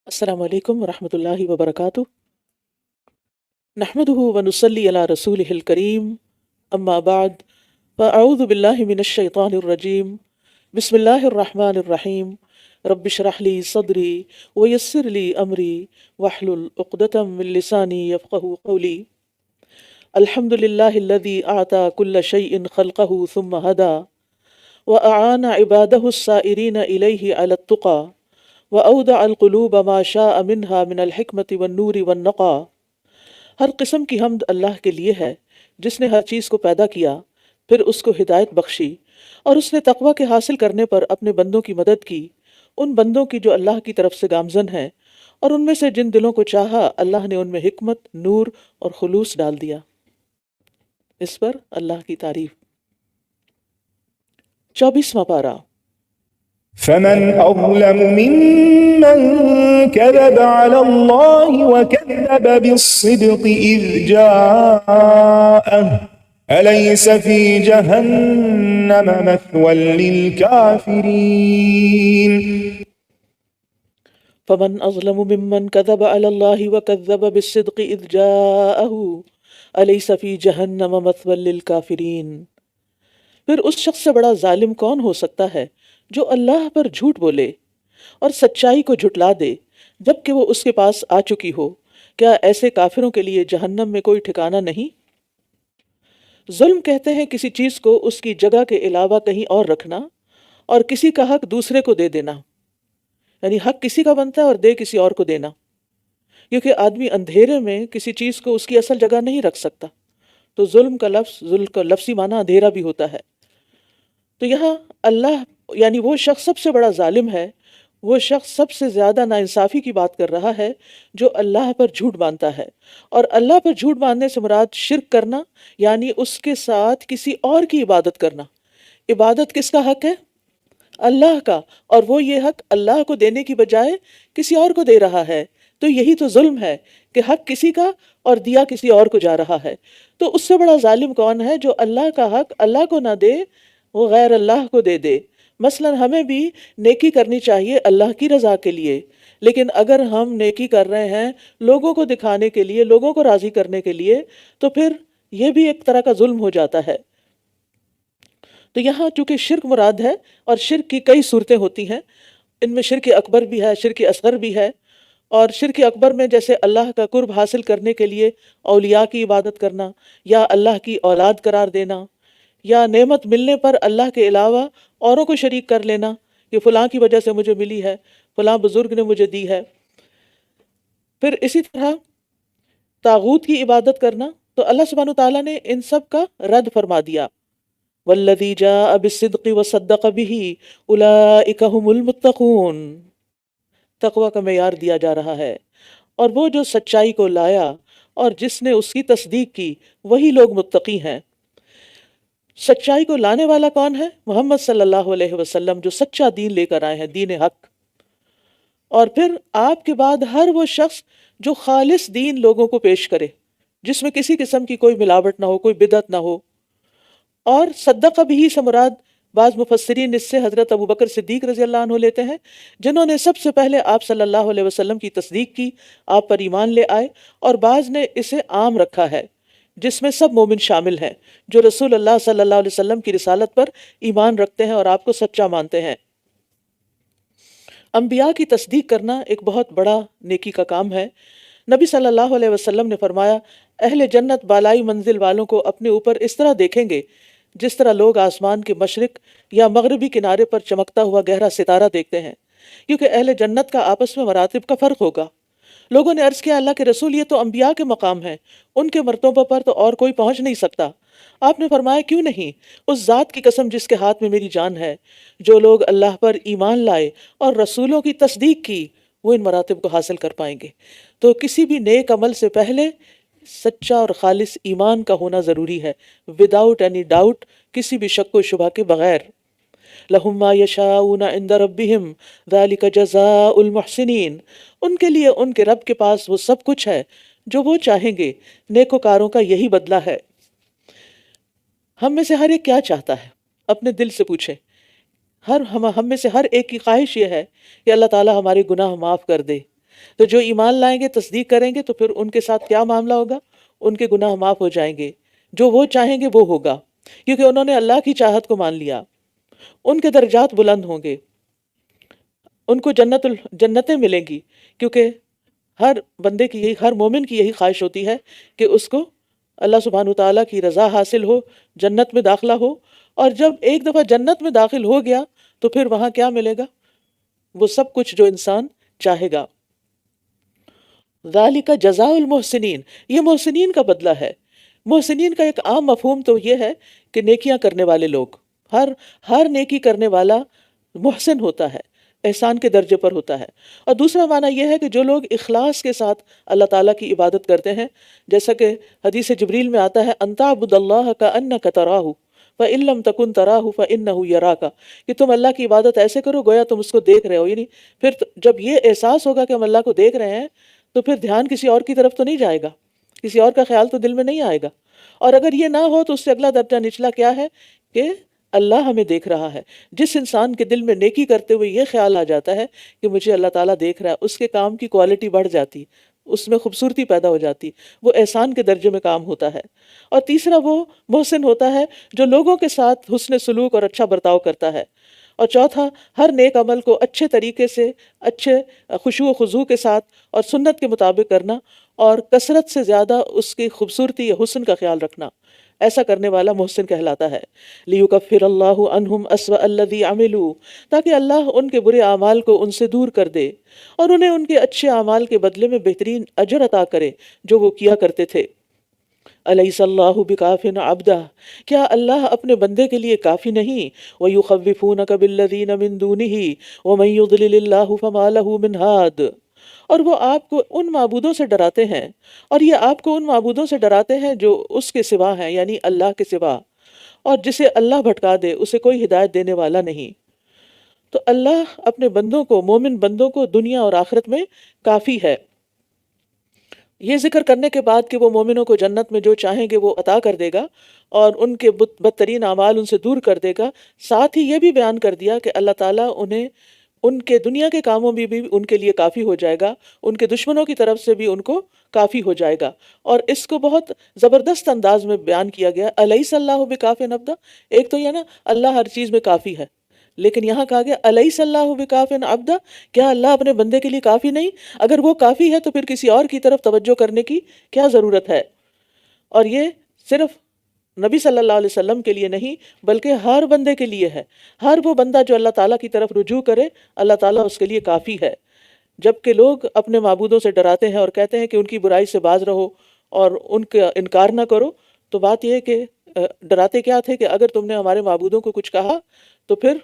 السلام علیکم ورحمۃ اللہ وبرکاتہ۔ نحمدہ ونصلی علی رسولہ الکریم، اما بعد فاعوذ باللہ من الشیطان الرجیم، بسم اللہ الرحمن الرحیم۔ رب اشرح لی صدری ویسر لی امری واحلل عقدۃ من لسانی یفقہوا قولی۔ الحمد للہ الذی اعطى كل شیء خلقہ ثم ہدی واعان عبادہ السائرین الیہ علی التقی وأودع القلوب ما شاء منها من الحکمت والنور والنقا۔ ہر قسم کی حمد اللہ کے لیے ہے جس نے ہر چیز کو پیدا کیا، پھر اس کو ہدایت بخشی، اور اس نے تقوی کے حاصل کرنے پر اپنے بندوں کی مدد کی، ان بندوں کی جو اللہ کی طرف سے گامزن ہیں، اور ان میں سے جن دلوں کو چاہا اللہ نے ان میں حکمت، نور اور خلوص ڈال دیا۔ اس پر اللہ کی تعریف۔ 24واں پارہ۔ فمن أظلم ممن كذب على الله وكذب بالصدق إذ جاءه أليس في جهنم مثوى للكافرين فمن أظلم ممن كذب على الله وكذب بالصدق إذ جاءه أليس في جهنم مثوى للكافرين۔ پھر اس شخص سے بڑا ظالم کون ہو سکتا ہے جو اللہ پر جھوٹ بولے اور سچائی کو جھٹلا دے جبکہ وہ اس کے پاس آ چکی ہو؟ کیا ایسے کافروں کے لیے جہنم میں کوئی ٹھکانہ نہیں؟ ظلم کہتے ہیں کسی چیز کو اس کی جگہ کے علاوہ کہیں اور رکھنا اور کسی کا حق دوسرے کو دے دینا، یعنی حق کسی کا بنتا ہے اور دے کسی اور کو دینا، کیونکہ آدمی اندھیرے میں کسی چیز کو اس کی اصل جگہ نہیں رکھ سکتا، تو ظلم کا لفظی معنی اندھیرا بھی ہوتا ہے۔ تو یہاں اللہ یعنی وہ شخص سب سے بڑا ظالم ہے، وہ شخص سب سے زیادہ ناانصافی کی بات کر رہا ہے جو اللہ پر جھوٹ باندھتا ہے، اور اللہ پر جھوٹ باندھنے سے مراد شرک کرنا، یعنی اس کے ساتھ کسی اور کی عبادت کرنا۔ عبادت کس کا حق ہے؟ اللہ کا، اور وہ یہ حق اللہ کو دینے کی بجائے کسی اور کو دے رہا ہے، تو یہی تو ظلم ہے کہ حق کسی کا اور دیا کسی اور کو جا رہا ہے۔ تو اس سے بڑا ظالم کون ہے جو اللہ کا حق اللہ کو نہ دے، وہ غیر اللہ کو دے دے۔ مثلا ہمیں بھی نیکی کرنی چاہیے اللہ کی رضا کے لیے، لیکن اگر ہم نیکی کر رہے ہیں لوگوں کو دکھانے کے لیے، لوگوں کو راضی کرنے کے لیے، تو پھر یہ بھی ایک طرح کا ظلم ہو جاتا ہے۔ تو یہاں چونکہ شرک مراد ہے، اور شرک کی کئی صورتیں ہوتی ہیں، ان میں شرک اکبر بھی ہے، شرک اصغر بھی ہے۔ اور شرک اکبر میں جیسے اللہ کا قرب حاصل کرنے کے لیے اولیاء کی عبادت کرنا، یا اللہ کی اولاد قرار دینا، یا نعمت ملنے پر اللہ کے علاوہ اوروں کو شریک کر لینا کہ فلاں کی وجہ سے مجھے ملی ہے، فلاں بزرگ نے مجھے دی ہے۔ پھر اسی طرح طاغوت کی عبادت کرنا، تو اللہ سبحانہ وتعالیٰ نے ان سب کا رد فرما دیا۔ والذی جاء بالصدق وصدق به اولئک هم المتقون۔ تقوی کا معیار دیا جا رہا ہے، اور وہ جو سچائی کو لایا اور جس نے اس کی تصدیق کی وہی لوگ متقی ہیں۔ سچائی کو لانے والا کون ہے؟ محمد صلی اللہ علیہ وسلم، جو سچا دین لے کر آئے ہیں، دین حق۔ اور پھر آپ کے بعد ہر وہ شخص جو خالص دین لوگوں کو پیش کرے، جس میں کسی قسم کی کوئی ملاوٹ نہ ہو، کوئی بدعت نہ ہو۔ اور صدق بھی سے مراد بعض مفسرین اس سے حضرت ابوبکر صدیق رضی اللہ عنہ لیتے ہیں، جنہوں نے سب سے پہلے آپ صلی اللہ علیہ وسلم کی تصدیق کی، آپ پر ایمان لے آئے، اور بعض نے اسے عام رکھا ہے جس میں سب مومن شامل ہیں جو رسول اللہ صلی اللہ علیہ وسلم کی رسالت پر ایمان رکھتے ہیں اور آپ کو سچا مانتے ہیں۔ انبیاء کی تصدیق کرنا ایک بہت بڑا نیکی کا کام ہے۔ نبی صلی اللہ علیہ وسلم نے فرمایا، اہل جنت بالائی منزل والوں کو اپنے اوپر اس طرح دیکھیں گے جس طرح لوگ آسمان کے مشرق یا مغربی کنارے پر چمکتا ہوا گہرا ستارہ دیکھتے ہیں، کیونکہ اہل جنت کا آپس میں مراتب کا فرق ہوگا۔ لوگوں نے عرض کیا، اللہ کے رسول، یہ تو انبیاء کے مقام ہیں، ان کے مرتبہ پر تو اور کوئی پہنچ نہیں سکتا۔ آپ نے فرمایا، کیوں نہیں؟ اس ذات کی قسم جس کے ہاتھ میں میری جان ہے، جو لوگ اللہ پر ایمان لائے اور رسولوں کی تصدیق کی، وہ ان مراتب کو حاصل کر پائیں گے۔ تو کسی بھی نیک عمل سے پہلے سچا اور خالص ایمان کا ہونا ضروری ہے، وداؤٹ اینی ڈاؤٹ، کسی بھی شک و شبہ کے بغیر۔ لَهُمْ مَا يَشَاءُونَ عِنْدَ رَبِّهِمْ ذَلِكَ جَزَاءُ الْمُحْسِنِينَ۔ ان کے لیے ان کے رب کے پاس وہ سب کچھ ہے جو وہ چاہیں گے، نیکوکاروں کا یہی بدلہ ہے۔ ہم میں سے ہر ایک کیا چاہتا ہے؟ اپنے دل سے پوچھیں۔ ہم میں سے ہر ایک کی خواہش یہ ہے کہ اللہ تعالی ہمارے گناہ معاف کر دے، تو جو ایمان لائیں گے، تصدیق کریں گے، تو پھر ان کے ساتھ کیا معاملہ ہوگا؟ ان کے گناہ معاف ہو جائیں گے، جو وہ چاہیں گے وہ ہوگا، کیونکہ انہوں نے اللہ کی چاہت کو مان لیا۔ ان کے درجات بلند ہوں گے، ان کو جنتیں ملیں گی، کیونکہ ہر بندے کی یہی، ہر مومن کی یہی خواہش ہوتی ہے کہ اس کو اللہ سبحانہ تعالیٰ کی رضا حاصل ہو، جنت میں داخلہ ہو۔ اور جب ایک دفعہ جنت میں داخل ہو گیا تو پھر وہاں کیا ملے گا؟ وہ سب کچھ جو انسان چاہے گا۔ ذالک جزاء المحسنین، یہ محسنین کا بدلہ ہے۔ محسنین کا ایک عام مفہوم تو یہ ہے کہ نیکیاں کرنے والے لوگ، ہر نیکی کرنے والا محسن ہوتا ہے، احسان کے درجے پر ہوتا ہے۔ اور دوسرا معنی یہ ہے کہ جو لوگ اخلاص کے ساتھ اللہ تعالیٰ کی عبادت کرتے ہیں، جیسا کہ حدیث جبریل میں آتا ہے، ان تعبد اللہ کأنک تراہ فإن لم تکن تراہ فإنہ یراک، کہ تم اللہ کی عبادت ایسے کرو گویا تم اس کو دیکھ رہے ہو۔ یعنی پھر جب یہ احساس ہوگا کہ ہم اللہ کو دیکھ رہے ہیں تو پھر دھیان کسی اور کی طرف تو نہیں جائے گا، کسی اور کا خیال تو دل میں نہیں آئے گا۔ اور اگر یہ نہ ہو تو اس سے اگلا درجہ نچلا کیا ہے کہ اللہ ہمیں دیکھ رہا ہے۔ جس انسان کے دل میں نیکی کرتے ہوئے یہ خیال آ جاتا ہے کہ مجھے اللہ تعالیٰ دیکھ رہا ہے، اس کے کام کی کوالٹی بڑھ جاتی، اس میں خوبصورتی پیدا ہو جاتی، وہ احسان کے درجے میں کام ہوتا ہے۔ اور تیسرا وہ محسن ہوتا ہے جو لوگوں کے ساتھ حسن سلوک اور اچھا برتاؤ کرتا ہے۔ اور چوتھا، ہر نیک عمل کو اچھے طریقے سے، اچھے خشوع و خضوع کے ساتھ اور سنت کے مطابق کرنا، اور کثرت سے زیادہ اس کی خوبصورتی یا حسن کا خیال رکھنا، ایسا کرنے والا محسن کہلاتا ہے۔ لیکفر اللہ عنہم اسوأ الذی عملوا، تاکہ اللہ ان کے برے اعمال کو ان سے دور کر دے اور انہیں ان کے اچھے اعمال کے بدلے میں بہترین اجر عطا کرے جو وہ کیا کرتے تھے۔ الیس اللہ بکاف عبدہ، کیا اللہ اپنے بندے کے لیے کافی نہیں؟ ویخوفونک بالذین من دونہ ومن یضلل اللہ فما لہ من ہاد، اور وہ آپ کو ان معبودوں سے ڈراتے ہیں، اور یہ آپ کو ان معبودوں سے ڈراتے ہیں جو اس کے سوا ہیں، یعنی اللہ کے سوا، اور جسے اللہ بھٹکا دے اسے کوئی ہدایت دینے والا نہیں۔ تو اللہ اپنے بندوں کو، مومن بندوں کو دنیا اور آخرت میں کافی ہے۔ یہ ذکر کرنے کے بعد کہ وہ مومنوں کو جنت میں جو چاہیں گے وہ عطا کر دے گا اور ان کے بدترین اعمال ان سے دور کر دے گا، ساتھ ہی یہ بھی بیان کر دیا کہ اللہ تعالیٰ انہیں ان کے دنیا کے کاموں میں بھی ان کے لیے کافی ہو جائے گا، ان کے دشمنوں کی طرف سے بھی ان کو کافی ہو جائے گا۔ اور اس کو بہت زبردست انداز میں بیان کیا گیا، الیس اللہ بکاف عبدہ۔ ایک تو یہ نا اللہ ہر چیز میں کافی ہے، لیکن یہاں کہا گیا الیس اللہ بکاف عبدہ، کیا اللہ اپنے بندے کے لیے کافی نہیں؟ اگر وہ کافی ہے تو پھر کسی اور کی طرف توجہ کرنے کی کیا ضرورت ہے؟ اور یہ صرف نبی صلی اللہ علیہ وسلم کے لیے نہیں بلکہ ہر بندے کے لیے ہے۔ ہر وہ بندہ جو اللہ تعالیٰ کی طرف رجوع کرے، اللہ تعالیٰ اس کے لیے کافی ہے۔ جبکہ لوگ اپنے معبودوں سے ڈراتے ہیں اور کہتے ہیں کہ ان کی برائی سے باز رہو اور ان کا انکار نہ کرو، تو بات یہ ہے کہ ڈراتے کیا تھے کہ اگر تم نے ہمارے معبودوں کو کچھ کہا تو پھر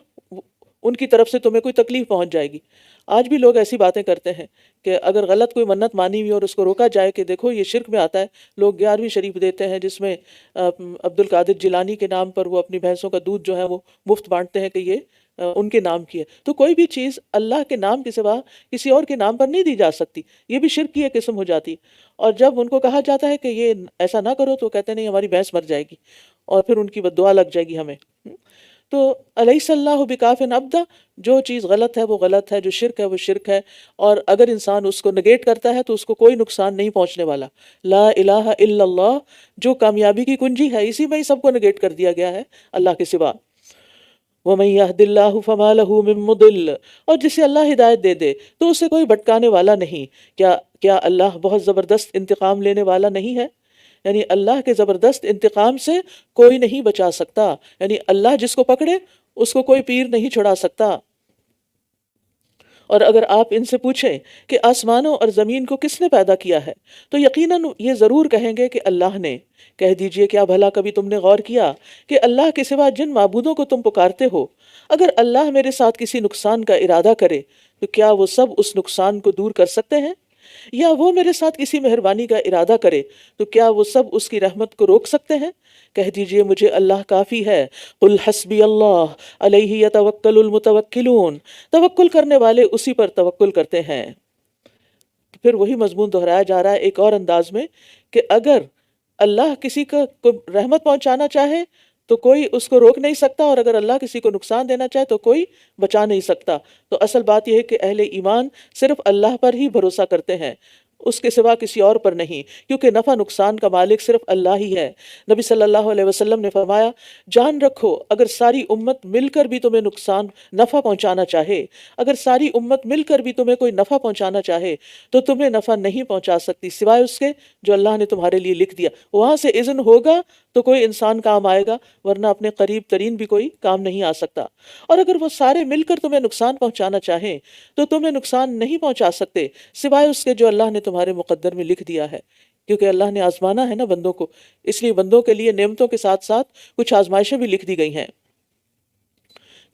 ان کی طرف سے تمہیں کوئی تکلیف پہنچ جائے گی۔ آج بھی لوگ ایسی باتیں کرتے ہیں کہ اگر غلط کوئی منت مانی ہوئی اور اس کو روکا جائے کہ دیکھو یہ شرک میں آتا ہے، لوگ 11ویں شریف دیتے ہیں جس میں عبد القادر جیلانی کے نام پر وہ اپنی بھینسوں کا دودھ جو ہے وہ مفت بانٹتے ہیں کہ یہ ان کے نام کی ہے۔ تو کوئی بھی چیز اللہ کے نام کے سوا کسی اور کے نام پر نہیں دی جا سکتی، یہ بھی شرک کی ایک قسم ہو جاتی۔ اور جب ان کو کہا جاتا ہے کہ یہ ایسا نہ کرو تو کہتے نہیں ہماری بھینس مر جائے گی اور پھر ان کی بد دعا لگ جائے گی ہمیں۔ تو الیس اللہ بکاف عبدہ، جو چیز غلط ہے وہ غلط ہے، جو شرک ہے وہ شرک ہے، اور اگر انسان اس کو نگیٹ کرتا ہے تو اس کو کوئی نقصان نہیں پہنچنے والا۔ لا الہ الا اللہ جو کامیابی کی کنجی ہے، اسی میں ہی سب کو نگیٹ کر دیا گیا ہے اللہ کے سوا۔ وَمَن يَهْدِ اللَّهُ فَمَا لَهُ مِن مُضِلٍّ، اور جسے اللہ ہدایت دے دے تو اسے کوئی بھٹکانے والا نہیں۔ کیا اللہ بہت زبردست انتقام لینے والا نہیں ہے؟ یعنی اللہ کے زبردست انتقام سے کوئی نہیں بچا سکتا، یعنی اللہ جس کو پکڑے اس کو کوئی پیر نہیں چھڑا سکتا۔ اور اگر آپ ان سے پوچھیں کہ آسمانوں اور زمین کو کس نے پیدا کیا ہے تو یقیناً یہ ضرور کہیں گے کہ اللہ نے۔ کہہ دیجئے کیا بھلا کبھی تم نے غور کیا کہ اللہ کے سوا جن معبودوں کو تم پکارتے ہو، اگر اللہ میرے ساتھ کسی نقصان کا ارادہ کرے تو کیا وہ سب اس نقصان کو دور کر سکتے ہیں؟ یا وہ میرے ساتھ کسی مہربانی کا ارادہ کرے تو کیا وہ سب اس کی رحمت کو روک سکتے ہیں؟ کہہ دیجئے مجھے اللہ کافی ہے۔ قل حسبی اللہ علیہ یتوکل المتوکلون، توکل کرنے والے اسی پر توکل کرتے ہیں۔ پھر وہی مضمون دہرایا جا رہا ہے ایک اور انداز میں کہ اگر اللہ کسی کو رحمت پہنچانا چاہے تو کوئی اس کو روک نہیں سکتا، اور اگر اللہ کسی کو نقصان دینا چاہے تو کوئی بچا نہیں سکتا۔ تو اصل بات یہ ہے کہ اہل ایمان صرف اللہ پر ہی بھروسہ کرتے ہیں، اس کے سوا کسی اور پر نہیں، کیونکہ نفع نقصان کا مالک صرف اللہ ہی ہے۔ نبی صلی اللہ علیہ وسلم نے فرمایا، جان رکھو اگر ساری امت مل کر بھی تمہیں نفع پہنچانا چاہے، اگر ساری امت مل کر بھی تمہیں کوئی نفع پہنچانا چاہے تو تمہیں نفع نہیں پہنچا سکتی سوائے اس کے جو اللہ نے تمہارے لیے لکھ دیا۔ وہاں سے اذن ہوگا تو کوئی انسان کام آئے گا، ورنہ اپنے قریب ترین بھی کوئی کام نہیں آ سکتا۔ اور اگر وہ سارے مل کر تمہیں نقصان پہنچانا چاہیں تو تمہیں نقصان نہیں پہنچا سکتے سوائے اس کے جو اللہ نے تمہارے مقدر میں لکھ دیا ہے، کیونکہ اللہ نے آزمانا ہے نا بندوں کو، اس لیے بندوں کے لیے نعمتوں کے ساتھ ساتھ کچھ آزمائشیں بھی لکھ دی گئی ہیں۔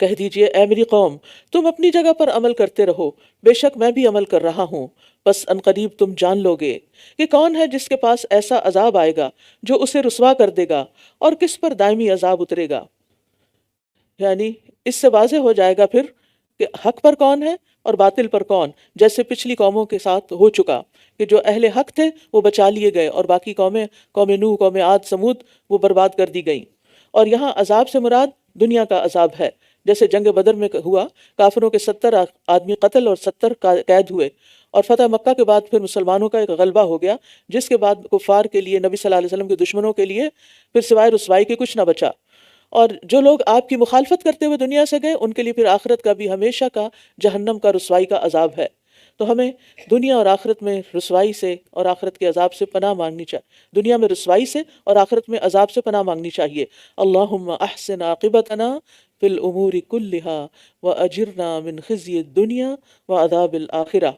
کہہ دیجئے، اے میری قوم، تم اپنی جگہ پر عمل کرتے رہو، بے شک میں بھی عمل کر رہا ہوں، بس عنقریب تم جان لو گے کہ کون ہے جس کے پاس ایسا عذاب آئے گا جو اسے رسوا کر دے گا، اور کس پر دائمی عذاب اترے گا۔ یعنی اس سے واضح ہو جائے گا پھر کہ حق پر کون ہے اور باطل پر کون، جیسے پچھلی قوموں کے ساتھ ہو چکا کہ جو اہل حق تھے وہ بچا لیے گئے اور باقی قومیں، قوم نوح، قوم عاد، سمود، وہ برباد کر دی گئیں۔ اور یہاں عذاب سے مراد دنیا کا عذاب ہے، جیسے جنگ بدر میں ہوا، کافروں کے 70 آدمی قتل اور 70 قید ہوئے، اور فتح مکہ کے بعد پھر مسلمانوں کا ایک غلبہ ہو گیا، جس کے بعد کفار کے لیے، نبی صلی اللہ علیہ وسلم کے دشمنوں کے لیے پھر سوائے رسوائی کے کچھ نہ بچا۔ اور جو لوگ آپ کی مخالفت کرتے ہوئے دنیا سے گئے، ان کے لیے پھر آخرت کا بھی ہمیشہ کا جہنم کا رسوائی کا عذاب ہے۔ تو ہمیں دنیا اور آخرت میں رسوائی سے اور آخرت کے عذاب سے پناہ مانگنی چاہیے، دنیا میں رسوائی سے اور آخرت میں عذاب سے پناہ مانگنی چاہیے۔ اللہم احسن عاقبتنا فی الامور کلہا واجرنا من خزی الدنیا وعذاب الآخرہ،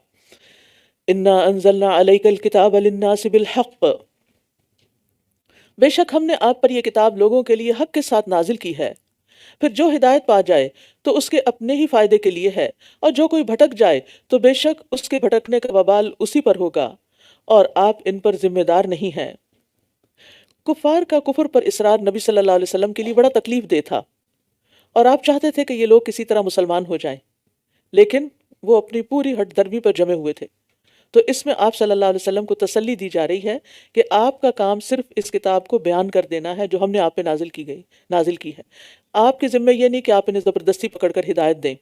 انا انزلنا علیک الکتاب للناس بالحق، بے شک ہم نے آپ پر یہ کتاب لوگوں کے لیے حق کے ساتھ نازل کی ہے۔ پھر جو ہدایت پا جائے تو اس کے اپنے ہی فائدے کے لیے ہے، اور جو کوئی بھٹک جائے تو بے شک اس کے بھٹکنے کا وبال اسی پر ہوگا، اور آپ ان پر ذمہ دار نہیں ہیں۔ کفار کا کفر پر اصرار نبی صلی اللہ علیہ وسلم کے لیے بڑا تکلیف دہ تھا، اور آپ چاہتے تھے کہ یہ لوگ کسی طرح مسلمان ہو جائیں، لیکن وہ اپنی پوری ہٹ درمی پر جمے ہوئے تھے۔ تو اس میں آپ صلی اللہ علیہ وسلم کو تسلی دی جا رہی ہے کہ آپ کا کام صرف اس کتاب کو بیان کر دینا ہے جو ہم نے آپ پہ نازل کی ہے۔ آپ کے ذمہ یہ نہیں کہ آپ انہیں زبردستی پکڑ کر ہدایت دیں،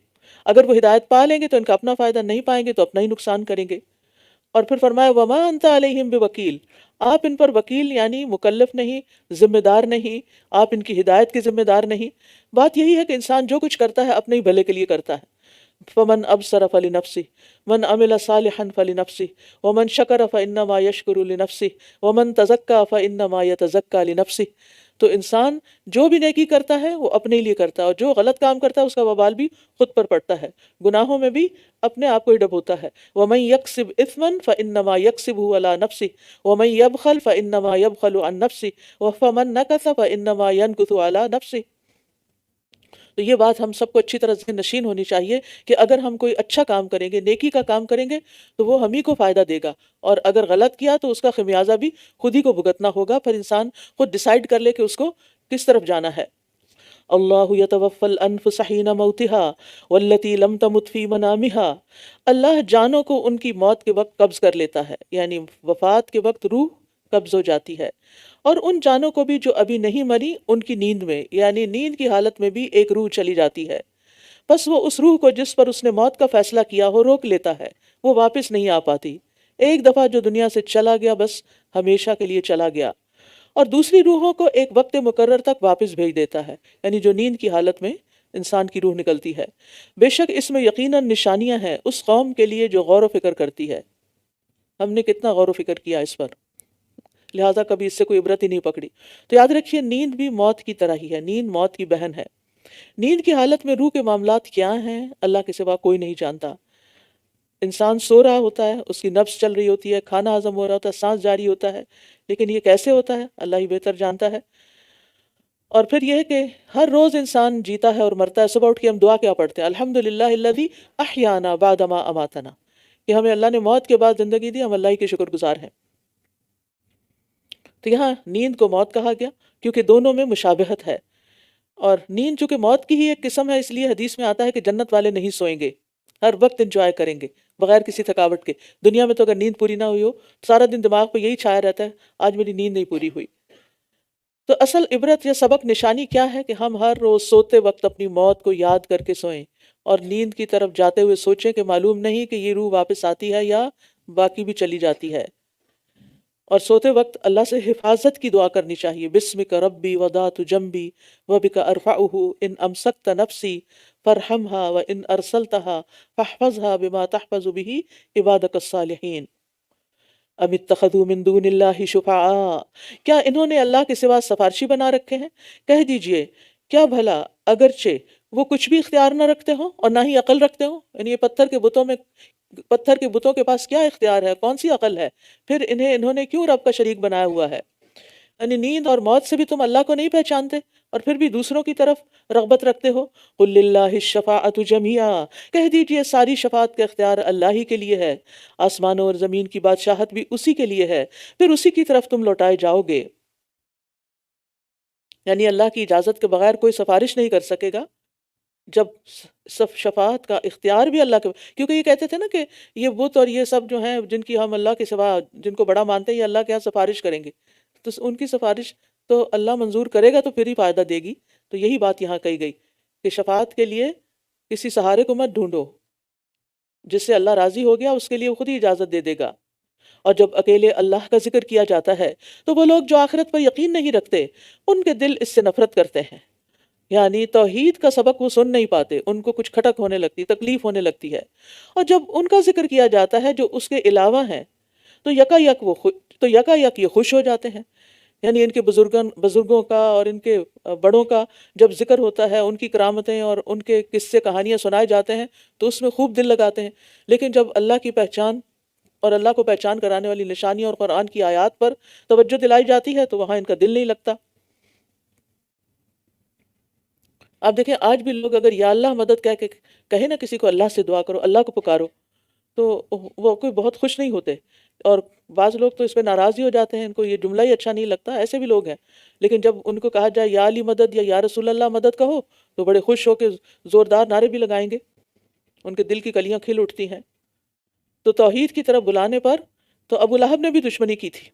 اگر وہ ہدایت پا لیں گے تو ان کا اپنا فائدہ، نہیں پائیں گے تو اپنا ہی نقصان کریں گے۔ اور پھر فرمایا وَمَا أَنْتَ عَلَيْهِمْ بِوَكِيلٍ، آپ ان پر وکیل یعنی مکلف نہیں، ذمہ دار نہیں، آپ ان کی ہدایت کے ذمہ دار نہیں۔ بات یہی ہے کہ انسان جو کچھ کرتا ہے اپنے ہی بھلے کے لیے کرتا ہے۔ فمن ابصر فلنفسه من عمل صالحا فلنفسه ومن شکر فانما یشکر لنفسه ومن تزکا فانما یتزکا لنفسه، تو انسان جو بھی نیکی کرتا ہے وہ اپنے لیے کرتا ہے، اور جو غلط کام کرتا ہے اس کا وبال بھی خود پر پڑتا ہے، گناہوں میں بھی اپنے آپ کو ہی ڈبوتا ہے۔ ومن یکسب اثما فانما یکسبه علی نفسه ومن یبخل فانما یبخل عن نفسه ومن نکث فانما ینکث علی نفسه۔ تو یہ بات ہم سب کو اچھی طرح ذہن نشین ہونی چاہیے کہ اگر ہم کوئی اچھا کام کریں گے، نیکی کا کام کریں گے، تو وہ ہم ہی کو فائدہ دے گا، اور اگر غلط کیا تو اس کا خمیازہ بھی خود ہی کو بھگتنا ہوگا۔ پھر انسان خود ڈیسائیڈ کر لے کہ اس کو کس طرف جانا ہے۔ اللہ یتوفی الانفس حین موتها والتی لم تمت فی منامها، اللہ جانوں کو ان کی موت کے وقت قبض کر لیتا ہے، یعنی وفات کے وقت روح قبض ہو جاتی ہے، اور ان جانوں کو بھی جو ابھی نہیں مری ان کی نیند میں، یعنی نیند کی حالت میں بھی ایک روح چلی جاتی ہے، بس وہ اس روح کو جس پر اس نے موت کا فیصلہ کیا ہو روک لیتا ہے، وہ واپس نہیں آ پاتی۔ ایک دفعہ جو دنیا سے چلا گیا بس ہمیشہ کے لیے چلا گیا، اور دوسری روحوں کو ایک وقت مقرر تک واپس بھیج دیتا ہے، یعنی جو نیند کی حالت میں انسان کی روح نکلتی ہے۔ بے شک اس میں یقیناً نشانیاں ہیں اس قوم کے لیے جو غور و فکر کرتی ہے۔ ہم نے کتنا غور و فکر کیا اس پر، لہٰذا کبھی اس سے کوئی عبرت ہی نہیں پکڑی۔ تو یاد رکھیے، نیند بھی موت کی طرح ہی ہے، نیند موت کی بہن ہے۔ نیند کی حالت میں روح کے معاملات کیا ہیں اللہ کے سوا کوئی نہیں جانتا۔ انسان سو رہا ہوتا ہے، اس کی نفس چل رہی ہوتی ہے، کھانا ہضم ہو رہا ہوتا ہے، سانس جاری ہوتا ہے، لیکن یہ کیسے ہوتا ہے اللہ ہی بہتر جانتا ہے۔ اور پھر یہ ہے کہ ہر روز انسان جیتا ہے اور مرتا ہے، صبح اٹھ کے ہم دعا کیا پڑھتے ہیں؟ الحمدللہ الذی احیانا بعد ما اماتنا، کہ ہمیں اللہ نے موت کے بعد زندگی دی، ہم اللہ ہی کے شکر گزار ہیں۔ تو یہاں نیند کو موت کہا گیا کیونکہ دونوں میں مشابہت ہے، اور نیند چونکہ موت کی ہی ایک قسم ہے، اس لیے حدیث میں آتا ہے کہ جنت والے نہیں سوئیں گے، ہر وقت انجوائے کریں گے بغیر کسی تھکاوٹ کے۔ دنیا میں تو اگر نیند پوری نہ ہوئی ہو، سارا دن دماغ پہ یہی چھایا رہتا ہے، آج میری نیند نہیں پوری ہوئی۔ تو اصل عبرت یا سبق نشانی کیا ہے کہ ہم ہر روز سوتے وقت اپنی موت کو یاد کر کے سوئیں، اور نیند کی طرف جاتے ہوئے سوچیں کہ معلوم نہیں کہ یہ روح واپس آتی ہے یا باقی بھی چلی جاتی ہے۔ اور سوتے وقت اللہ سے حفاظت کی دعا کرنی چاہیے، بسمک ربی وضعت جنبی وبک ارفعہ ان امسکت نفسی فرحمھا وان ارسلتھا فاحفظھا بما تحفظ بہ عبادک الصالحین۔ ام اتخذوا من دون اللہ شفعاء، کیا انہوں نے اللہ کے سوا سفارشی بنا رکھے ہیں؟ کہہ دیجئے کیا بھلا اگرچہ وہ کچھ بھی اختیار نہ رکھتے ہوں اور نہ ہی عقل رکھتے ہوں، یعنی یہ پتھر کے بتوں کے پاس کیا اختیار ہے، کون سی عقل ہے، پھر انہوں نے کیوں رب کا شریک بنایا ہوا ہے؟ یعنی نیند اور موت سے بھی تم اللہ کو نہیں پہچانتے اور پھر بھی دوسروں کی طرف رغبت رکھتے ہو۔ قل للہ الشفاعۃ جمیعا، کہہ دیجئے ساری شفاعت کا اختیار اللہ ہی کے لیے ہے، آسمانوں اور زمین کی بادشاہت بھی اسی کے لیے ہے، پھر اسی کی طرف تم لوٹائے جاؤ گے۔ یعنی اللہ کی اجازت کے بغیر کوئی سفارش نہیں کر سکے گا، جب شفاعت کا اختیار بھی اللہ کے، کیونکہ یہ کہتے تھے نا کہ یہ بت اور یہ سب جو ہیں جن کی ہم اللہ کے سوا جن کو بڑا مانتے ہیں یہ اللہ کے ہاں سفارش کریں گے، تو ان کی سفارش تو اللہ منظور کرے گا تو پھر ہی فائدہ دے گی۔ تو یہی بات یہاں کہی گئی کہ شفاعت کے لیے کسی سہارے کو مت ڈھونڈو، جس سے اللہ راضی ہو گیا اس کے لیے وہ خود ہی اجازت دے دے گا۔ اور جب اکیلے اللہ کا ذکر کیا جاتا ہے تو وہ لوگ جو آخرت پر یقین نہیں رکھتے ان کے دل اس سے نفرت کرتے ہیں، یعنی توحید کا سبق وہ سن نہیں پاتے، ان کو کچھ کھٹک ہونے لگتی، تکلیف ہونے لگتی ہے۔ اور جب ان کا ذکر کیا جاتا ہے جو اس کے علاوہ ہیں تو یکا یک یہ خوش ہو جاتے ہیں، یعنی ان کے بزرگوں کا اور ان کے بڑوں کا جب ذکر ہوتا ہے، ان کی کرامتیں اور ان کے قصے کہانیاں سنائے جاتے ہیں تو اس میں خوب دل لگاتے ہیں، لیکن جب اللہ کی پہچان اور اللہ کو پہچان کرانے والی نشانیاں اور قرآن کی آیات پر توجہ دلائی جاتی ہے تو وہاں ان کا دل نہیں لگتا۔ آپ دیکھیں آج بھی لوگ اگر یا اللہ مدد کہہ کے کہے نا کسی کو اللہ سے دعا کرو، اللہ کو پکارو، تو وہ کوئی بہت خوش نہیں ہوتے، اور بعض لوگ تو اس پہ ناراض ہی ہو جاتے ہیں، ان کو یہ جملہ ہی اچھا نہیں لگتا، ایسے بھی لوگ ہیں۔ لیکن جب ان کو کہا جائے یا علی مدد یا رسول اللہ مدد کہو تو بڑے خوش ہو کے زوردار نعرے بھی لگائیں گے، ان کے دل کی کلیاں کھل اٹھتی ہیں۔ تو توحید کی طرف بلانے پر تو ابو لہب نے بھی دشمنی کی تھی،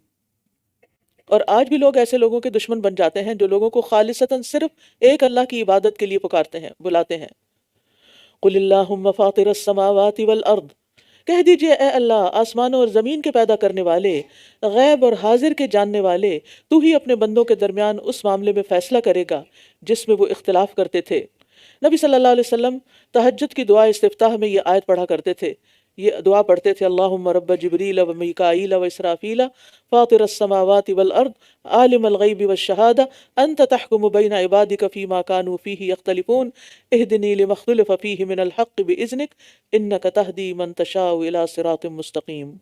اور آج بھی لوگ ایسے لوگوں کے دشمن بن جاتے ہیں جو لوگوں کو خالصتاً صرف ایک اللہ کی عبادت کے لیے پکارتے ہیں، بلاتے ہیں۔ قل اللہم فاطر السماوات والارض، کہہ دیجئے اے اللہ آسمانوں اور زمین کے پیدا کرنے والے، غیب اور حاضر کے جاننے والے، تو ہی اپنے بندوں کے درمیان اس معاملے میں فیصلہ کرے گا جس میں وہ اختلاف کرتے تھے۔ نبی صلی اللہ علیہ وسلم تہجد کی دعا استفتاح میں یہ آیت پڑھا کرتے تھے، یہ دعا پڑھتے تھے اللہم رب جبریل و میکائیل و اسرافیل فاطر السماوات والارض عالم الغیب والشہادہ انت تحکم بین عبادک فیما کانوا فیہ یختلفون اہدنی لما اختلف فیہ من الحق باذنک انک تہدی من تشاء الی صراط مستقیم۔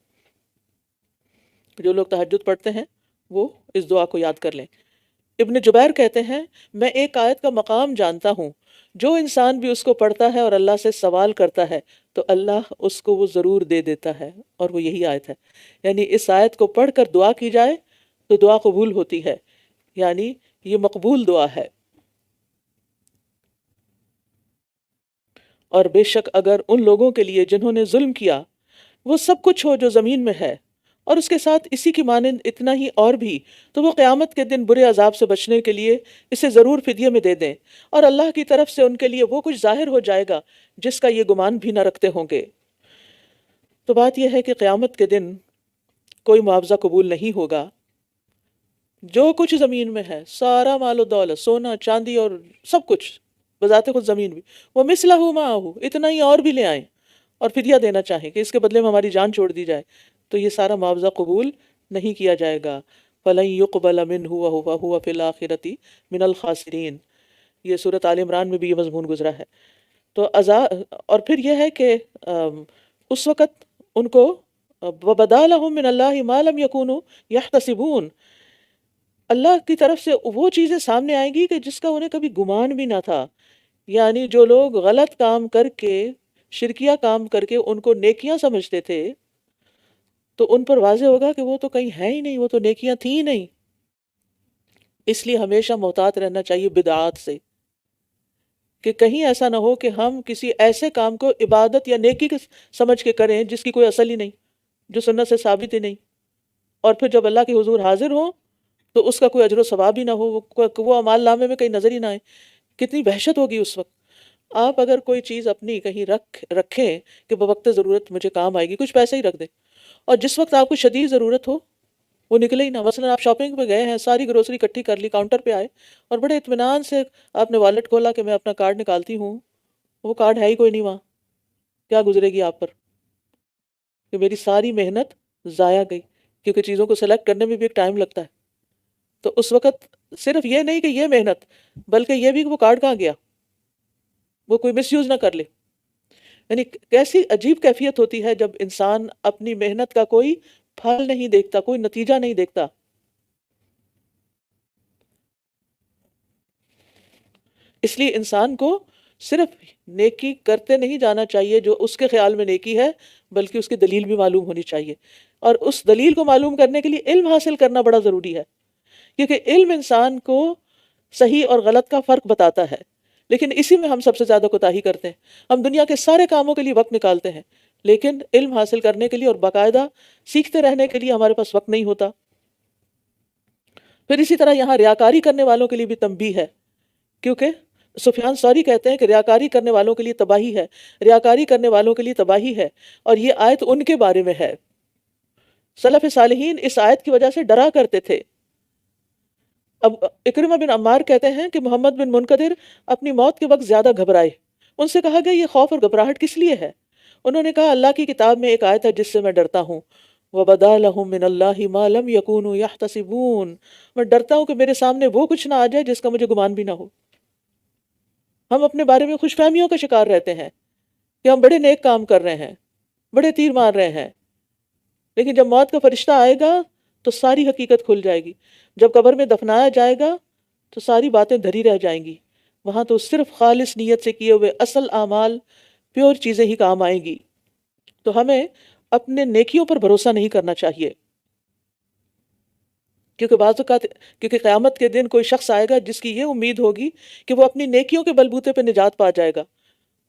جو لوگ تہجد پڑھتے ہیں وہ اس دعا کو یاد کر لیں۔ ابن جبیر کہتے ہیں میں ایک آیت کا مقام جانتا ہوں، جو انسان بھی اس کو پڑھتا ہے اور اللہ سے سوال کرتا ہے تو اللہ اس کو وہ ضرور دے دیتا ہے، اور وہ یہی آیت ہے۔ یعنی اس آیت کو پڑھ کر دعا کی جائے تو دعا قبول ہوتی ہے، یعنی یہ مقبول دعا ہے۔ اور بے شک اگر ان لوگوں کے لیے جنہوں نے ظلم کیا وہ سب کچھ ہو جو زمین میں ہے اور اس کے ساتھ اسی کی مانند اتنا ہی اور بھی، تو وہ قیامت کے دن برے عذاب سے بچنے کے لیے اسے ضرور فدیے میں دے دیں، اور اللہ کی طرف سے ان کے لیے وہ کچھ ظاہر ہو جائے گا جس کا یہ گمان بھی نہ رکھتے ہوں گے۔ تو بات یہ ہے کہ قیامت کے دن کوئی معاوضہ قبول نہیں ہوگا۔ جو کچھ زمین میں ہے، سارا مال و دولت، سونا چاندی اور سب کچھ، بذات خود زمین بھی، وہ مثلہ معہ، اتنا ہی اور بھی لے آئیں اور فدیہ دینا چاہیں کہ اس کے بدلے میں ہماری جان چھوڑ دی جائے، تو یہ سارا معاوضہ قبول نہیں کیا جائے گا۔ فَلَن يُقْبَلَ مِنْهُ وَهُوَ فِي الْآخِرَةِ مِنَ الْخَاسِرِينَ، یہ سورۃ آل عمران میں بھی یہ مضمون گزرا ہے۔ تو اور پھر یہ ہے کہ اس وقت ان کو وَبَدَا لَهُم مِّنَ اللَّهِ مَا لَمْ يَكُونُوا يَحْتَسِبُونَ، اللہ کی طرف سے وہ چیزیں سامنے آئیں گی کہ جس کا انہیں کبھی گمان بھی نہ تھا۔ یعنی جو لوگ غلط کام کر کے، شرکیہ کام کر کے ان کو نیکیاں سمجھتے تھے، تو ان پر واضح ہوگا کہ وہ تو کہیں ہے ہی نہیں، وہ تو نیکیاں تھیں ہی نہیں۔ اس لیے ہمیشہ محتاط رہنا چاہیے بدعات سے، کہ کہیں ایسا نہ ہو کہ ہم کسی ایسے کام کو عبادت یا نیکی سمجھ کے کریں جس کی کوئی اصل ہی نہیں، جو سنت سے ثابت ہی نہیں، اور پھر جب اللہ کے حضور حاضر ہوں تو اس کا کوئی اجر و ثواب ہی نہ ہو، وہ اعمال نامے میں کہیں نظر ہی نہ آئے۔ کتنی وحشت ہوگی اس وقت۔ آپ اگر کوئی چیز اپنی کہیں رکھیں کہ بوقت ضرورت مجھے کام آئے گی، کچھ پیسے ہی رکھ دیں، اور جس وقت آپ کو شدید ضرورت ہو وہ نکلے ہی نہ. مثلا آپ شاپنگ پہ گئے ہیں، ساری گروسری اکٹھی کر لی، کاؤنٹر پہ آئے اور بڑے اطمینان سے آپ نے والٹ کھولا کہ میں اپنا کارڈ نکالتی ہوں، وہ کارڈ ہے ہی کوئی نہیں وہاں. کیا گزرے گی آپ پر کہ میری ساری محنت ضائع گئی؟ کیونکہ چیزوں کو سلیکٹ کرنے میں بھی ایک ٹائم لگتا ہے. تو اس وقت صرف یہ نہیں کہ یہ محنت، بلکہ یہ بھی کہ وہ کارڈ کہاں گیا، وہ کوئی مس یوز نہ کر لے. یعنی کیسی عجیب کیفیت ہوتی ہے جب انسان اپنی محنت کا کوئی پھل نہیں دیکھتا، کوئی نتیجہ نہیں دیکھتا. اس لیے انسان کو صرف نیکی کرتے نہیں جانا چاہیے جو اس کے خیال میں نیکی ہے، بلکہ اس کی دلیل بھی معلوم ہونی چاہیے. اور اس دلیل کو معلوم کرنے کے لیے علم حاصل کرنا بڑا ضروری ہے، کیونکہ علم انسان کو صحیح اور غلط کا فرق بتاتا ہے. لیکن اسی میں ہم سب سے زیادہ کوتاہی کرتے ہیں. ہم دنیا کے سارے کاموں کے لیے وقت نکالتے ہیں، لیکن علم حاصل کرنے کے لیے اور باقاعدہ سیکھتے رہنے کے لیے ہمارے پاس وقت نہیں ہوتا. پھر اسی طرح یہاں ریاکاری کرنے والوں کے لیے بھی تنبیہ ہے، کیونکہ سفیان ثوری کہتے ہیں کہ ریاکاری کرنے والوں کے لیے تباہی ہے، ریاکاری کرنے والوں کے لیے تباہی ہے. اور یہ آیت ان کے بارے میں ہے. سلف صالحین اس آیت کی وجہ سے ڈرا کرتے تھے. اب اکرمہ بن عمار کہتے ہیں کہ محمد بن منقدر اپنی موت کے وقت زیادہ گھبرائے. ان سے کہا گیا یہ خوف اور گھبراہٹ کس لیے ہے؟ انہوں نے کہا اللہ کی کتاب میں ایک آیت ہے جس سے میں ڈرتا ہوں، وَبَدَا لَهُم مِّنَ اللَّهِ مَا لَمْ يَكُونُوا يَحْتَسِبُونَ. میں ڈرتا ہوں کہ میرے سامنے وہ کچھ نہ آ جائے جس کا مجھے گمان بھی نہ ہو. ہم اپنے بارے میں خوش فہمیوں کا شکار رہتے ہیں کہ ہم بڑے نیک کام کر رہے ہیں، بڑے تیر مار رہے ہیں، لیکن جب موت کا فرشتہ آئے گا تو ساری حقیقت کھل جائے گی. جب قبر میں دفنایا جائے گا تو ساری باتیں دھری رہ جائیں گی. وہاں تو صرف خالص نیت سے کیے ہوئے اصل اعمال، پیور چیزیں ہی کام آئیں گی. تو ہمیں اپنے نیکیوں پر بھروسہ نہیں کرنا چاہیے، کیونکہ بعض اوقات کیونکہ قیامت کے دن کوئی شخص آئے گا جس کی یہ امید ہوگی کہ وہ اپنی نیکیوں کے بلبوتے پہ نجات پا جائے گا،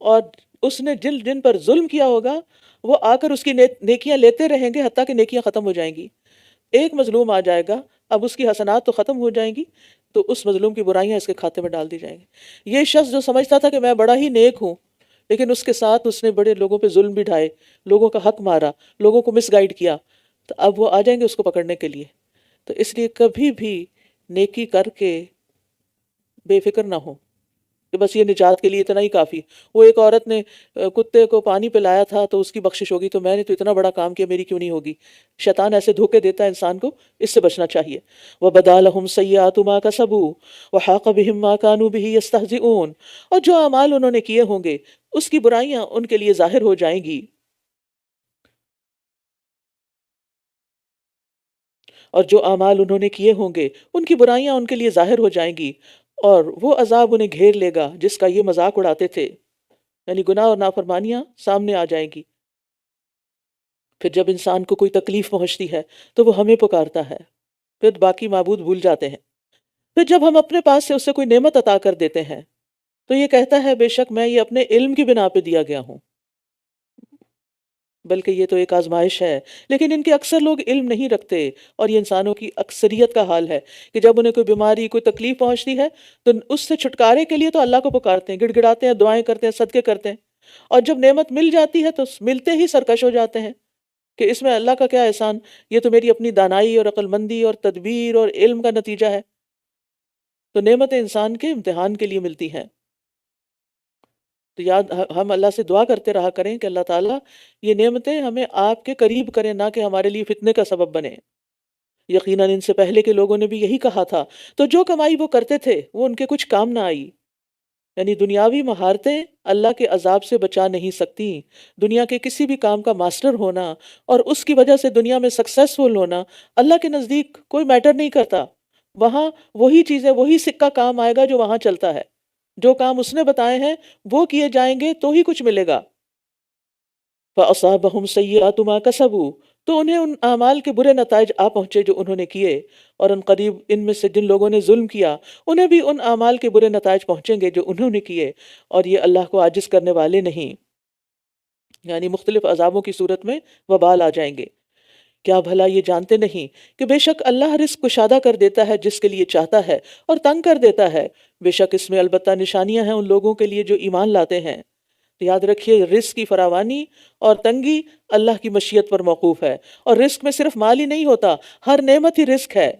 اور اس نے جن جن پر ظلم کیا ہوگا وہ آ کر اس کی نیکیاں لیتے رہیں گے حتیٰ کہ نیکیاں ختم ہو جائیں گی. ایک مظلوم آ جائے گا، اب اس کی حسنات تو ختم ہو جائیں گی، تو اس مظلوم کی برائیاں اس کے کھاتے میں ڈال دی جائیں گی. یہ شخص جو سمجھتا تھا کہ میں بڑا ہی نیک ہوں، لیکن اس کے ساتھ اس نے بڑے لوگوں پہ ظلم بھی ڈھائے، لوگوں کا حق مارا، لوگوں کو مس گائیڈ کیا، تو اب وہ آ جائیں گے اس کو پکڑنے کے لیے. تو اس لیے کبھی بھی نیکی کر کے بے فکر نہ ہو کہ بس یہ نجات کے لیے اتنا ہی کافی. وہ ایک عورت نے کتے کو پانی پلایا تھا تو اس کی بخشش ہوگی، تو میں نے تو اتنا بڑا کام کیا، میری کیوں نہیں ہوگی؟ شیطان ایسے دھوکے دیتا ہے انسان کو، اس سے بچنا چاہیے. وَبَدَا لَهُمْ سَيِّئَاتُ مَا كَسَبُوا وَحَاقَ بِهِم مَّا كَانُوا بِهِ يَسْتَهْزِئُونَ. اور جو اعمال انہوں نے کیے ہوں گے اس کی برائیاں ان کے لیے ظاہر ہو جائیں گی، اور جو اعمال انہوں نے کیے ہوں گے ان کی برائیاں ان کے لیے ظاہر ہو جائیں گی، اور وہ عذاب انہیں گھیر لے گا جس کا یہ مذاق اڑاتے تھے. یعنی گناہ اور نافرمانیاں سامنے آ جائیں گی. پھر جب انسان کو کوئی تکلیف پہنچتی ہے تو وہ ہمیں پکارتا ہے، پھر باقی معبود بھول جاتے ہیں. پھر جب ہم اپنے پاس سے اسے کوئی نعمت عطا کر دیتے ہیں تو یہ کہتا ہے بے شک میں یہ اپنے علم کی بنا پہ دیا گیا ہوں، بلکہ یہ تو ایک آزمائش ہے. لیکن ان کے اکثر لوگ علم نہیں رکھتے، اور یہ انسانوں کی اکثریت کا حال ہے کہ جب انہیں کوئی بیماری، کوئی تکلیف پہنچتی ہے تو اس سے چھٹکارے کے لیے تو اللہ کو پکارتے ہیں، گڑ گڑاتے ہیں، دعائیں کرتے ہیں، صدقے کرتے ہیں، اور جب نعمت مل جاتی ہے تو ملتے ہی سرکش ہو جاتے ہیں کہ اس میں اللہ کا کیا احسان، یہ تو میری اپنی دانائی اور عقل مندی اور تدبیر اور علم کا نتیجہ ہے. تو نعمتیں انسان کے امتحان کے لیے ملتی ہیں. تو ہم اللہ سے دعا کرتے رہا کریں کہ اللہ تعالیٰ یہ نعمتیں ہمیں آپ کے قریب کریں، نہ کہ ہمارے لیے فتنے کا سبب بنے. یقیناً ان سے پہلے کے لوگوں نے بھی یہی کہا تھا، تو جو کمائی وہ کرتے تھے وہ ان کے کچھ کام نہ آئی. یعنی دنیاوی مہارتیں اللہ کے عذاب سے بچا نہیں سکتی. دنیا کے کسی بھی کام کا ماسٹر ہونا اور اس کی وجہ سے دنیا میں سکسیسفل ہونا اللہ کے نزدیک کوئی میٹر نہیں کرتا. وہاں وہی چیزیں، وہی سکہ کام آئے گا جو وہاں چلتا ہے. جو کام اس نے بتائے ہیں وہ کیے جائیں گے تو ہی کچھ ملے گا. فَأَصَابَهُمْ سَيِّئَاتُ مَا كَسَبُوا. تو انہیں ان اعمال کے برے نتائج آ پہنچے جو انہوں نے کیے، اور ان قریب ان میں سے جن لوگوں نے ظلم کیا انہیں بھی ان اعمال کے برے نتائج پہنچیں گے جو انہوں نے کیے، اور یہ اللہ کو عاجز کرنے والے نہیں. یعنی مختلف عذابوں کی صورت میں وبال آ جائیں گے. کیا بھلا یہ جانتے نہیں کہ بے شک اللہ رزق کشادہ کر دیتا ہے جس کے لیے چاہتا ہے اور تنگ کر دیتا ہے؟ بے شک اس میں البتہ نشانیاں ہیں ان لوگوں کے لیے جو ایمان لاتے ہیں۔ تو یاد رکھیے رزق کی فراوانی اور تنگی اللہ کی مشیت پر موقوف ہے، اور رزق میں صرف مال ہی نہیں ہوتا، ہر نعمت ہی رزق ہے۔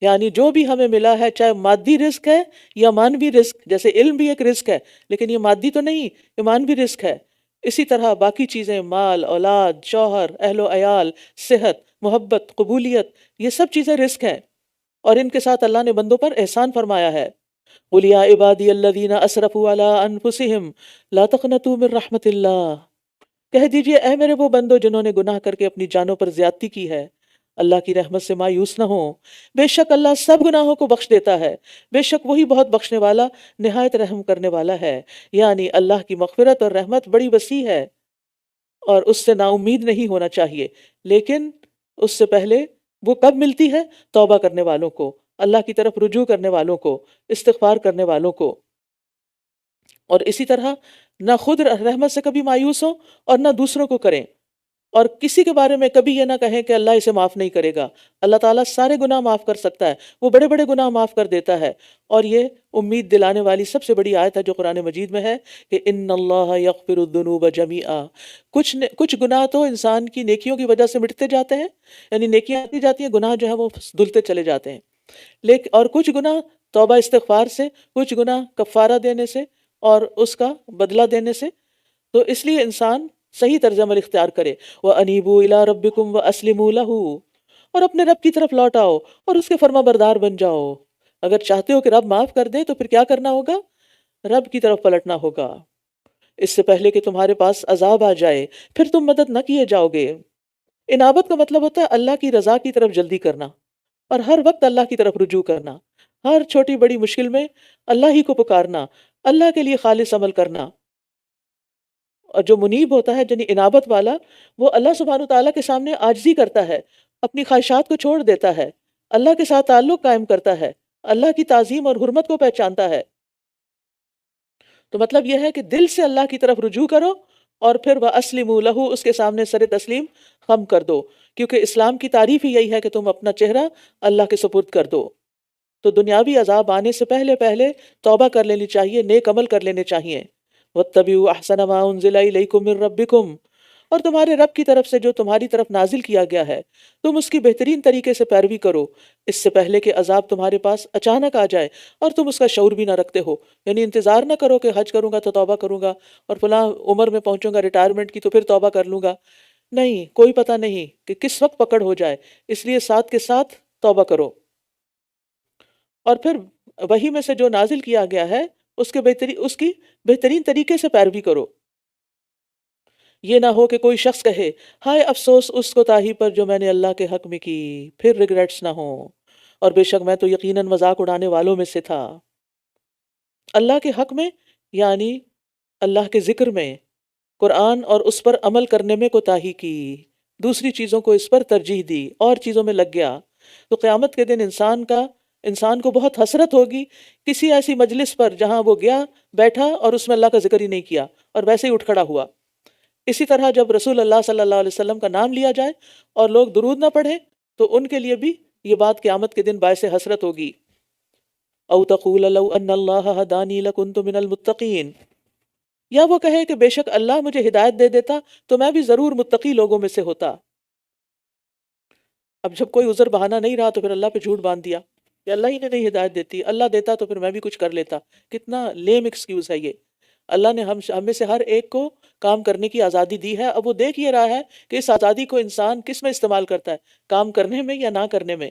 یعنی جو بھی ہمیں ملا ہے، چاہے مادی رزق ہے یا مانوی رزق، جیسے علم بھی ایک رزق ہے لیکن یہ مادی تو نہیں، یہ مانوی رزق ہے۔ اسی طرح باقی چیزیں، مال، اولاد، شوہر، اہل و عیال، صحت، محبت، قبولیت، یہ سب چیزیں رزق ہیں، اور ان کے ساتھ اللہ نے بندوں پر احسان فرمایا ہے۔ قُلْ يَا عِبَادِيَ الَّذِينَ أَسْرَفُوا عَلَىٰ أَنفُسِهِمْ لَا تَقْنَطُوا مِن رَحْمَةِ اللَّهِ، کہہ دیجئے اے میرے وہ بندو جنہوں نے گناہ کر کے اپنی جانوں پر زیادتی کی ہے، اللہ کی رحمت سے مایوس نہ ہو، بے شک اللہ سب گناہوں کو بخش دیتا ہے، بے شک وہی بہت بخشنے والا، نہایت رحم کرنے والا ہے۔ یعنی اللہ کی مغفرت اور رحمت بڑی وسیع ہے، اور اس سے نا امید نہیں ہونا چاہیے، لیکن اس سے پہلے وہ کب ملتی ہے؟ توبہ کرنے والوں کو، اللہ کی طرف رجوع کرنے والوں کو، استغفار کرنے والوں کو۔ اور اسی طرح نہ خود رحمت سے کبھی مایوس ہوں اور نہ دوسروں کو کریں، اور کسی کے بارے میں کبھی یہ نہ کہیں کہ اللہ اسے معاف نہیں کرے گا۔ اللہ تعالیٰ سارے گناہ معاف کر سکتا ہے، وہ بڑے بڑے گناہ معاف کر دیتا ہے، اور یہ امید دلانے والی سب سے بڑی آیت ہے جو قرآن مجید میں ہے کہ ان اللہ یغفر الذنوب جمیعا۔ کچھ گناہ تو انسان کی نیکیوں کی وجہ سے مٹتے جاتے ہیں، یعنی نیکیاں آتی جاتی ہیں، گناہ جو ہے وہ دھلتے چلے جاتے ہیں، لیکن اور کچھ گناہ توبہ استغفار سے، کچھ گناہ کفارہ دینے سے اور اس کا بدلہ دینے سے۔ تو اس لیے انسان صحیح طرز عمل اختیار کرے۔ وَأَنِيبُوا إِلَىٰ رَبِّكُمْ وَأَسْلِمُوا لَهُ، اور اپنے رب کی طرف لوٹ آؤ اور اس کے فرما بردار بن جاؤ۔ اگر چاہتے ہو کہ رب معاف کر دے تو پھر کیا کرنا ہوگا؟ رب کی طرف پلٹنا ہوگا، اس سے پہلے کہ تمہارے پاس عذاب آ جائے، پھر تم مدد نہ کیے جاؤ گے۔ انابت کا مطلب ہوتا ہے اللہ کی رضا کی طرف جلدی کرنا، اور ہر وقت اللہ کی طرف رجوع کرنا، ہر چھوٹی بڑی مشکل میں اللہ ہی کو پکارنا، اللہ کے لیے خالص عمل کرنا۔ اور جو منیب ہوتا ہے یعنی انابت والا، وہ اللہ سبحانہ وتعالیٰ کے سامنے عاجزی کرتا ہے، اپنی خواہشات کو چھوڑ دیتا ہے، اللہ کے ساتھ تعلق قائم کرتا ہے، اللہ کی تعظیم اور حرمت کو پہچانتا ہے۔ تو مطلب یہ ہے کہ دل سے اللہ کی طرف رجوع کرو، اور پھر وَأَسْلِمُوا لَهُ، اس کے سامنے سر تسلیم خم کر دو، کیونکہ اسلام کی تعریف ہی یہی ہے کہ تم اپنا چہرہ اللہ کے سپرد کر دو۔ تو دنیاوی عذاب آنے سے پہلے پہلے توبہ کر لینی چاہیے، نیک عمل کر لینے چاہیے۔ وَاتَّبِعُوا أَحْسَنَ مَا أُنزِلَ إِلَيْكُم مِّن رَّبِّكُمْ، اور تمہارے رب کی طرف سے جو تمہاری طرف نازل کیا گیا ہے تم اس کی بہترین طریقے سے پیروی کرو، اس سے پہلے کہ عذاب تمہارے پاس اچانک آ جائے اور تم اس کا شعور بھی نہ رکھتے ہو۔ یعنی انتظار نہ کرو کہ حج کروں گا تو توبہ کروں گا، اور فلاں عمر میں پہنچوں گا ریٹائرمنٹ کی تو پھر توبہ کر لوں گا۔ نہیں، کوئی پتہ نہیں کہ کس وقت پکڑ ہو جائے، اس لیے ساتھ کے ساتھ توبہ کرو، اور پھر وحی میں سے جو نازل کیا گیا ہے اس کی بہترین طریقے سے پیروی کرو۔ یہ نہ ہو کہ کوئی شخص کہے ہائے افسوس اس کوتاہی پر جو میں نے اللہ کے حق میں کی، پھر ریگریٹس نہ ہوں، اور بے شک میں تو یقیناً مذاق اڑانے والوں میں سے تھا۔ اللہ کے حق میں یعنی اللہ کے ذکر میں، قرآن اور اس پر عمل کرنے میں کوتاہی کی، دوسری چیزوں کو اس پر ترجیح دی اور چیزوں میں لگ گیا، تو قیامت کے دن انسان کو بہت حسرت ہوگی کسی ایسی مجلس پر جہاں وہ گیا بیٹھا اور اس میں اللہ کا ذکر ہی نہیں کیا اور ویسے ہی اٹھ کھڑا ہوا۔ اسی طرح جب رسول اللہ صلی اللہ علیہ وسلم کا نام لیا جائے اور لوگ درود نہ پڑھیں تو ان کے لیے بھی یہ بات قیامت کے دن باعث حسرت ہوگی۔ او تقول لو ان اللہ ہدانی لکنت من المتقین، یا وہ کہے کہ بے شک اللہ مجھے ہدایت دے دیتا تو میں بھی ضرور متقی لوگوں میں سے ہوتا۔ اب جب کوئی عذر بہانہ نہیں رہا تو پھر اللہ پہ جھوٹ باندھ دیا کہ اللہ ہی نے نہیں ہدایت دیتی، اللہ دیتا تو پھر میں بھی کچھ کر لیتا۔ کتنا لیم ایکسکیوز ہے یہ۔ اللہ نے ہم میں سے ہر ایک کو کام کرنے کی آزادی دی ہے، اب وہ دیکھ یہ رہا ہے کہ اس آزادی کو انسان کس میں استعمال کرتا ہے، کام کرنے میں یا نہ کرنے میں۔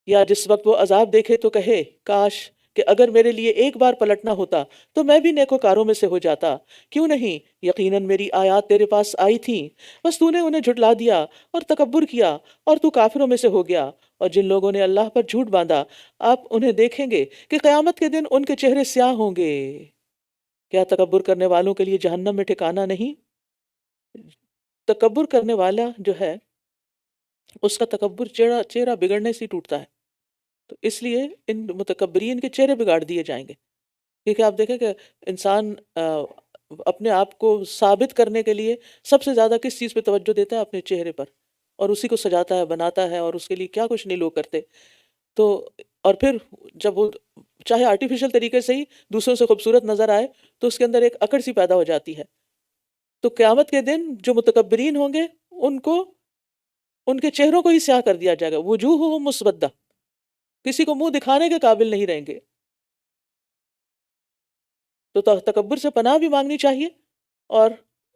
یا جس وقت وہ عذاب دیکھے تو کہے کاش کہ اگر میرے لیے ایک بار پلٹنا ہوتا تو میں بھی نیکوکاروں میں سے ہو جاتا، کیوں نہیں، یقیناً میری آیات تیرے پاس آئی تھیں، بس تو نے انہیں جھٹلا دیا اور تکبر کیا اور تو کافروں میں سے ہو گیا۔ اور جن لوگوں نے اللہ پر جھوٹ باندھا آپ انہیں دیکھیں گے کہ قیامت کے دن ان کے چہرے سیاہ ہوں گے۔ کیا تکبر کرنے والوں کے لیے جہنم میں ٹھکانہ نہیں؟ تکبر کرنے والا جو ہے اس کا تکبر چہرہ بگڑنے سے ٹوٹتا ہے، تو اس لیے ان متکبرین کے چہرے بگاڑ دیے جائیں گے، کیونکہ آپ دیکھیں کہ انسان اپنے آپ کو ثابت کرنے کے لیے سب سے زیادہ کس چیز پہ توجہ دیتا ہے؟ اپنے چہرے پر، اور اسی کو سجاتا ہے، بناتا ہے، اور اس کے لیے کیا کچھ نہیں لوگ کرتے۔ تو اور پھر جب وہ چاہے آرٹیفیشل طریقے سے ہی دوسروں سے خوبصورت نظر آئے تو اس کے اندر ایک اکڑ سی پیدا ہو جاتی ہے۔ تو قیامت کے دن جو متکبرین ہوں گے ان کو ان کے چہروں کو ہی سیاہ کر دیا جائے گا، وجوہ مسودہ، کسی کو منہ دکھانے کے قابل نہیں رہیں گے۔ تو تکبر سے پناہ بھی مانگنی چاہیے، اور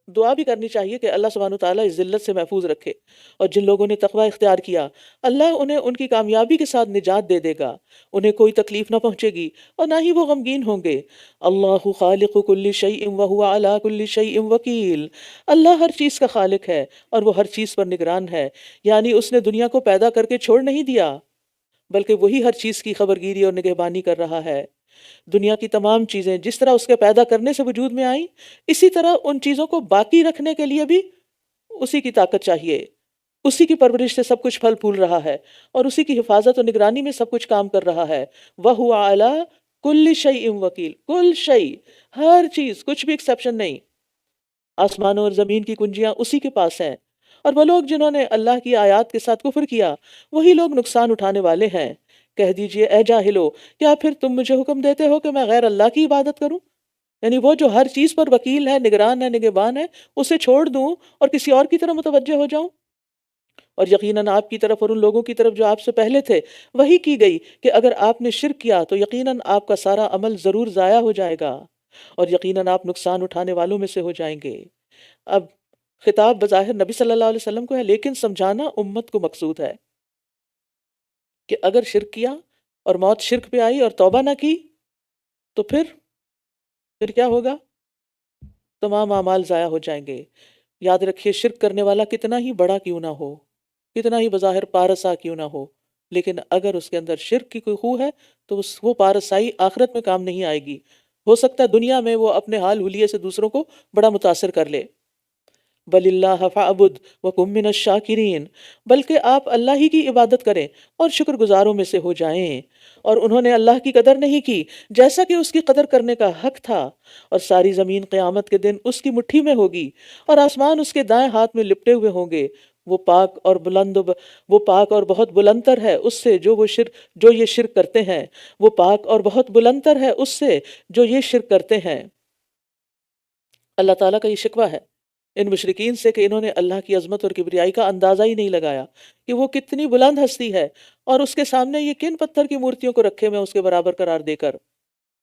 دعا بھی کرنی چاہیے کہ اللہ سبحانہ وتعالیٰ اس ذلت سے محفوظ رکھے۔ اور جن لوگوں نے تقوی اختیار کیا، اللہ انہیں ان کی کامیابی کے ساتھ نجات دے دے گا، انہیں کوئی تکلیف نہ پہنچے گی اور نہ ہی وہ غمگین ہوں گے۔ اللہ خالق کل شیء وہو علی کل شیء وکیل، اللہ ہر چیز کا خالق ہے اور وہ ہر چیز پر نگران ہے، یعنی اس نے دنیا کو پیدا کر کے چھوڑ نہیں دیا، بلکہ وہی ہر چیز کی خبرگیری اور نگہبانی کر رہا ہے۔ دنیا کی تمام چیزیں جس طرح اس کے پیدا کرنے سے وجود میں آئیں، اسی طرح ان چیزوں کو باقی رکھنے کے لیے بھی اسی کی طاقت چاہیے۔ اسی کی پرورش سے سب کچھ پھل پھول رہا ہے، اور اسی کی حفاظت و نگرانی میں سب کچھ کام کر رہا ہے۔ وَهُوَ عَلَىٰ كُلِّ شَيْءٍ وَكِيلٌ، کل شیء، ہر چیز، کچھ بھی ایکسیپشن نہیں۔ آسمانوں اور زمین کی کنجیاں اسی کے پاس ہیں، اور وہ لوگ جنہوں نے اللہ کی آیات کے ساتھ کفر کیا، وہی لوگ نقصان اٹھانے والے ہیں۔ کہہ دیجئے اے جاہلو، کیا پھر تم مجھے حکم دیتے ہو کہ میں غیر اللہ کی عبادت کروں؟ یعنی وہ جو ہر چیز پر وکیل ہے، نگران ہے، نگہبان ہے، اسے چھوڑ دوں اور کسی اور کی طرف متوجہ ہو جاؤں؟ اور یقیناً آپ کی طرف اور ان لوگوں کی طرف جو آپ سے پہلے تھے وہی کی گئی کہ اگر آپ نے شرک کیا تو یقیناً آپ کا سارا عمل ضرور ضائع ہو جائے گا، اور یقیناً آپ نقصان اٹھانے والوں میں سے ہو جائیں گے۔ اب خطاب بظاہر نبی صلی اللہ علیہ وسلم کو ہے، لیکن سمجھانا امت کو مقصود ہے کہ اگر شرک کیا اور موت شرک پہ آئی اور توبہ نہ کی تو پھر کیا ہوگا؟ تمام اعمال ضائع ہو جائیں گے۔ یاد رکھیے، شرک کرنے والا کتنا ہی بڑا کیوں نہ ہو، کتنا ہی بظاہر پارسا کیوں نہ ہو، لیکن اگر اس کے اندر شرک کی کوئی خو ہے تو وہ پارسائی آخرت میں کام نہیں آئے گی۔ ہو سکتا ہے دنیا میں وہ اپنے حال حلیے سے دوسروں کو بڑا متاثر کر لے۔ بل اللہ فاعبد وکن من الشاکرین، بلکہ آپ اللہ ہی کی عبادت کریں اور شکر گزاروں میں سے ہو جائیں۔ اور انہوں نے اللہ کی قدر نہیں کی جیسا کہ اس کی قدر کرنے کا حق تھا، اور ساری زمین قیامت کے دن اس کی مٹھی میں ہوگی اور آسمان اس کے دائیں ہاتھ میں لپٹے ہوئے ہوں گے۔ وہ پاک اور بہت بلندر ہے اس سے جو یہ شرک کرتے ہیں، وہ پاک اور بہت بلندر ہے اس سے جو یہ شرک کرتے ہیں۔ اللہ تعالیٰ کا یہ شکوہ ہے ان مشرکین سے کہ انہوں نے اللہ کی عظمت اور کبریائی کا اندازہ ہی نہیں لگایا کہ وہ کتنی بلند ہستی ہے، اور اس کے سامنے یہ کن پتھر کی مورتیوں کو رکھے میں اس کے برابر قرار دے کر۔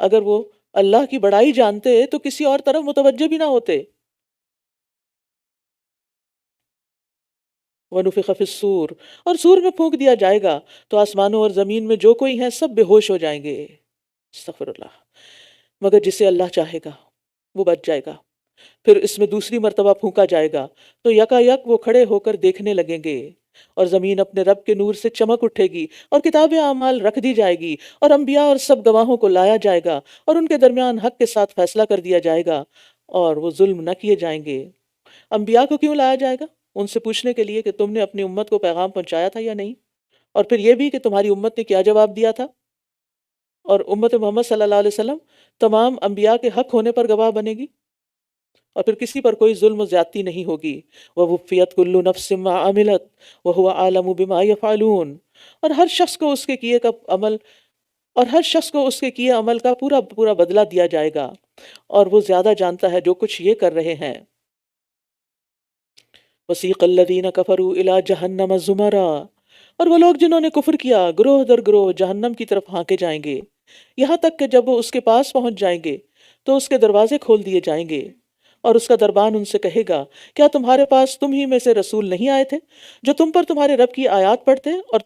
اگر وہ اللہ کی بڑائی جانتے تو کسی اور طرف متوجہ بھی نہ ہوتے۔ وَنُفِخَ فِي الصُّورِ، اور سور میں پھونک دیا جائے گا تو آسمانوں اور زمین میں جو کوئی ہیں سب بے ہوش ہو جائیں گے۔ استغفر اللہ۔ مگر جسے اللہ چاہے گا وہ بچ جائے گا۔ پھر اس میں دوسری مرتبہ پھونکا جائے گا تو یکا یک وہ کھڑے ہو کر دیکھنے لگیں گے، اور زمین اپنے رب کے نور سے چمک اٹھے گی، اور کتاب اعمال رکھ دی جائے گی، اور انبیاء اور سب گواہوں کو لایا جائے گا، اور ان کے درمیان حق کے ساتھ فیصلہ کر دیا جائے گا، اور وہ ظلم نہ کیے جائیں گے۔ انبیاء کو کیوں لایا جائے گا؟ ان سے پوچھنے کے لیے کہ تم نے اپنی امت کو پیغام پہنچایا تھا یا نہیں، اور پھر یہ بھی کہ تمہاری امت نے کیا جواب دیا تھا۔ اور امت محمد صلی اللہ علیہ وسلم تمام انبیاء کے حق ہونے پر گواہ بنے گی، اور پھر کسی پر کوئی ظلم و زیادتی نہیں ہوگی۔ وَوُفِّيَتْ كُلُّ نَفْسٍ مَّا عَمِلَتْ وَهُوَ أَعْلَمُ بِمَا يَفْعَلُونَ، اور ہر شخص کو اس کے کیے عمل کا پورا پورا بدلہ دیا جائے گا، اور وہ زیادہ جانتا ہے جو کچھ یہ کر رہے ہیں۔ وَسِيقَ الَّذِينَ كَفَرُوا إِلَىٰ جَهَنَّمَ زُمَرًا، اور وہ لوگ جنہوں نے کفر کیا گروہ در گروہ جہنم کی طرف ہانکے جائیں گے، یہاں تک کہ جب وہ اس کے پاس پہنچ جائیں گے تو اس کے دروازے کھول دیے جائیں گے، اور اس کا دربان ان سے کہے گا کیا تمہارے پاس تم ہی میں سے رسول نہیں آئے تھے جو تم پر تمہارے رب کی آیات پڑھتے اور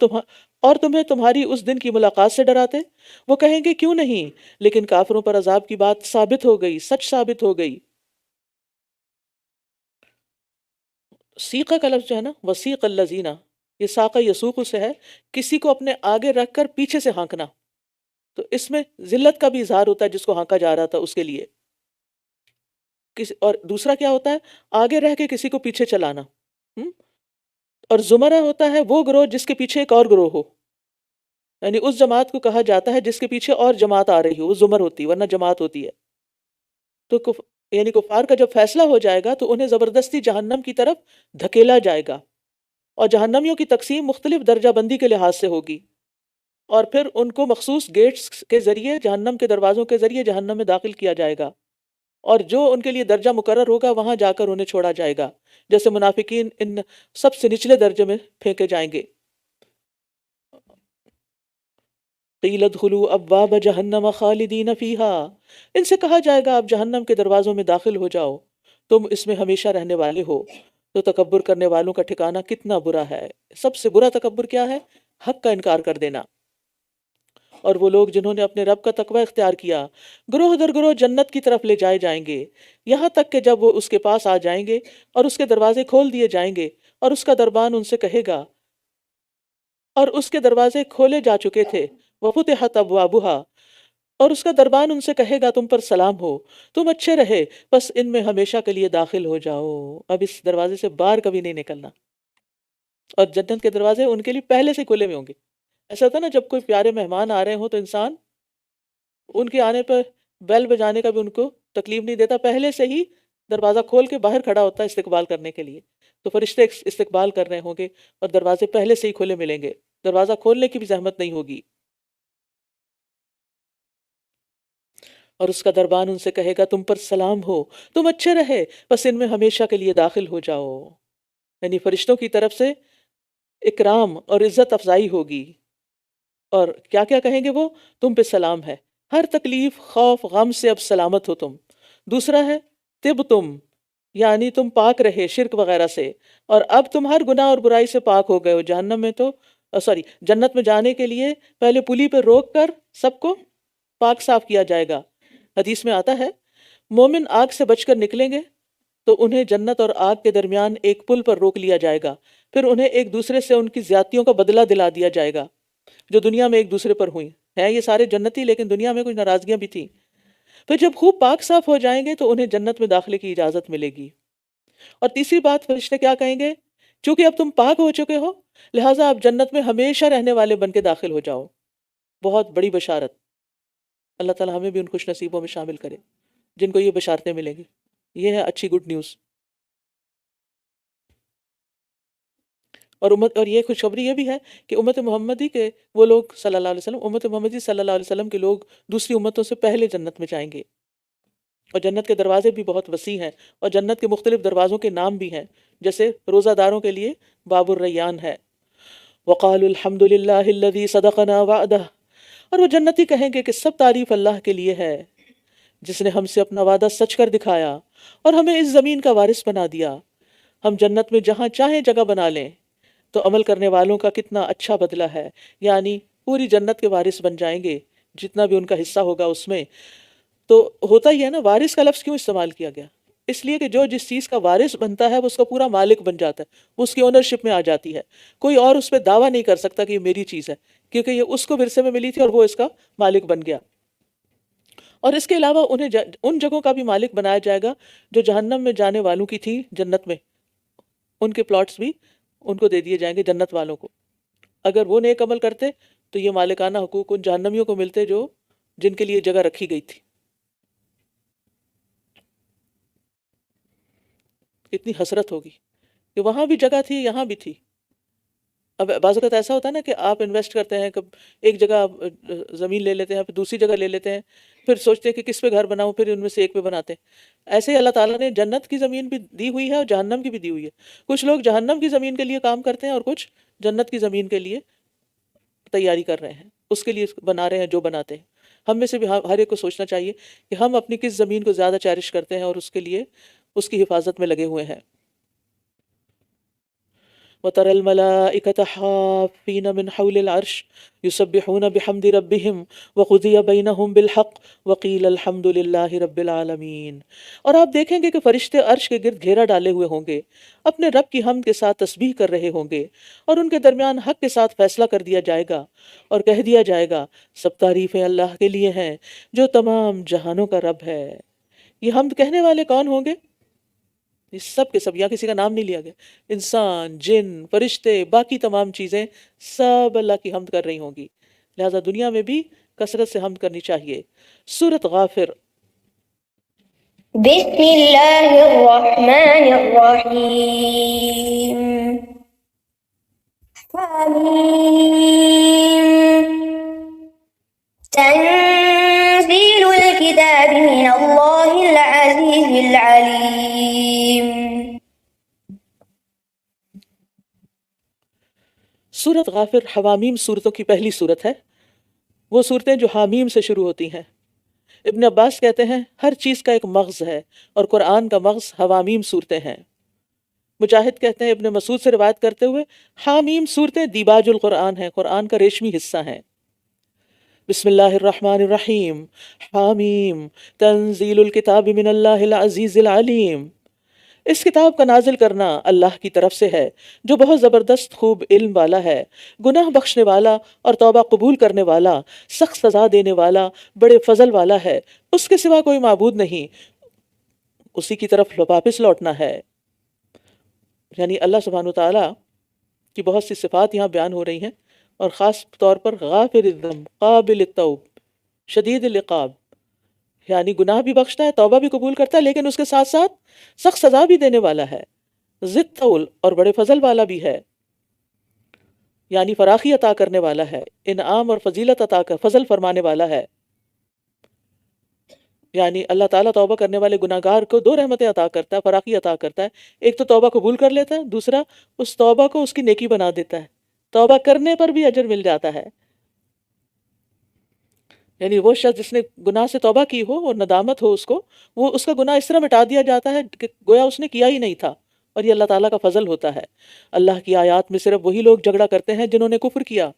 تمہیں تمہاری اس دن کی ملاقات سے ڈراتے؟ وہ کہیں گے کیوں نہیں، لیکن کافروں پر عذاب کی بات ثابت ہو گئی، سچ ثابت ہو گئی۔ سیقہ کا لفظ جو ہے نا، وسیق الذین، یہ ساقہ یسوق سے ہے، کسی کو اپنے آگے رکھ کر پیچھے سے ہانکنا، تو اس میں ذلت کا بھی اظہار ہوتا ہے جس کو ہانکا جا رہا تھا اس کے لیے۔ اور دوسرا کیا ہوتا ہے؟ آگے رہ کے کسی کو پیچھے چلانا۔ اور زمرہ ہوتا ہے وہ گروہ جس کے پیچھے ایک اور گروہ ہو، یعنی اس جماعت کو کہا جاتا ہے جس کے پیچھے اور جماعت آ رہی ہو، وہ زمر ہوتی ہے ورنہ جماعت ہوتی ہے۔ تو یعنی کفار کا جب فیصلہ ہو جائے گا تو انہیں زبردستی جہنم کی طرف دھکیلا جائے گا، اور جہنمیوں کی تقسیم مختلف درجہ بندی کے لحاظ سے ہوگی، اور پھر ان کو مخصوص گیٹس کے ذریعے، جہنم کے دروازوں کے ذریعے جہنم میں داخل کیا جائے گا، اور جو ان کے لیے درجہ مقرر ہوگا وہاں جا کر انہیں چھوڑا جائے گا، جیسے منافقین ان سب سے نچلے درجے میں پھینکے جائیں گے۔ قیل ادخلوا ابواب جہنم خالدین فیہا، ان سے کہا جائے گا آپ جہنم کے دروازوں میں داخل ہو جاؤ، تم اس میں ہمیشہ رہنے والے ہو۔ تو تکبر کرنے والوں کا ٹھکانہ کتنا برا ہے۔ سب سے برا تکبر کیا ہے؟ حق کا انکار کر دینا۔ اور وہ لوگ جنہوں نے اپنے رب کا تقوی اختیار کیا، گروہ در گروہ جنت کی طرف لے جائے جائیں گے، یہاں تک کہ جب وہ اس کے پاس آ جائیں گے اور اس کے دروازے کھول دیے جائیں گے، اور اس کا دربان ان سے کہے گا، اور اس کے دروازے کھولے جا چکے تھے، وفتحت ابوابها، اور اس کا دربان ان سے کہے گا تم پر سلام ہو، تم اچھے رہے، بس ان میں ہمیشہ کے لیے داخل ہو جاؤ، اب اس دروازے سے باہر کبھی نہیں نکلنا۔ اور جنت کے دروازے ان کے لیے پہلے سے کھلے ہوئے ہوں گے۔ ایسا ہوتا ہے نا جب کوئی پیارے مہمان آ رہے ہوں تو انسان ان کے آنے پر بیل بجانے کا بھی ان کو تکلیف نہیں دیتا، پہلے سے ہی دروازہ کھول کے باہر کھڑا ہوتا ہے استقبال کرنے کے لیے۔ تو فرشتے استقبال کر رہے ہوں گے اور دروازے پہلے سے ہی کھلے ملیں گے، دروازہ کھولنے کی بھی زحمت نہیں ہوگی۔ اور اس کا دربان ان سے کہے گا تم پر سلام ہو، تم اچھے رہے، بس ان میں ہمیشہ کے لیے داخل ہو جاؤ۔ یعنی فرشتوں کی طرف سے اکرام اور عزت افزائی ہوگی۔ اور کیا کیا کہیں گے وہ؟ تم پہ سلام ہے، ہر تکلیف، خوف، غم سے اب سلامت ہو تم۔ دوسرا ہے طب تم، یعنی تم پاک رہے شرک وغیرہ سے، اور اب تم ہر گناہ اور برائی سے پاک ہو گئے ہو۔ جہنم میں تو جنت میں جانے کے لیے پہلے پلی پہ روک کر سب کو پاک صاف کیا جائے گا۔ حدیث میں آتا ہے مومن آگ سے بچ کر نکلیں گے تو انہیں جنت اور آگ کے درمیان ایک پل پر روک لیا جائے گا، پھر انہیں ایک دوسرے سے ان کی زیادتیوں کا بدلہ دلا دیا جائے گا جو دنیا میں ایک دوسرے پر ہوئی ہیں۔ یہ سارے جنتی، لیکن دنیا میں کچھ ناراضگیاں بھی تھیں۔ پھر جب خوب پاک صاف ہو جائیں گے تو انہیں جنت میں داخلے کی اجازت ملے گی۔ اور تیسری بات فرشتے کیا کہیں گے؟ چونکہ اب تم پاک ہو چکے ہو لہٰذا اب جنت میں ہمیشہ رہنے والے بن کے داخل ہو جاؤ۔ بہت بڑی بشارت، اللہ تعالیٰ ہمیں بھی ان خوش نصیبوں میں شامل کرے جن کو یہ بشارتیں ملیں گی۔ یہ ہے اچھی گڈ نیوز۔ اور یہ خوشخبری یہ بھی ہے کہ امت محمدی کے وہ لوگ صلی اللہ علیہ وسلم، امت محمدی صلی اللہ علیہ وسلم کے لوگ دوسری امتوں سے پہلے جنت میں جائیں گے۔ اور جنت کے دروازے بھی بہت وسیع ہیں، اور جنت کے مختلف دروازوں کے نام بھی ہیں، جیسے روزہ داروں کے لیے باب الریان ہے۔ وقالوا الحمد للہ الذی صدقنا وعدہ، اور وہ جنتی کہیں گے کہ سب تعریف اللہ کے لیے ہے جس نے ہم سے اپنا وعدہ سچ کر دکھایا اور ہمیں اس زمین کا وارث بنا دیا۔ ہم جنت میں جہاں چاہیں جگہ بنا لیں تو عمل کرنے والوں کا کتنا اچھا بدلہ ہے، یعنی پوری جنت کے وارث بن جائیں گے جتنا بھی ان کا حصہ ہوگا اس میں۔ تو ہوتا ہی ہے نا، وارث کا لفظ کیوں استعمال کیا گیا؟ اس لیے کہ جو جس چیز کا وارث بنتا ہے وہ اس کا پورا مالک بن جاتا ہے، وہ اس کی اونرشپ میں آ جاتی ہے، کوئی اور اس پہ دعویٰ نہیں کر سکتا کہ یہ میری چیز ہے، کیونکہ یہ اس کو ورثے میں ملی تھی اور وہ اس کا مالک بن گیا۔ اور اس کے علاوہ انہیں ان جگہوں کا بھی مالک بنایا جائے گا جو جہنم میں جانے والوں کی تھی جنت میں، ان کے پلاٹس بھی ان کو دے دیے جائیں گے جنت والوں کو۔ اگر وہ نیک عمل کرتے تو یہ مالکانہ حقوق ان جہنمیوں کو ملتے جو جن کے لیے جگہ رکھی گئی تھی۔ اتنی حسرت ہوگی کہ وہاں بھی جگہ تھی، یہاں بھی تھی۔ اب بعض اوقات ایسا ہوتا ہے نا کہ آپ انویسٹ کرتے ہیں، ایک جگہ زمین لے لیتے ہیں، پھر دوسری جگہ لے لیتے ہیں، پھر سوچتے ہیں کہ کس پہ گھر بناؤں، پھر ان میں سے ایک پہ بناتے ہیں۔ ایسے ہی اللہ تعالیٰ نے جنت کی زمین بھی دی ہوئی ہے اور جہنم کی بھی دی ہوئی ہے۔ کچھ لوگ جہنم کی زمین کے لیے کام کرتے ہیں اور کچھ جنت کی زمین کے لیے تیاری کر رہے ہیں، اس کے لیے بنا رہے ہیں جو بناتے ہیں۔ ہم میں سے بھی ہر ایک کو سوچنا چاہیے کہ ہم اپنی کس زمین کو زیادہ چیرش کرتے ہیں اور اس کے لیے اس کی حفاظت میں لگے ہوئے ہیں۔ وَتَرَى الْمَلَائِكَةَ حَافِّينَ مِنْ حَوْلِ الْعَرْشِ يُسَبِّحُونَ بِحَمْدِ رَبِّهِمْ وَقُضِيَ بَيْنَهُمْ بِالْحَقِّ وَقِيلَ الْحَمْدُ لِلَّهِ رَبِّ الْعَالَمِينَ۔ اور آپ دیکھیں گے کہ فرشتے عرش کے گرد گھیرا ڈالے ہوئے ہوں گے، اپنے رب کی حمد کے ساتھ تسبیح کر رہے ہوں گے، اور ان کے درمیان حق کے ساتھ فیصلہ کر دیا جائے گا، اور کہہ دیا جائے گا سب تعریفیں اللہ کے لیے ہیں جو تمام جہانوں کا رب ہے۔ یہ حمد کہنے والے کون ہوں گے؟ یہ سب کے سب، یہاں کسی کا نام نہیں لیا گیا، انسان، جن، فرشتے، باقی تمام چیزیں سب اللہ کی حمد کر رہی ہوں گی۔ لہٰذا دنیا میں بھی کثرت سے حمد کرنی چاہیے۔ سورۃ غافر بسم اللہ الرحمن الرحیم حمیم تنزیل الكتاب من اللہ العزیز العلیم. سورت غافر حوامیم صورتوں کی پہلی صورت ہے، وہ صورتیں جو حامیم سے شروع ہوتی ہیں. ابن عباس کہتے ہیں ہر چیز کا ایک مغز ہے اور قرآن کا مغز حوامیم صورتیں ہیں. مجاہد کہتے ہیں ابن مسعود سے روایت کرتے ہوئے حامیم صورتیں دیباج القرآن ہیں، قرآن کا ریشمی حصہ ہیں. بسم اللہ الرحمن الرحیم حامیم تنزیل الکتاب من اللہ العزیز العلیم. اس کتاب کا نازل کرنا اللہ کی طرف سے ہے جو بہت زبردست خوب علم والا ہے، گناہ بخشنے والا اور توبہ قبول کرنے والا، سخت سزا دینے والا، بڑے فضل والا ہے. اس کے سوا کوئی معبود نہیں، اسی کی طرف واپس لوٹنا ہے. یعنی اللہ سبحانہ وتعالیٰ کی بہت سی صفات یہاں بیان ہو رہی ہیں، اور خاص طور پر غافر الذنب، قابل التوب، شدید العقاب، یعنی گناہ بھی بخشتا ہے، توبہ بھی قبول کرتا ہے، لیکن اس کے ساتھ ساتھ سخت سزا بھی دینے والا ہے. ذی الطول، اور بڑے فضل والا بھی ہے، یعنی فراخی عطا کرنے والا ہے، انعام اور فضیلت عطا کر فضل فرمانے والا ہے. یعنی اللہ تعالیٰ توبہ کرنے والے گناہگار کو دو رحمتیں عطا کرتا ہے، فراخی عطا کرتا ہے. ایک تو توبہ قبول کر لیتا ہے، دوسرا اس توبہ کو اس کی نیکی بنا دیتا ہے، توبہ کرنے پر بھی اجر مل جاتا ہے. یعنی وہ شخص جس نے گناہ سے توبہ کی ہو اور ندامت ہو اس کو، وہ اس کا گناہ اس طرح مٹا دیا جاتا ہے کہ گویا اس نے کیا ہی نہیں تھا، اور یہ اللہ تعالیٰ کا فضل ہوتا ہے. اللہ کی آیات میں صرف وہی لوگ جھگڑا کرتے ہیں جنہوں نے کفر کیا،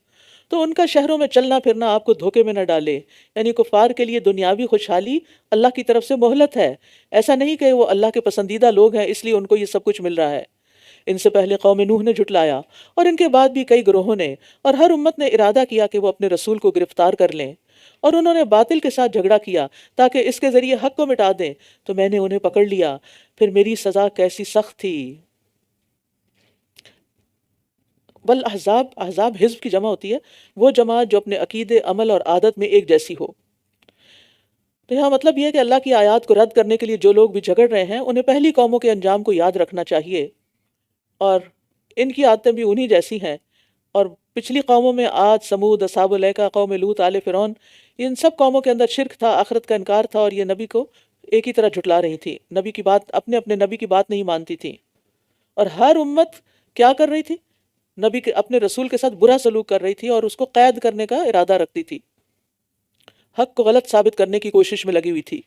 تو ان کا شہروں میں چلنا پھرنا آپ کو دھوکے میں نہ ڈالے. یعنی کفار کے لیے دنیاوی خوشحالی اللہ کی طرف سے مہلت ہے، ایسا نہیں کہ وہ اللہ کے پسندیدہ لوگ ہیں اس لیے ان کو یہ سب کچھ مل رہا ہے. ان سے پہلے قوم نوح نے جھٹلایا، اور ان کے بعد بھی کئی گروہوں نے، اور ہر امت نے ارادہ کیا کہ وہ اپنے رسول کو گرفتار کر لیں، اور انہوں نے باطل کے ساتھ جھگڑا کیا تاکہ اس کے ذریعے حق کو مٹا دیں، تو میں نے انہیں پکڑ لیا، پھر میری سزا کیسی سخت تھی. والاحزاب، احزاب حزب کی جمع ہوتی ہے، وہ جماعت جو اپنے عقیدے، عمل اور عادت میں ایک جیسی ہو. تو یہاں مطلب یہ ہے کہ اللہ کی آیات کو رد کرنے کے لیے جو لوگ بھی جھگڑ رہے ہیں انہیں پہلی قوموں کے انجام کو یاد رکھنا چاہیے، اور ان کی عادتیں بھی انہی جیسی ہیں. اور پچھلی قوموں میں عاد، سمود، اصحاب الایکہ، قوم لوط، آل فرعون، ان سب قوموں کے اندر شرک تھا، آخرت کا انکار تھا، اور یہ نبی کو ایک ہی طرح جھٹلا رہی تھی، نبی کی بات، اپنے نبی کی بات نہیں مانتی تھی. اور ہر امت کیا کر رہی تھی؟ نبی کے اپنے رسول کے ساتھ برا سلوک کر رہی تھی اور اس کو قید کرنے کا ارادہ رکھتی تھی، حق کو غلط ثابت کرنے کی کوشش میں لگی ہوئی تھی.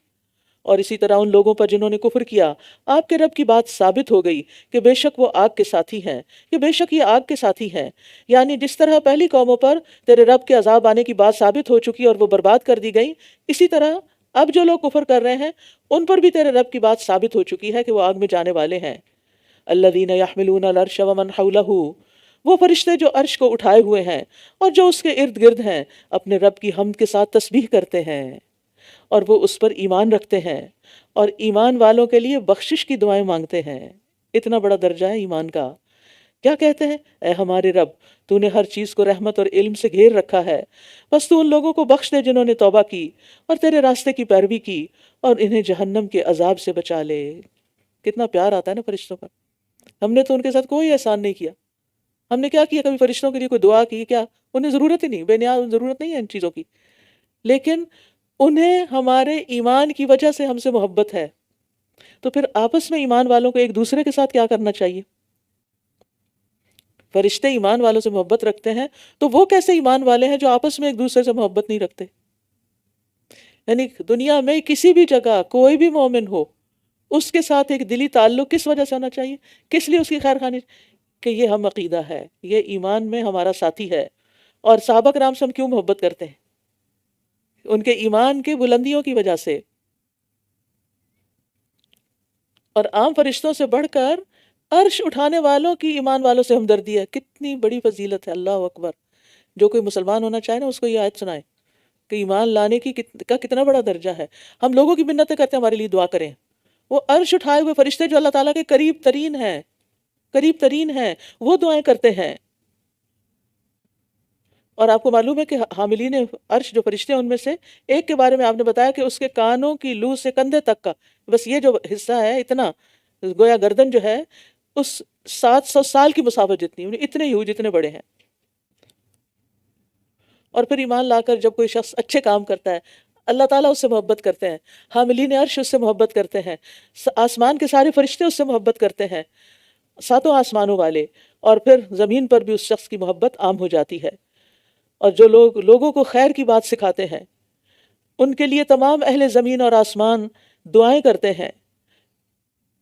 اور اسی طرح ان لوگوں پر جنہوں نے کفر کیا، آپ کے رب کی بات ثابت ہو گئی کہ بے شک وہ آگ کے ساتھی ہیں، کہ بے شک یہ آگ کے ساتھی ہیں. یعنی جس طرح پہلی قوموں پر تیرے رب کے عذاب آنے کی بات ثابت ہو چکی اور وہ برباد کر دی گئی، اسی طرح اب جو لوگ کفر کر رہے ہیں ان پر بھی تیرے رب کی بات ثابت ہو چکی ہے کہ وہ آگ میں جانے والے ہیں. الذین یحملون العرش ومن حولہ، وہ فرشتے جو عرش کو اٹھائے ہوئے ہیں اور جو اس کے ارد گرد ہیں، اپنے رب کی حمد کے ساتھ تسبیح کرتے ہیں، اور وہ اس پر ایمان رکھتے ہیں، اور ایمان والوں کے لیے بخشش کی دعائیں مانگتے ہیں. اتنا بڑا درجہ ہے ایمان کا. کیا کہتے ہیں؟ اے ہمارے رب، تو نے ہر چیز کو رحمت اور علم سے گھیر رکھا ہے، بس تو ان لوگوں کو بخش دے جنہوں نے توبہ کی اور تیرے راستے کی پیروی کی، اور انہیں جہنم کے عذاب سے بچا لے. کتنا پیار آتا ہے نا فرشتوں کا. ہم نے تو ان کے ساتھ کوئی احسان نہیں کیا. ہم نے کیا کیا؟ کبھی فرشتوں کے لیے کوئی دعا کی؟ کیا انہیں ضرورت ہی نہیں، بے نیاز ضرورت نہیں ہے ان چیزوں کی. لیکن انہیں ہمارے ایمان کی وجہ سے ہم سے محبت ہے. تو پھر آپس میں ایمان والوں کو ایک دوسرے کے ساتھ کیا کرنا چاہیے؟ فرشتے ایمان والوں سے محبت رکھتے ہیں، تو وہ کیسے ایمان والے ہیں جو آپس میں ایک دوسرے سے محبت نہیں رکھتے؟ یعنی دنیا میں کسی بھی جگہ کوئی بھی مومن ہو، اس کے ساتھ ایک دلی تعلق کس وجہ سے ہونا چاہیے؟ کس لیے اس کی خیر خواہی؟ کہ یہ ہم عقیدہ ہے، یہ ایمان میں ہمارا ساتھی ہے. اور صحابہ کرام سے ہم کیوں محبت کرتے ہیں؟ ان کے ایمان کے بلندیوں کی وجہ سے. اور عام فرشتوں سے بڑھ کر عرش اٹھانے والوں کی ایمان والوں سے ہمدردی ہے. کتنی بڑی فضیلت ہے، اللہ اکبر. جو کوئی مسلمان ہونا چاہے نا اس کو یہ آیت سنائے کہ ایمان لانے کی کا کتنا بڑا درجہ ہے. ہم لوگوں کی منتیں کرتے ہیں ہمارے لیے دعا کریں. وہ عرش اٹھائے ہوئے فرشتے جو اللہ تعالیٰ کے قریب ترین ہیں وہ دعائیں کرتے ہیں. اور آپ کو معلوم ہے کہ حاملین عرش جو فرشتے ہیں ان میں سے ایک کے بارے میں آپ نے بتایا کہ اس کے کانوں کی لو سے کندھے تک کا بس یہ جو حصہ ہے اتنا، گویا گردن جو ہے اس 700 سال کی مسافت جتنی، یعنی اتنے ہی جتنے بڑے ہیں۔ اور پھر ایمان لا کر جب کوئی شخص اچھے کام کرتا ہے اللہ تعالیٰ اس سے محبت کرتے ہیں، حاملین عرش اس سے محبت کرتے ہیں، آسمان کے سارے فرشتے اس سے محبت کرتے ہیں، ساتوں آسمانوں والے، اور پھر زمین پر بھی اس شخص کی محبت عام ہو جاتی ہے۔ اور جو لوگ لوگوں کو خیر کی بات سکھاتے ہیں ان کے لیے تمام اہل زمین اور آسمان دعائیں کرتے ہیں،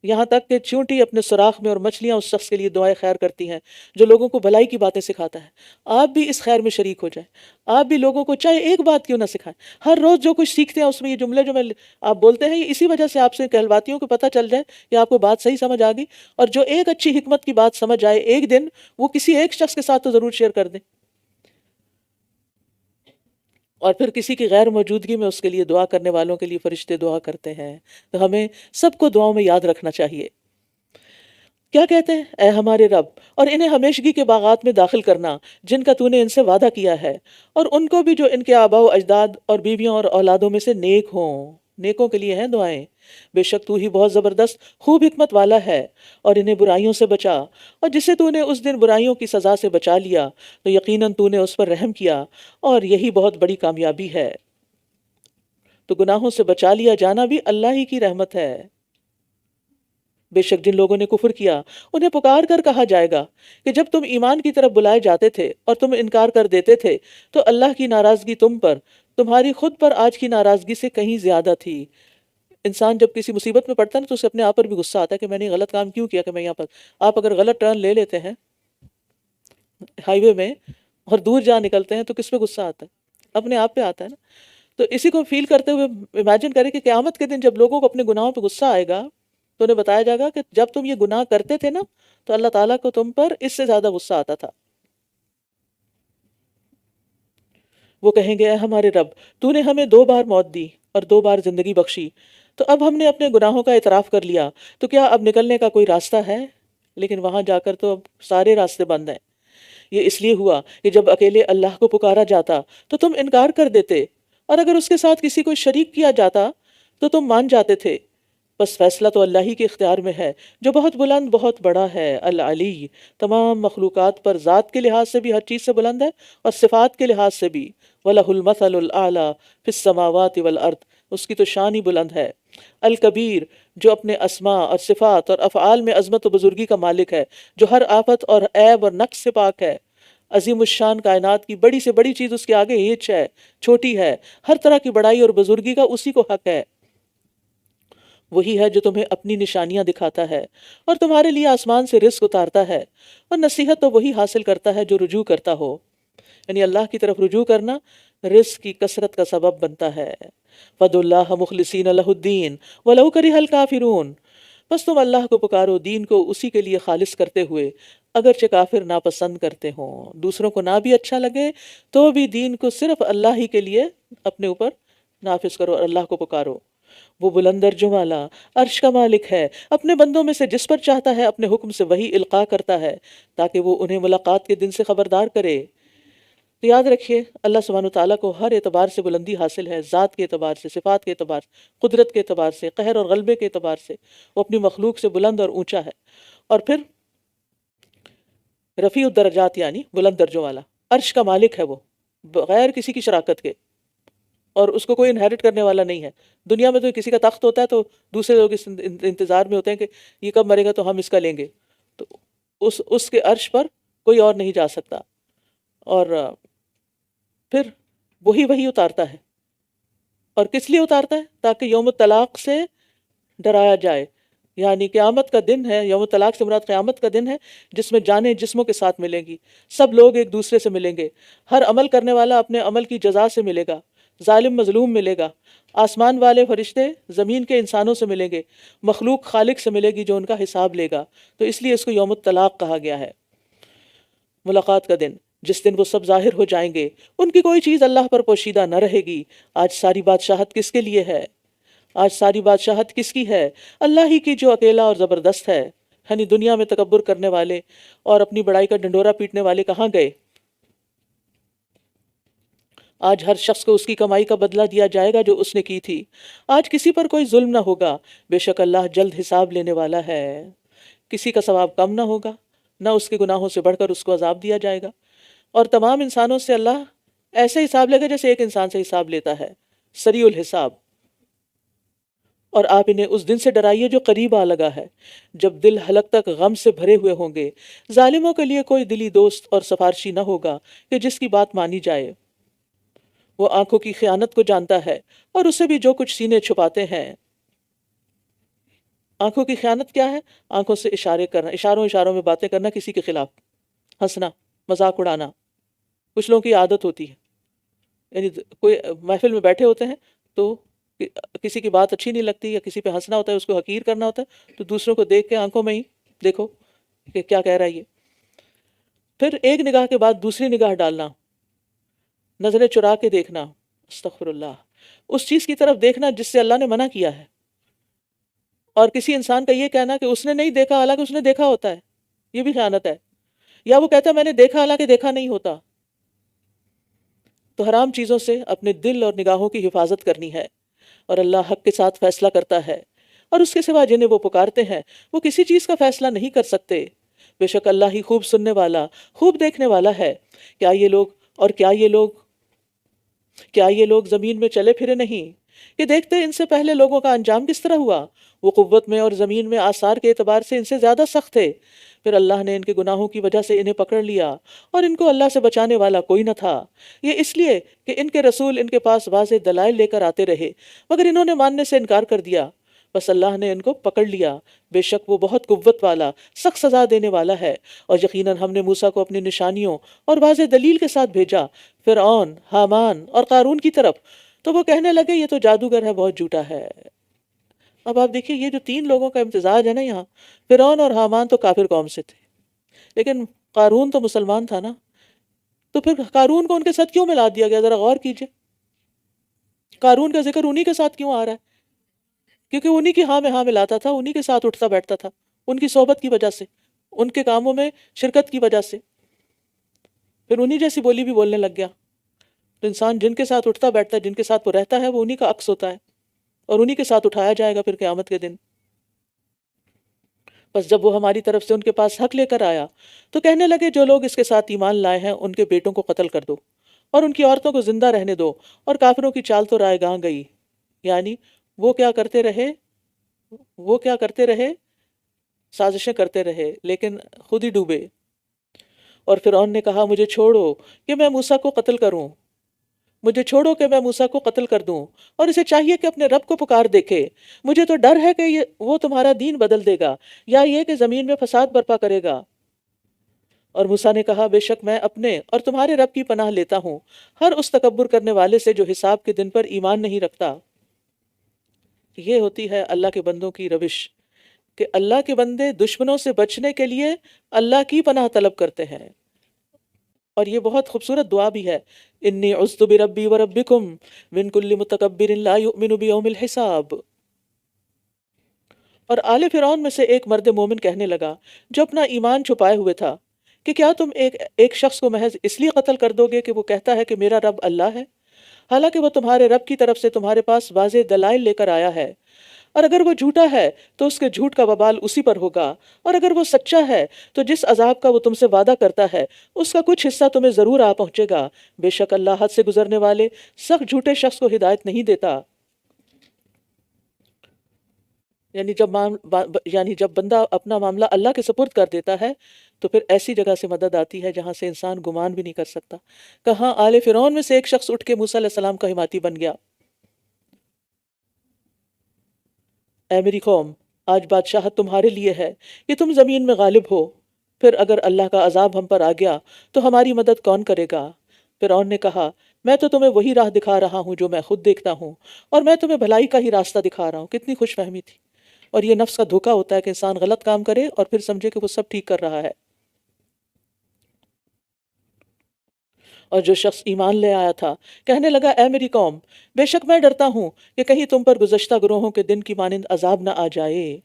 یہاں تک کہ چونٹی اپنے سوراخ میں اور مچھلیاں اس شخص کے لیے دعائیں خیر کرتی ہیں جو لوگوں کو بھلائی کی باتیں سکھاتا ہے۔ آپ بھی اس خیر میں شریک ہو جائیں، آپ بھی لوگوں کو چاہے ایک بات کیوں نہ سکھائیں، ہر روز جو کچھ سیکھتے ہیں اس میں یہ جملے جو آپ بولتے ہیں یہ اسی وجہ سے آپ سے کہلواتیوں کو پتہ چل جائے کہ آپ کو بات صحیح سمجھ آ گئی، اور جو ایک اچھی حکمت کی بات سمجھ آئے ایک دن وہ کسی ایک شخص کے ساتھ تو ضرور شیئر کر دیں، اور پھر کسی کی غیر موجودگی میں اس کے لیے دعا کرنے والوں کے لیے فرشتے دعا کرتے ہیں۔ تو ہمیں سب کو دعاؤں میں یاد رکھنا چاہیے۔ کیا کہتے ہیں؟ اے ہمارے رب، اور انہیں ہمیشگی کے باغات میں داخل کرنا جن کا تو نے ان سے وعدہ کیا ہے، اور ان کو بھی جو ان کے آباء و اجداد اور بیویوں اور اولادوں میں سے نیک ہوں۔ نیکوں کے لیے ہیں دعائیں۔ بے شک تو ہی بہت زبردست خوب حکمت والا ہے، اور انہیں برائیوں سے بچا، اور جسے تو نے اس دن برائیوں کی سزا سے بچا لیا تو یقیناً تو نے اس پر رحم کیا، اور یہی بہت بڑی کامیابی ہے۔ تو گناہوں سے بچا لیا جانا بھی اللہ ہی کی رحمت ہے۔ بے شک جن لوگوں نے کفر کیا انہیں پکار کر کہا جائے گا کہ جب تم ایمان کی طرف بلائے جاتے تھے اور تم انکار کر دیتے تھے تو اللہ کی ناراضگی تم پر تمہاری خود پر آج کی ناراضگی سے کہیں زیادہ تھی۔ انسان جب کسی مصیبت میں پڑتا ہے تو اسے اپنے آپ پر بھی غصہ آتا ہے کہ میں نے غلط کام کیوں کیا کہ میں یہاں پر، آپ اگر غلط ٹرن لے لیتے ہیں ہائی وے میں اور دور جا نکلتے ہیں تو کس پہ غصہ آتا ہے؟ اپنے آپ پہ آتا ہے نا۔ تو اسی کو فیل کرتے ہوئے امیجن کریں کہ قیامت کے دن جب لوگوں کو اپنے گناہوں پہ غصہ آئے گا تو انہیں بتایا جائے گا کہ جب تم یہ گناہ کرتے تھے نا تو اللہ تعالیٰ کو تم پر اس سے زیادہ غصہ آتا تھا۔ وہ کہیں گے اے ہمارے رب، تو نے ہمیں 2 بار موت دی اور 2 بار زندگی بخشی، تو اب ہم نے اپنے گناہوں کا اعتراف کر لیا، تو کیا اب نکلنے کا کوئی راستہ ہے؟ لیکن وہاں جا کر تو اب سارے راستے بند ہیں۔ یہ اس لیے ہوا کہ جب اکیلے اللہ کو پکارا جاتا تو تم انکار کر دیتے، اور اگر اس کے ساتھ کسی کو شریک کیا جاتا تو تم مان جاتے تھے۔ بس فیصلہ تو اللہ ہی کے اختیار میں ہے جو بہت بلند بہت بڑا ہے، العلی، تمام مخلوقات پر ذات کے لحاظ سے بھی ہر چیز سے بلند ہے اور صفات کے لحاظ سے بھی۔ وَلَهُ الْمَثَلُ الْأَعْلَى فِي السَّمَاوَاتِ وَالْأَرْضِ، اس کی تو شان ہی بلند ہے۔ الکبیر، جو اپنے اسماء اور صفات اور افعال میں عظمت و بزرگی کا مالک ہے، جو ہر آفت اور عیب اور نقص سے پاک ہے۔ عظیم الشان، کائنات کی بڑی سے بڑی چیز اس کے آگے ہیچ ہے، چھوٹی ہے، ہر طرح کی بڑائی اور بزرگی کا اسی کو حق ہے۔ وہی ہے جو تمہیں اپنی نشانیاں دکھاتا ہے اور تمہارے لیے آسمان سے رزق اتارتا ہے، اور نصیحت تو وہی حاصل کرتا ہے جو رجوع کرتا ہو، یعنی اللہ کی طرف رجوع کرنا رزق کی کثرت کا سبب بنتا ہے۔ فَادْعُوا اللَّهَ مُخْلِصِينَ لَهُ الدِّينَ وَلَوْ كَرِهَ الْكَافِرُونَ، بس تم اللہ کو پکارو دین کو اسی کے لیے خالص کرتے ہوئے اگرچہ کافر ناپسند کرتے ہوں۔ دوسروں کو نہ بھی اچھا لگے تو بھی دین کو صرف اللہ ہی کے لیے اپنے اوپر نافذ کرو اور اللہ کو پکارو۔ وہ بلند درجوں والا عرش کا مالک ہے، اپنے بندوں میں سے جس پر چاہتا ہے اپنے حکم سے وہی القاء کرتا ہے تاکہ وہ انہیں ملاقات کے دن سے خبردار کرے۔ تو یاد رکھیے اللہ سبحانہ وتعالیٰ کو ہر اعتبار سے بلندی حاصل ہے، ذات کے اعتبار سے، صفات کے اعتبار سے، قدرت کے اعتبار سے، قہر اور غلبے کے اعتبار سے وہ اپنی مخلوق سے بلند اور اونچا ہے۔ اور پھر رفیع الدرجات یعنی بلند درجوں والا، عرش کا مالک ہے وہ بغیر کسی کی شراکت کے، اور اس کو کوئی انہیرٹ کرنے والا نہیں ہے۔ دنیا میں تو کسی کا تخت ہوتا ہے تو دوسرے لوگ اس انتظار میں ہوتے ہیں کہ یہ کب مرے گا تو ہم اس کا لیں گے، تو اس کے عرش پر کوئی اور نہیں جا سکتا۔ اور پھر وہی اتارتا ہے، اور کس لیے اتارتا ہے؟ تاکہ یوم الطلاق سے ڈرایا جائے، یعنی قیامت کا دن ہے، یوم الطلاق سے مراد قیامت کا دن ہے جس میں جانیں جسموں کے ساتھ ملیں گی، سب لوگ ایک دوسرے سے ملیں گے، ہر عمل کرنے والا اپنے عمل کی جزا سے ملے گا، ظالم مظلوم ملے گا، آسمان والے فرشتے زمین کے انسانوں سے ملیں گے، مخلوق خالق سے ملے گی جو ان کا حساب لے گا۔ تو اس لیے اس کو یوم الطلاق کہا گیا ہے، ملاقات کا دن، جس دن وہ سب ظاہر ہو جائیں گے، ان کی کوئی چیز اللہ پر پوشیدہ نہ رہے گی۔ آج ساری بادشاہت کس کے لیے ہے؟ آج ساری بادشاہت کس کی ہے؟ اللہ ہی کی جو اکیلا اور زبردست ہے۔ یعنی دنیا میں تکبر کرنے والے اور اپنی بڑائی کا ڈنڈورا پیٹنے والے کہاں گئے؟ آج ہر شخص کو اس کی کمائی کا بدلہ دیا جائے گا جو اس نے کی تھی۔ آج کسی پر کوئی ظلم نہ ہوگا، بے شک اللہ جلد حساب لینے والا ہے۔ کسی کا ثواب کم نہ ہوگا، نہ اس کے گناہوں سے بڑھ کر اس کو عذاب دیا جائے گا، اور تمام انسانوں سے اللہ ایسے حساب لے گا جیسے ایک انسان سے حساب لیتا ہے، سریع الحساب۔ اور آپ انہیں اس دن سے ڈرائیے جو قریب آ لگا ہے، جب دل حلق تک غم سے بھرے ہوئے ہوں گے۔ ظالموں کے لیے کوئی دلی دوست اور سفارشی نہ ہوگا کہ جس کی بات مانی جائے۔ وہ آنکھوں کی خیانت کو جانتا ہے اور اسے بھی جو کچھ سینے چھپاتے ہیں۔ آنکھوں کی خیانت کیا ہے؟ آنکھوں سے اشارے کرنا، اشاروں میں باتیں کرنا کسی کے خلاف، ہنسنا، مذاق اڑانا۔ کچھ لوگوں کی عادت ہوتی ہے، یعنی کوئی محفل میں بیٹھے ہوتے ہیں تو کسی کی بات اچھی نہیں لگتی یا کسی پہ ہنسنا ہوتا ہے، اس کو حقیر کرنا ہوتا ہے، تو دوسروں کو دیکھ کے آنکھوں میں ہی دیکھو کہ کیا کہہ رہا ہے یہ۔ پھر ایک نگاہ کے بعد دوسری نگاہ ڈالنا، نظریں چرا کے دیکھنا، استغفر اللہ، اس چیز کی طرف دیکھنا جس سے اللہ نے منع کیا ہے۔ اور کسی انسان کا یہ کہنا کہ اس نے نہیں دیکھا حالانکہ اس نے دیکھا ہوتا ہے، یہ بھی خیانت ہے۔ یا وہ کہتا ہے میں نے دیکھا حالانکہ دیکھا نہیں ہوتا۔ تو حرام چیزوں سے اپنے دل اور نگاہوں کی حفاظت کرنی ہے، اور اللہ حق کے ساتھ فیصلہ کرتا ہے، اور اس کے سوا جنہیں وہ پکارتے ہیں وہ کسی چیز کا فیصلہ نہیں کر سکتے۔ بے شک اللہ ہی خوب سننے والا، خوب دیکھنے والا ہے۔ کیا یہ لوگ زمین میں چلے پھرے نہیں کہ دیکھتے ان سے پہلے لوگوں کا انجام کس طرح ہوا؟ وہ قوت میں اور زمین میں آثار کے اعتبار سے ان سے زیادہ سخت تھے، پھر اللہ نے ان کے گناہوں کی وجہ سے انہیں پکڑ لیا، اور ان کو اللہ سے بچانے والا کوئی نہ تھا۔ یہ اس لیے کہ ان کے رسول ان کے پاس واضح دلائل لے کر آتے رہے، مگر انہوں نے ماننے سے انکار کر دیا، بس اللہ نے ان کو پکڑ لیا۔ بے شک وہ بہت قوت والا، سخت سزا دینے والا ہے۔ اور یقیناً ہم نے موسیٰ کو اپنی نشانیوں اور واضح دلیل کے ساتھ بھیجا فرعون، حامان اور قارون کی طرف، تو وہ کہنے لگے یہ تو جادوگر ہے، بہت جھوٹا ہے۔ اب آپ دیکھیے یہ جو تین لوگوں کا امتزاج ہے نا یہاں، فرعون اور حامان تو کافر قوم سے تھے، لیکن قارون تو مسلمان تھا نا، تو پھر قارون کو ان کے ساتھ کیوں ملا دیا گیا؟ ذرا غور کیجئے، قارون کا ذکر انہی کے ساتھ کیوں آ رہا ہے؟ کیونکہ انہی کی ہاں میں ہاں ملاتا تھا، انہی کے ساتھ اٹھتا بیٹھتا تھا، ان کی صحبت کی وجہ سے، ان کے کاموں میں شرکت کی وجہ سے، پھر انہی جیسی بولی بھی بولنے لگ گیا۔ تو انسان جن کے ساتھ اٹھتا بیٹھتا ہے، جن کے ساتھ وہ رہتا ہے، وہ انہی کا عکس ہوتا ہے، اور انہی کے ساتھ اٹھایا جائے گا پھر قیامت کے دن۔ بس جب وہ ہماری طرف سے ان کے پاس حق لے کر آیا تو کہنے لگے جو لوگ اس کے ساتھ ایمان لائے ہیں ان کے بیٹوں کو قتل کر دو اور ان کی عورتوں کو زندہ رہنے دو، اور کافروں کی چال تو رائے گاں گئی، یعنی وہ کیا کرتے رہے، سازشیں کرتے رہے لیکن خود ہی ڈوبے۔ اور فرعون نے کہا مجھے چھوڑو کہ میں موسیٰ کو قتل کروں، اور اسے چاہیے کہ اپنے رب کو پکار دیکھے۔ مجھے تو ڈر ہے کہ وہ تمہارا دین بدل دے گا، یا یہ کہ زمین میں فساد برپا کرے گا۔ اور موسیٰ نے کہا بے شک میں اپنے اور تمہارے رب کی پناہ لیتا ہوں ہر اس تکبر کرنے والے سے جو حساب کے دن پر ایمان نہیں رکھتا۔ یہ ہوتی ہے اللہ کے بندوں کی روش کہ اللہ کے بندے دشمنوں سے بچنے کے لیے اللہ کی پناہ طلب کرتے ہیں۔ اور یہ بہت خوبصورت دعا بھی ہے، انی عذت بربی وربکم من کل متکبر لا یؤمن بیوم الحساب۔ اور آل فرعون میں سے ایک مرد مومن کہنے لگا جو اپنا ایمان چھپائے ہوئے تھا کہ کیا تم ایک شخص کو محض اس لیے قتل کر دو گے کہ وہ کہتا ہے کہ میرا رب اللہ ہے، حالانکہ وہ تمہارے رب کی طرف سے تمہارے پاس واضح دلائل لے کر آیا ہے؟ اور اگر وہ جھوٹا ہے تو اس کے جھوٹ کا وبال اسی پر ہوگا، اور اگر وہ سچا ہے تو جس عذاب کا وہ تم سے وعدہ کرتا ہے اس کا کچھ حصہ تمہیں ضرور آ پہنچے گا۔ بے شک اللہ حد سے گزرنے والے سخت جھوٹے شخص کو ہدایت نہیں دیتا۔ یعنی جب بندہ اپنا معاملہ اللہ کے سپرد کر دیتا ہے تو پھر ایسی جگہ سے مدد آتی ہے جہاں سے انسان گمان بھی نہیں کر سکتا۔ کہاں آل فرعون میں سے ایک شخص اٹھ کے موسیٰ علیہ السلام کا حمایتی بن گیا، اے میری قوم، آج بادشاہت تمہارے لیے ہے کہ تم زمین میں غالب ہو، پھر اگر اللہ کا عذاب ہم پر آ گیا تو ہماری مدد کون کرے گا؟ فرعون نے کہا میں تو تمہیں وہی راہ دکھا رہا ہوں جو میں خود دیکھتا ہوں، اور میں تمہیں بھلائی کا ہی راستہ دکھا رہا ہوں۔ کتنی خوش فہمی تھی! اور یہ نفس کا دھوکہ ہوتا ہے کہ انسان غلط کام کرے اور پھر سمجھے کہ وہ سب ٹھیک کر رہا ہے۔ اور جو شخص ایمان لے آیا تھا کہنے لگا اے میری قوم، بے شک میں ڈرتا ہوں کہ کہیں تم پر گزشتہ گروہوں کے دن کی مانند عذاب نہ آ جائے۔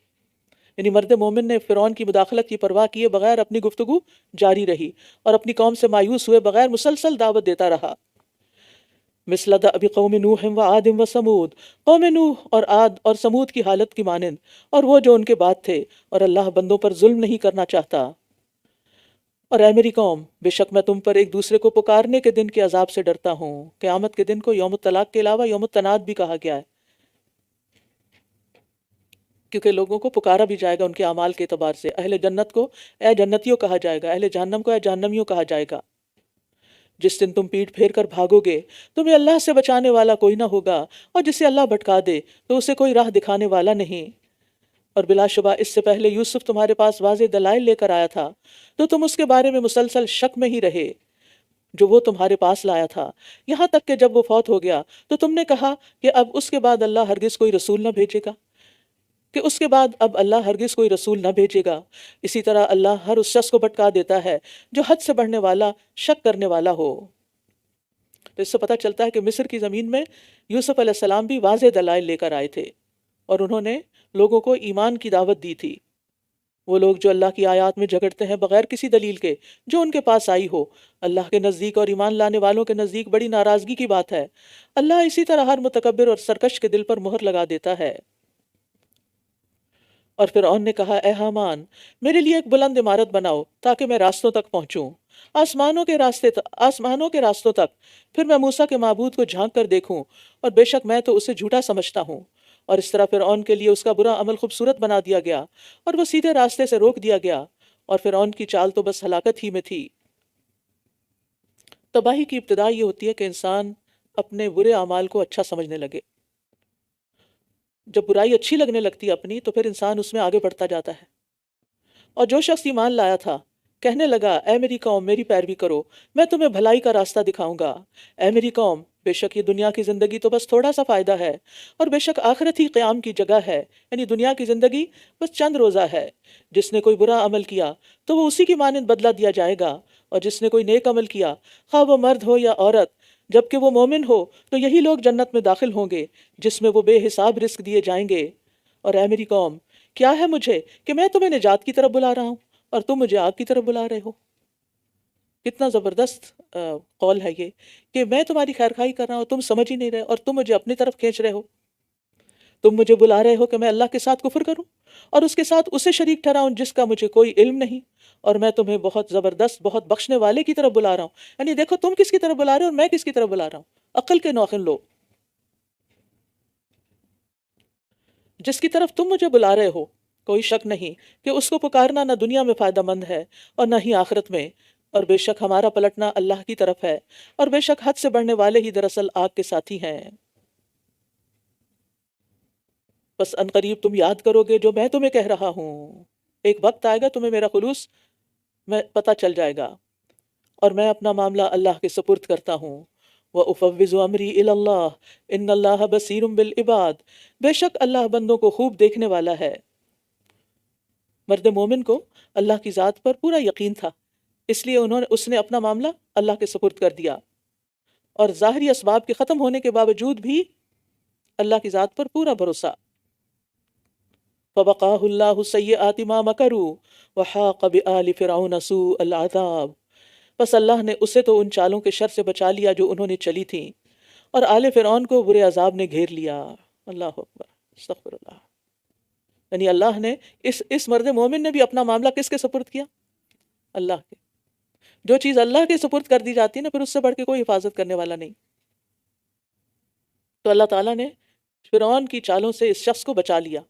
یعنی مرد مومن نے فرعون کی مداخلت کی پرواہ کیے بغیر اپنی گفتگو جاری رہی اور اپنی قوم سے مایوس ہوئے بغیر مسلسل دعوت دیتا رہا۔ مثل دأب قوم نوح و عاد و سمود، قوم نوح اور عاد اور سمود کی حالت کی مانند، اور وہ جو ان کے بعد تھے، اور اللہ بندوں پر ظلم نہیں کرنا چاہتا۔ اور اے میری قوم، بے شک میں تم پر ایک دوسرے کو پکارنے کے دن کے عذاب سے ڈرتا ہوں۔ قیامت کے دن کو یوم الطلاق کے علاوہ یوم التناد بھی کہا گیا ہے، کیونکہ لوگوں کو پکارا بھی جائے گا ان کے اعمال کے اعتبار سے۔ اہل جنت کو اے جنتیوں کہا جائے گا، اہل جہنم کو اے جہنمیوں کہا جائے گا۔ جس دن تم پیٹ پھیر کر بھاگو گے، تمہیں اللہ سے بچانے والا کوئی نہ ہوگا، اور جسے اللہ بھٹکا دے تو اسے کوئی راہ دکھانے والا نہیں۔ اور بلا شبہ اس سے پہلے یوسف تمہارے پاس واضح دلائل لے کر آیا تھا، تو تم اس کے بارے میں مسلسل شک میں ہی رہے جو وہ تمہارے پاس لایا تھا، یہاں تک کہ جب وہ فوت ہو گیا تو تم نے کہا کہ اب اس کے بعد اللہ ہرگز کوئی رسول نہ بھیجے گا، کہ اس کے بعد اب اللہ ہرگز کوئی رسول نہ بھیجے گا۔ اسی طرح اللہ ہر اس شخص کو بھٹکا دیتا ہے جو حد سے بڑھنے والا، شک کرنے والا ہو۔ تو اس سے پتہ چلتا ہے کہ مصر کی زمین میں یوسف علیہ السلام بھی واضح دلائل لے کر آئے تھے، اور انہوں نے لوگوں کو ایمان کی دعوت دی تھی۔ وہ لوگ جو اللہ کی آیات میں جھگڑتے ہیں بغیر کسی دلیل کے، جو ان کے پاس آئی ہو، اللہ کے نزدیک اور ایمان لانے والوں کے نزدیک بڑی ناراضگی کی بات ہے۔ اللہ اسی طرح ہر متکبر اور سرکش کے دل پر مہر لگا دیتا ہے۔ اور فرعون نے کہا، اے حامان، میرے لیے ایک بلند عمارت بناؤ تاکہ میں راستوں تک پہنچوں، آسمانوں کے راستوں تک، پھر میں موسیٰ کے معبود کو جھانک کر دیکھوں، اور بے شک میں تو اسے جھوٹا سمجھتا ہوں۔ اور اس طرح فرعون کے لیے اس کا برا عمل خوبصورت بنا دیا گیا، اور وہ سیدھے راستے سے روک دیا گیا، اور فرعون کی چال تو بس ہلاکت ہی میں تھی۔ تباہی کی ابتدا یہ ہوتی ہے کہ انسان اپنے برے اعمال کو اچھا سمجھنے لگے۔ جب برائی اچھی لگنے لگتی ہے اپنی، تو پھر انسان اس میں آگے بڑھتا جاتا ہے۔ اور جو شخص ایمان لایا تھا کہنے لگا، اے میری قوم میری پیروی کرو، میں تمہیں بھلائی کا راستہ دکھاؤں گا۔ اے میری قوم، بے شک یہ دنیا کی زندگی تو بس تھوڑا سا فائدہ ہے، اور بے شک آخرت ہی قیام کی جگہ ہے، یعنی دنیا کی زندگی بس چند روزہ ہے۔ جس نے کوئی برا عمل کیا تو وہ اسی کی مانند بدلہ دیا جائے گا، اور جس نے کوئی نیک عمل کیا، خواہ وہ مرد ہو یا عورت، جبکہ وہ مومن ہو، تو یہی لوگ جنت میں داخل ہوں گے، جس میں وہ بے حساب رزق دیے جائیں گے۔ اور اے میری قوم، کیا ہے مجھے کہ میں تمہیں نجات کی طرف بلا رہا ہوں اور تم مجھے آگ کی طرف بلا رہے ہو؟ کتنا زبردست قول ہے یہ، کہ میں تمہاری خیر خواہی کر رہا ہوں، تم سمجھ ہی نہیں رہے، اور تم مجھے اپنی طرف کھینچ رہے ہو۔ تم مجھے بلا رہے ہو کہ میں اللہ کے ساتھ کفر کروں اور اس کے ساتھ اسے شریک ٹھہراؤں جس کا مجھے کوئی علم نہیں، اور میں تمہیں بہت زبردست، بہت بخشنے والے کی طرف بلا رہا ہوں۔ یعنی دیکھو تم کس کی طرف بلا رہے ہو اور میں کس کی طرف بلا رہا ہوں۔ عقل کے نوخن لوگ، جس کی طرف تم مجھے بلا رہے ہو، کوئی شک نہیں کہ اس کو پکارنا نہ دنیا میں فائدہ مند ہے اور نہ ہی آخرت میں، اور بے شک ہمارا پلٹنا اللہ کی طرف ہے، اور بے شک حد سے بڑھنے والے ہی دراصل آگ کے ساتھی ہیں۔ بس ان قریب تم یاد کرو گے جو میں تمہیں کہہ رہا ہوں، ایک وقت آئے گا تمہیں میرا خلوص میں پتہ چل جائے گا، اور میں اپنا معاملہ اللہ کے سپرد کرتا ہوں۔ وَأُفَوِّضُ أَمْرِي إِلَى اللَّهِ إِنَّ اللَّهَ بَصِيرٌ بِالْعِبَادِ، بے شک اللہ بندوں کو خوب دیکھنے والا ہے۔ مرد مومن کو اللہ کی ذات پر پورا یقین تھا، اس لیے اس نے اپنا معاملہ اللہ کے سپرد کر دیا، اور ظاہری اسباب کے ختم ہونے کے باوجود بھی اللہ کی ذات پر پورا بھروسہ۔ فَوَقَاهُ اللَّهُ سَيِّئَاتِ مَا مَكَرُوا وَحَاقَ بِآلِ فِرْعَوْنَ سُوءُ الْعَذَابِ، بس اللہ نے اسے تو ان چالوں کے شر سے بچا لیا جو انہوں نے چلی تھیں، اور آل فرعون کو برے عذاب نے گھیر لیا۔ اللہ اکبر، استغفر اللہ۔ یعنی اللہ نے اس مرد مومن نے بھی اپنا معاملہ کس کے سپرد کیا؟ اللہ کے۔ جو چیز اللہ کے سپرد کر دی جاتی ہے نا، پھر اس سے بڑھ کے کوئی حفاظت کرنے والا نہیں۔ تو اللہ تعالیٰ نے فرعون کی چالوں سے اس شخص کو بچا لیا،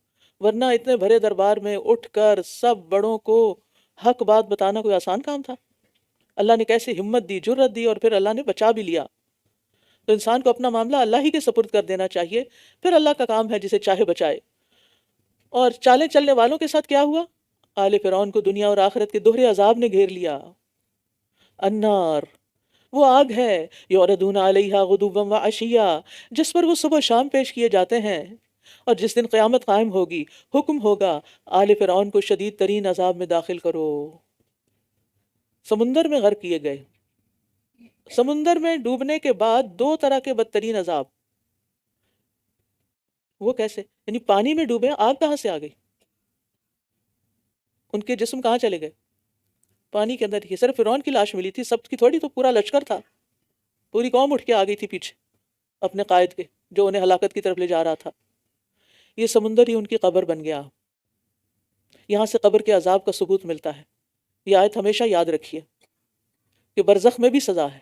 ورنہ اتنے بھرے دربار میں اٹھ کر سب بڑوں کو حق بات بتانا کوئی آسان کام تھا؟ اللہ نے کیسے ہمت دی، جرت دی، اور پھر اللہ نے بچا بھی لیا۔ تو انسان کو اپنا معاملہ اللہ ہی کے سپرد کر دینا چاہیے، پھر اللہ کا کام ہے جسے چاہے بچائے۔ اور چالیں چلنے والوں کے ساتھ کیا ہوا؟ آل فرعون کو دنیا اور آخرت کے دوہرے عذاب نے گھیر لیا۔ النار، وہ آگ ہے، یعرضون علیہا غدوا وعشیا، جس پر وہ صبح شام پیش کیے جاتے ہیں، اور جس دن قیامت قائم ہوگی حکم ہوگا آل فرعون کو شدید ترین عذاب میں داخل کرو۔ سمندر میں غرق کیے گئے، سمندر میں ڈوبنے کے بعد دو طرح کے بدترین عذاب۔ وہ کیسے؟ یعنی پانی میں ڈوبے، آگ کہاں سے آ گئی؟ ان کے جسم کہاں چلے گئے؟ پانی کے اندر ہی۔ صرف فرعون کی لاش ملی تھی، سب کی تھوڑی، تو پورا لشکر تھا، پوری قوم اٹھ کے آ گئی تھی پیچھے۔ اپنے قائد کے جو انہیں ہلاکت کی طرف لے جا رہا تھا. یہ سمندر ہی ان کی قبر بن گیا. یہاں سے قبر کے عذاب کا ثبوت ملتا ہے. یہ آیت ہمیشہ یاد رکھیے کہ برزخ میں بھی سزا ہے.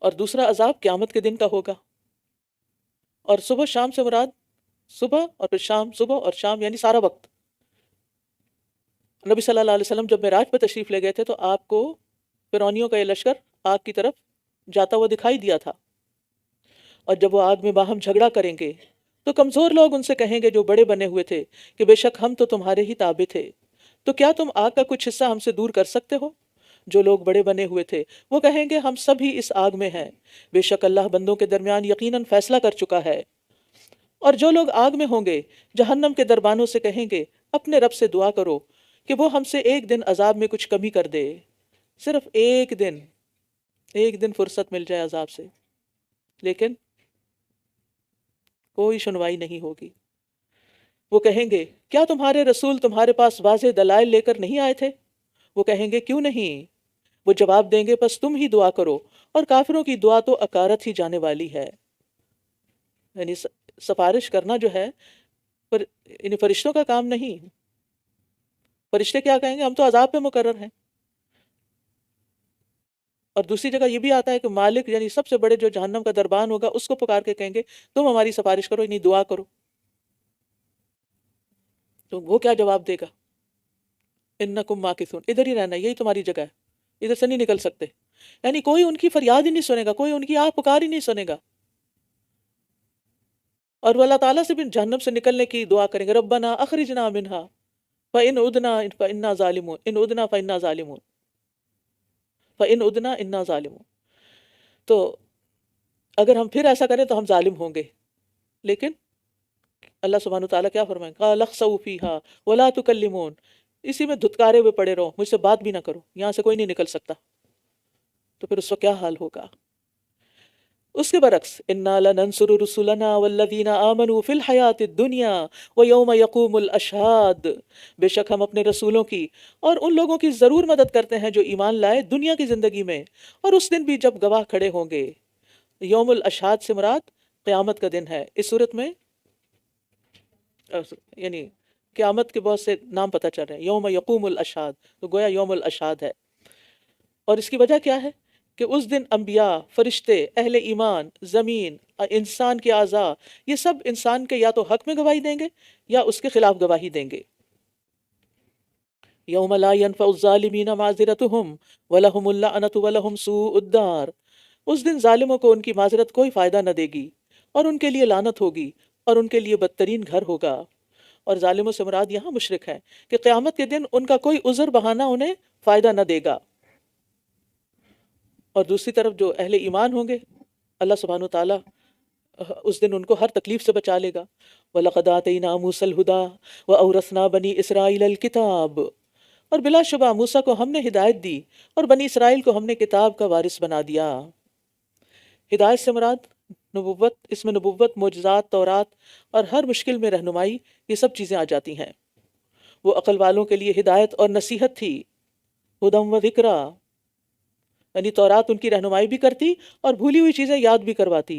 اور دوسرا عذاب قیامت کے دن کا ہوگا. اور صبح شام سے مراد صبح اور پھر شام، صبح اور شام یعنی سارا وقت. نبی صلی اللہ علیہ وسلم جب معراج پہ تشریف لے گئے تھے تو آپ کو فرعونیوں کا یہ لشکر آگ کی طرف جاتا ہوا دکھائی دیا تھا. اور جب وہ آگ میں باہم جھگڑا کریں گے تو کمزور لوگ ان سے کہیں گے جو بڑے بنے ہوئے تھے کہ بے شک ہم تو تمہارے ہی تابع تھے، تو کیا تم آگ کا کچھ حصہ ہم سے دور کر سکتے ہو؟ جو لوگ بڑے بنے ہوئے تھے وہ کہیں گے ہم سب ہی اس آگ میں ہیں، بے شک اللہ بندوں کے درمیان یقیناً فیصلہ کر چکا ہے. اور جو لوگ آگ میں ہوں گے جہنم کے دربانوں سے کہیں گے اپنے رب سے دعا کرو کہ وہ ہم سے ایک دن عذاب میں کچھ کمی کر دے. صرف ایک دن فرصت مل جائے عذاب سے. لیکن کوئی سنوائی نہیں ہوگی. وہ کہیں گے کیا تمہارے رسول تمہارے پاس واضح دلائل لے کر نہیں آئے تھے؟ وہ کہیں گے کیوں نہیں؟ وہ جواب دیں گے بس تم ہی دعا کرو، اور کافروں کی دعا تو اکارت ہی جانے والی ہے. یعنی سفارش کرنا جو ہے یعنی فرشتوں کا کام نہیں. فرشتے کیا کہیں گے؟ ہم تو عذاب پہ مقرر ہیں. اور دوسری جگہ یہ بھی آتا ہے کہ مالک یعنی سب سے بڑے جو جہنم کا دربان ہوگا اس کو پکار کے کہیں گے تم ہماری سفارش کرو، یعنی دعا کرو. تو وہ کیا جواب دے گا؟ انکم ماکثون، ادھر ہی رہنا، یہی تمہاری جگہ ہے، ادھر سے نہیں نکل سکتے. یعنی کوئی ان کی فریاد ہی نہیں سنے گا، کوئی ان کی آہ پکار ہی نہیں سنے گا. اور وہ اللہ تعالیٰ سے بھی جہنم سے نکلنے کی دعا کریں گے، ربنا اخرجنا منہا فإن عدنا فإنا ظالمون، ان عدنا فإنا ظالمون، فإن عدنا إنا ظالمون. تو اگر ہم پھر ایسا کریں تو ہم ظالم ہوں گے. لیکن اللہ سبحانہ وتعالیٰ کیا فرمائیں؟ قال اخسؤوا فیہا ولا تکلمون، اسی میں دھتکارے ہوئے پڑے رہو، مجھ سے بات بھی نہ کرو، یہاں سے کوئی نہیں نکل سکتا. تو پھر اس وقت کیا حال ہوگا؟ اس کے برعکس انا لننصر رسلنا والذین آمنوا فی الحیات الدنیا ویوم یقوم الاشہاد، بے شک ہم اپنے رسولوں کی اور ان لوگوں کی ضرور مدد کرتے ہیں جو ایمان لائے دنیا کی زندگی میں، اور اس دن بھی جب گواہ کھڑے ہوں گے. یوم الاشہاد سے مراد قیامت کا دن ہے. اس صورت میں یعنی قیامت کے بہت سے نام پتہ چل رہے ہیں. یوم یقوم الاشہاد تو گویا یوم الاشہاد ہے. اور اس کی وجہ کیا ہے؟ کہ اس دن انبیاء، فرشتے، اہل ایمان، زمین، انسان کے اعضاء، یہ سب انسان کے یا تو حق میں گواہی دیں گے یا اس کے خلاف گواہی دیں گے. یوم لا ينفع الظالمین معذرتهم ولہم اللعنۃ ولہم سوء الدار، اس دن ظالموں کو ان کی معذرت کوئی فائدہ نہ دے گی اور ان کے لیے لعنت ہوگی اور ان کے لیے بدترین گھر ہوگا. اور ظالموں سے مراد یہاں مشرک ہیں کہ قیامت کے دن ان کا کوئی عذر بہانہ انہیں فائدہ نہ دے گا. اور دوسری طرف جو اہل ایمان ہوں گے اللہ سبحانہ وتعالیٰ اس دن ان کو ہر تکلیف سے بچا لے گا. وَلَقَدْ آتَيْنَا مُوسَى الْهُدَىٰ وَأَوْرَثْنَا بَنِي إِسْرَائِيلَ الْكِتَابَ، اور بلا شبہ موسیٰ کو ہم نے ہدایت دی اور بنی اسرائیل کو ہم نے کتاب کا وارث بنا دیا. ہدایت سے مراد نبوت، اس میں نبوت، معجزات، تورات اور ہر مشکل میں رہنمائی، یہ سب چیزیں آ جاتی ہیں. وہ عقل والوں کے لیے ہدایت اور نصیحت تھی. ہدم و ذکرا، یعنی تورات ان کی رہنمائی بھی کرتی اور بھولی ہوئی چیزیں یاد بھی کرواتی.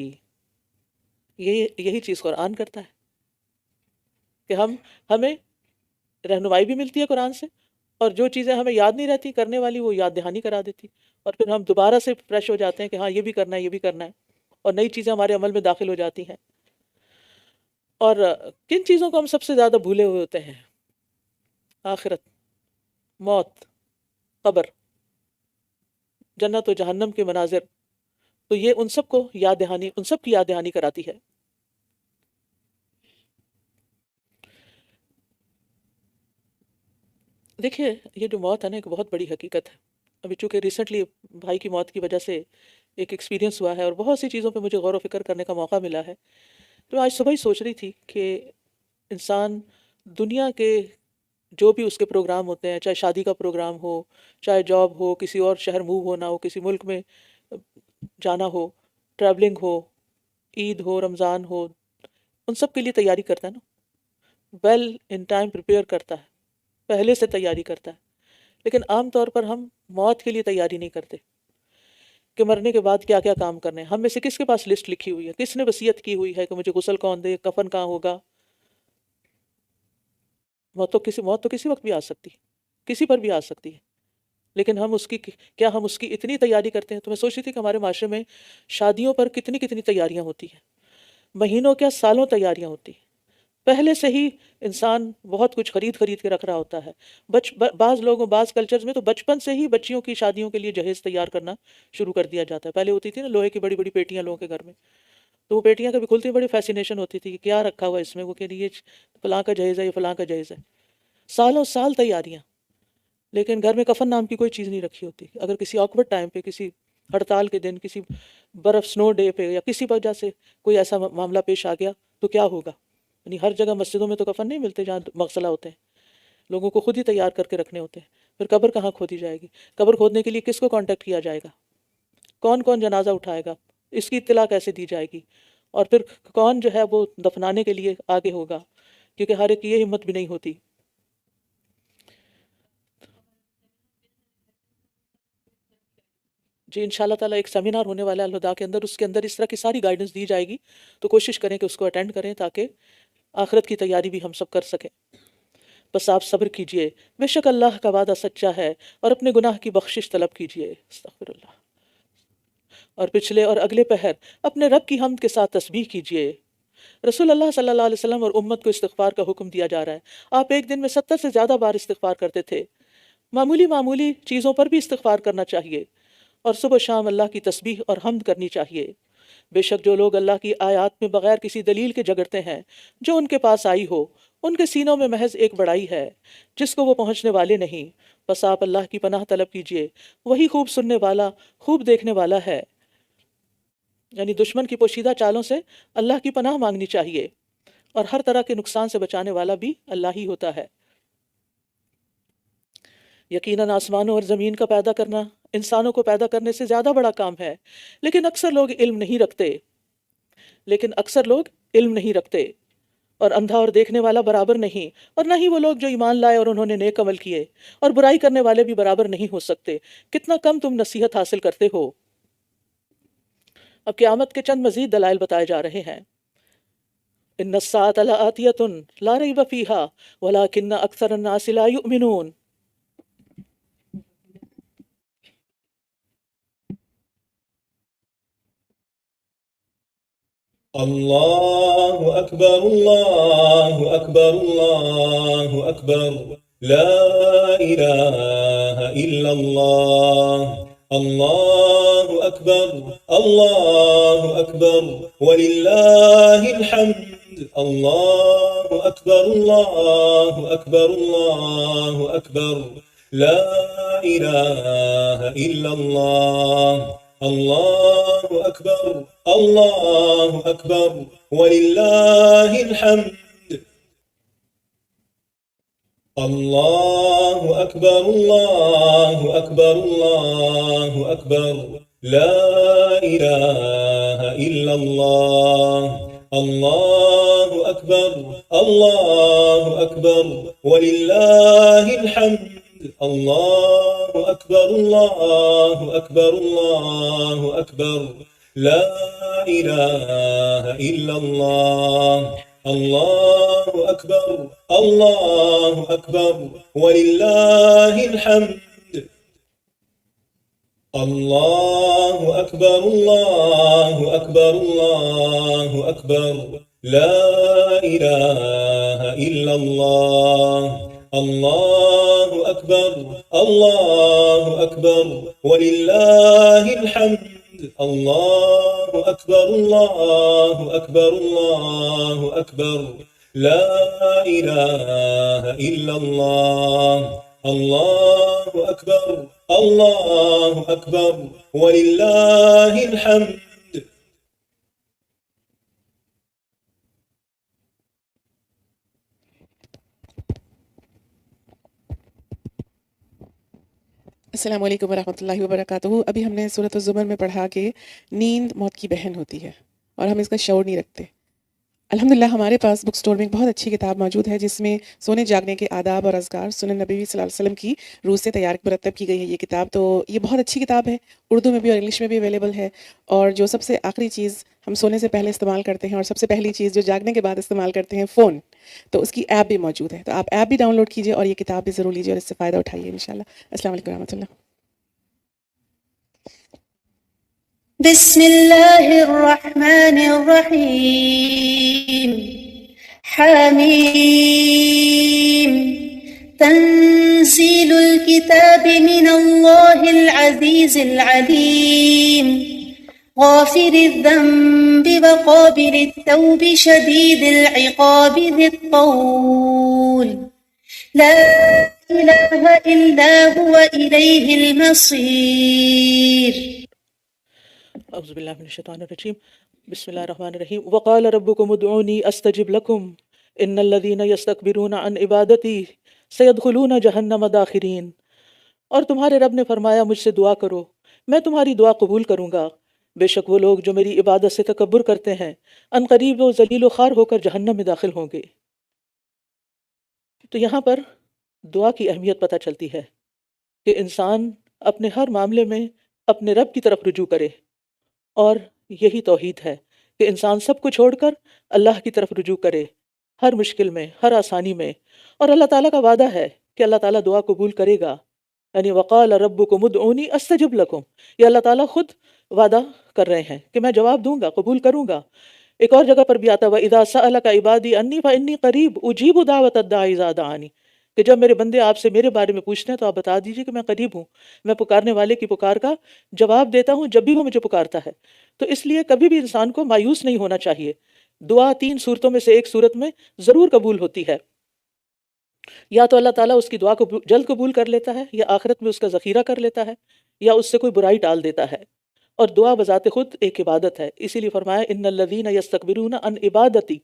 یہی چیز قرآن کرتا ہے کہ ہمیں رہنمائی بھی ملتی ہے قرآن سے، اور جو چیزیں ہمیں یاد نہیں رہتی کرنے والی وہ یاد دہانی کرا دیتی، اور پھر ہم دوبارہ سے فریش ہو جاتے ہیں کہ ہاں یہ بھی کرنا ہے، یہ بھی کرنا ہے، اور نئی چیزیں ہمارے عمل میں داخل ہو جاتی ہیں. اور کن چیزوں کو ہم سب سے زیادہ بھولے ہوئے ہوتے ہیں؟ آخرت، موت، قبر، جنت و جہنم کے مناظر. تو یہ ان سب کی یاد دہانی کراتی ہے. دیکھیے یہ جو موت ہے نا ایک بہت بڑی حقیقت ہے. ابھی چونکہ ریسنٹلی بھائی کی موت کی وجہ سے ایک ایکسپیرینس ہوا ہے اور بہت سی چیزوں پہ مجھے غور و فکر کرنے کا موقع ملا ہے. تو آج صبح ہی سوچ رہی تھی کہ انسان دنیا کے جو بھی اس کے پروگرام ہوتے ہیں، چاہے شادی کا پروگرام ہو، چاہے جاب ہو، کسی اور شہر موو ہونا ہو، کسی ملک میں جانا ہو، ٹریولنگ ہو، عید ہو، رمضان ہو، ان سب کے لیے تیاری کرتا ہے نا، ویل ان ٹائم پریپیئر کرتا ہے، پہلے سے تیاری کرتا ہے. لیکن عام طور پر ہم موت کے لیے تیاری نہیں کرتے کہ مرنے کے بعد کیا کیا کام کرنے ہیں۔ ہم میں سے کس کے پاس لسٹ لکھی ہوئی ہے، کس نے وصیت کی ہوئی ہے کہ مجھے غسل کون دے، کفن کہاں ہوگا؟ موت تو کسی وقت بھی آ سکتی ہے، کسی پر بھی آ سکتی ہے، لیکن ہم اس کی اتنی تیاری کرتے ہیں؟ تو میں سوچ رہی تھی کہ ہمارے معاشرے میں شادیوں پر کتنی کتنی تیاریاں ہوتی ہیں، مہینوں کیا سالوں تیاریاں ہوتی ہیں، پہلے سے ہی انسان بہت کچھ خرید کے رکھ رہا ہوتا ہے۔ بعض کلچرز میں تو بچپن سے ہی بچیوں کی شادیوں کے لیے جہیز تیار کرنا شروع کر دیا جاتا ہے۔ پہلے ہوتی تھی نا لوہے کی بڑی بڑی پیٹیاں لوگوں کے گھر میں، تو وہ پیٹیاں کبھی کھلتی بڑی فیسینیشن ہوتی تھی کہ کیا رکھا ہوا ہے اس میں، وہ کہ یہ فلاں کا جہیز ہے، یہ فلاں کا جہیز ہے، سالوں سال تیاریاں۔ لیکن گھر میں کفن نام کی کوئی چیز نہیں رکھی ہوتی۔ اگر کسی آکورڈ ٹائم پہ، کسی ہڑتال کے دن، کسی برف سنو ڈے پہ، یا کسی وجہ سے کوئی ایسا معاملہ پیش آ گیا تو کیا ہوگا؟ یعنی ہر جگہ مسجدوں میں تو کفن نہیں ملتے جہاں مغسلہ ہوتے ہیں، لوگوں کو خود ہی تیار کر کے رکھنے ہوتے ہیں۔ پھر قبر کہاں کھودی جائے گی؟ قبر کھودنے کے لیے کس کو کانٹیکٹ کیا جائے گا؟ کون کون جنازہ اٹھائے گا؟ اس کی اطلاع کیسے دی جائے گی؟ اور پھر کون جو ہے وہ دفنانے کے لیے آگے ہوگا؟ کیونکہ ہر ایک کی یہ ہمت بھی نہیں ہوتی۔ جی انشاءاللہ تعالیٰ ایک سیمینار ہونے والا ہے الہدا کے اندر، اس کے اندر اس طرح کی ساری گائیڈنس دی جائے گی، تو کوشش کریں کہ اس کو اٹینڈ کریں تاکہ آخرت کی تیاری بھی ہم سب کر سکیں۔ بس آپ صبر کیجئے، بے شک اللہ کا وعدہ سچا ہے، اور اپنے گناہ کی بخشش طلب کیجئے۔ استغفر اللہ۔ اور پچھلے اور اگلے پہر اپنے رب کی حمد کے ساتھ تسبیح کیجئے۔ رسول اللہ صلی اللہ علیہ وسلم اور امت کو استغفار کا حکم دیا جا رہا ہے۔ آپ ایک دن میں 70 سے زیادہ بار استغفار کرتے تھے۔ معمولی چیزوں پر بھی استغفار کرنا چاہیے، اور صبح و شام اللہ کی تسبیح اور حمد کرنی چاہیے۔ بے شک جو لوگ اللہ کی آیات میں بغیر کسی دلیل کے جھگڑتے ہیں، جو ان کے پاس آئی ہو، ان کے سینوں میں محض ایک بڑائی ہے جس کو وہ پہنچنے والے نہیں۔ بس آپ اللہ کی پناہ طلب کیجئے، وہی خوب سننے والا، خوب دیکھنے والا ہے۔ یعنی دشمن کی پوشیدہ چالوں سے اللہ کی پناہ مانگنی چاہیے، اور ہر طرح کے نقصان سے بچانے والا بھی اللہ ہی ہوتا ہے۔ یقیناً آسمانوں اور زمین کا پیدا کرنا انسانوں کو پیدا کرنے سے زیادہ بڑا کام ہے، لیکن اکثر لوگ علم نہیں رکھتے، اور اندھا اور دیکھنے والا برابر نہیں، اور نہ ہی وہ لوگ جو ایمان لائے اور انہوں نے نیک عمل کیے، اور برائی کرنے والے بھی برابر نہیں ہو سکتے۔ کتنا کم تم نصیحت حاصل کرتے ہو۔ اب قیامت کے چند مزید دلائل بتائے جا رہے ہیں۔ ان الساعة لآتیۃ لا ریب فیہا ولکن اکثر الناس لا یؤمنون۔ الله أكبر الله أكبر الله أكبر لا إله إلا الله الله أكبر الله أكبر ولله الحمد الله أكبر الله أكبر الله أكبر لا إله إلا الله الله أكبر الله أكبر ولله الحمد الله أكبر الله أكبر الله أكبر لا إله إلا الله الله أكبر الله أكبر ولله الحمد الله أكبر الله أكبر الله أكبر لا إله إلا الله الله أكبر الله أكبر ولله الحمد الله أكبر الله أكبر الله أكبر لا إله إلا الله الله أكبر الله أكبر ولله الحمد الله أكبر الله أكبر الله أكبر لا إله إلا الله الله أكبر الله أكبر ولله الحمد السلام علیکم ورحمۃ اللہ وبرکاتہ۔ ابھی ہم نے سورۃ الزمر میں پڑھا کہ نیند موت کی بہن ہوتی ہے اور ہم اس کا شعور نہیں رکھتے۔ الحمدللہ ہمارے پاس بک سٹور میں ایک بہت اچھی کتاب موجود ہے جس میں سونے جاگنے کے آداب اور اذکار سنن نبی صلی اللہ علیہ وسلم کی روح سے تیار مرتب کی گئی ہے یہ کتاب. تو یہ بہت اچھی کتاب ہے، اردو میں بھی اور انگلش میں بھی اویلیبل ہے. اور جو سب سے آخری چیز ہم سونے سے پہلے استعمال کرتے ہیں اور سب سے پہلی چیز جو جاگنے کے بعد استعمال کرتے ہیں، فون، تو اس کی ایپ بھی موجود ہے. تو آپ ایپ بھی ڈاؤن لوڈ کیجیے اور یہ کتاب بھی ضرور لیجیے اور اس سے فائدہ اٹھائیے انشاءاللہ. السلام علیکم ورحمۃ اللہ. بسم الله الرحمن الرحيم حميم تنزيل الكتاب من الله العزيز العليم غافر الذنب وقابل التوب شديد العقاب ذي الطول لا إله إلا هو إليه المصير. اعوذ باللہ من الشیطان الرجیم. بسم اللہ الرحمن الرحیم. وقال ربکم ادعونی استجب لکم ان الذین یستکبرون عن عبادتی سیدخلون جہنم داخرین. اور تمہارے رب نے فرمایا مجھ سے دعا کرو میں تمہاری دعا قبول کروں گا، بے شک وہ لوگ جو میری عبادت سے تکبر کرتے ہیں ان قریب وہ ذلیل و خوار ہو کر جہنم میں داخل ہوں گے. تو یہاں پر دعا کی اہمیت پتہ چلتی ہے کہ انسان اپنے ہر معاملے میں اپنے رب کی طرف رجوع کرے، اور یہی توحید ہے کہ انسان سب کو چھوڑ کر اللہ کی طرف رجوع کرے ہر مشکل میں، ہر آسانی میں. اور اللہ تعالیٰ کا وعدہ ہے کہ اللہ تعالیٰ دعا قبول کرے گا. یعنی وقال ربکم ادعونی استجب لکم، یہ اللہ تعالیٰ خود وعدہ کر رہے ہیں کہ میں جواب دوں گا، قبول کروں گا. ایک اور جگہ پر بھی آتا ہے وَإِذَا سَأَلَكَ عِبَادِي أَنِّي فَإِنِّي قَرِيبٌ أُجِيبُ دَعْوَةَ الدَّاعِ إِذَا دَعَانِ، کہ جب میرے بندے آپ سے میرے بارے میں پوچھتے ہیں تو آپ بتا دیجیے کہ میں قریب ہوں، میں پکارنے والے کی پکار کا جواب دیتا ہوں جب بھی وہ مجھے پکارتا ہے. تو اس لیے کبھی بھی انسان کو مایوس نہیں ہونا چاہیے. دعا 3 صورتوں میں سے ایک صورت میں ضرور قبول ہوتی ہے. یا تو اللہ تعالیٰ اس کی دعا کو جلد قبول کر لیتا ہے، یا آخرت میں اس کا ذخیرہ کر لیتا ہے، یا اس سے کوئی برائی ٹال دیتا ہے. اور دعا بذات خود ایک عبادت ہے، اسی لیے فرمایا ان الذین یستکبرون عن عبادتی،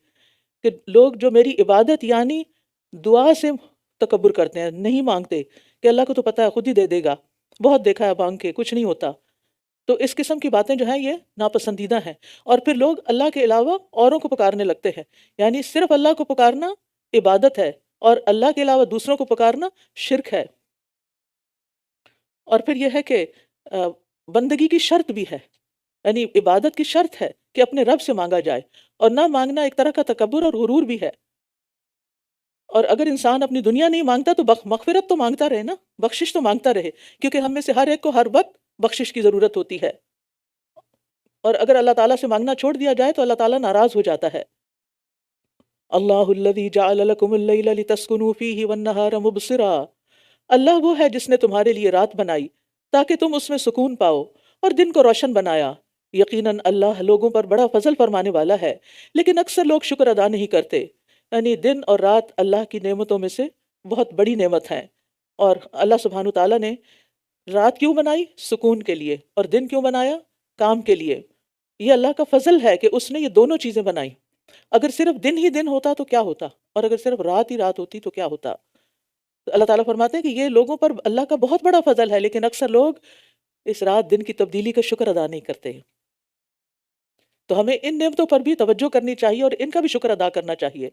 کہ لوگ جو میری عبادت یعنی دعا سے تکبر کرتے ہیں، نہیں مانگتے کہ اللہ کو تو پتہ ہے خود ہی دے دے گا، بہت دیکھا ہے مانگ کے کچھ نہیں ہوتا. تو اس قسم کی باتیں جو ہیں یہ ناپسندیدہ ہیں. اور پھر لوگ اللہ کے علاوہ اوروں کو پکارنے لگتے ہیں، یعنی صرف اللہ کو پکارنا عبادت ہے اور اللہ کے علاوہ دوسروں کو پکارنا شرک ہے. اور پھر یہ ہے کہ بندگی کی شرط بھی ہے، یعنی عبادت کی شرط ہے کہ اپنے رب سے مانگا جائے، اور نہ مانگنا ایک طرح کا تکبر اور غرور بھی ہے. اور اگر انسان اپنی دنیا نہیں مانگتا تو مغفرت تو مانگتا رہے نا، بخشش تو مانگتا رہے، کیونکہ ہم میں سے ہر ایک کو ہر وقت بخشش کی ضرورت ہوتی ہے. اور اگر اللہ تعالیٰ سے مانگنا چھوڑ دیا جائے تو اللہ تعالیٰ ناراض ہو جاتا ہے. اللہ الذی جعل لکم اللیل لتسکنوا فیہ والنہار مبصرا، اللہ وہ ہے جس نے تمہارے لیے رات بنائی تاکہ تم اس میں سکون پاؤ، اور دن کو روشن بنایا. یقیناً اللہ لوگوں پر بڑا فضل فرمانے والا ہے، لیکن اکثر لوگ شکر ادا نہیں کرتے. یعنی دن اور رات اللہ کی نعمتوں میں سے بہت بڑی نعمت ہیں. اور اللہ سبحانہ تعالیٰ نے رات کیوں بنائی؟ سکون کے لیے. اور دن کیوں بنایا؟ کام کے لیے. یہ اللہ کا فضل ہے کہ اس نے یہ دونوں چیزیں بنائی. اگر صرف دن ہی دن ہوتا تو کیا ہوتا، اور اگر صرف رات ہی رات ہوتی تو کیا ہوتا. تو اللہ تعالیٰ فرماتے ہیں کہ یہ لوگوں پر اللہ کا بہت بڑا فضل ہے، لیکن اکثر لوگ اس رات دن کی تبدیلی کا شکر ادا نہیں کرتے. تو ہمیں ان نعمتوں پر بھی توجہ کرنی چاہیے اور ان کا بھی شکر ادا کرنا چاہیے.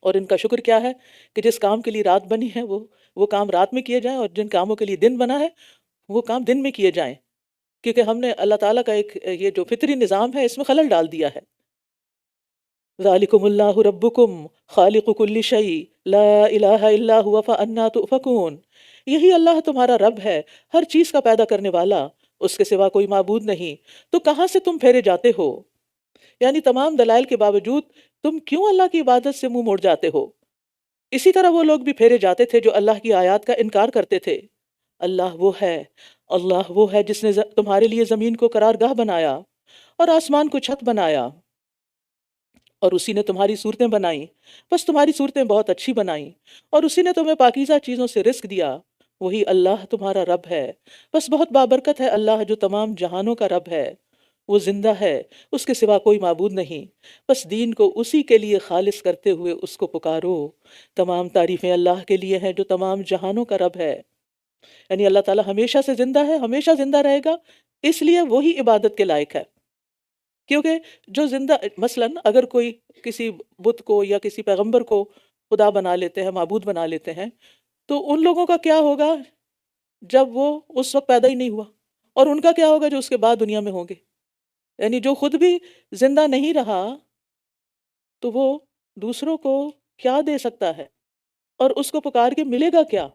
اور ان کا شکر کیا ہے کہ جس کام کے لیے رات بنی ہے وہ کام رات میں کیے جائیں، اور جن کاموں کے لیے دن بنا ہے وہ کام دن میں کیے جائیں. کیونکہ ہم نے اللہ تعالیٰ کا ایک یہ جو فطری نظام ہے اس میں خلل ڈال دیا ہے. ذالکم اللہ ربکم خالق کل شیء لا الہ الا هو فانا تؤفکون، یہی اللہ تمہارا رب ہے، ہر چیز کا پیدا کرنے والا، اس کے سوا کوئی معبود نہیں، تو کہاں سے تم پھیرے جاتے ہو. یعنی تمام دلائل کے باوجود تم کیوں اللہ کی عبادت سے منہ موڑ جاتے ہو. اسی طرح وہ لوگ بھی پھیرے جاتے تھے جو اللہ کی آیات کا انکار کرتے تھے. اللہ وہ ہے جس نے تمہارے لیے زمین کو قرارگاہ بنایا اور آسمان کو چھت بنایا، اور اسی نے تمہاری صورتیں بنائیں، بس تمہاری صورتیں بہت اچھی بنائیں، اور اسی نے تمہیں پاکیزہ چیزوں سے رزق دیا. وہی اللہ تمہارا رب ہے، بس بہت بابرکت ہے اللہ جو تمام جہانوں کا رب ہے. وہ زندہ ہے، اس کے سوا کوئی معبود نہیں، بس دین کو اسی کے لیے خالص کرتے ہوئے اس کو پکارو. تمام تعریفیں اللہ کے لیے ہیں جو تمام جہانوں کا رب ہے. یعنی اللہ تعالیٰ ہمیشہ سے زندہ ہے، ہمیشہ زندہ رہے گا، اس لیے وہی عبادت کے لائق ہے. کیونکہ جو زندہ مثلاً اگر کوئی کسی بت کو یا کسی پیغمبر کو خدا بنا لیتے ہیں، معبود بنا لیتے ہیں، تو ان لوگوں کا کیا ہوگا جب وہ اس وقت پیدا ہی نہیں ہوا، اور ان کا کیا ہوگا جو اس کے بعد دنیا میں ہوں گے؟ یعنی جو خود بھی زندہ نہیں رہا تو وہ دوسروں کو کیا دے سکتا ہے، اور اس کو پکار کے ملے گا کیا؟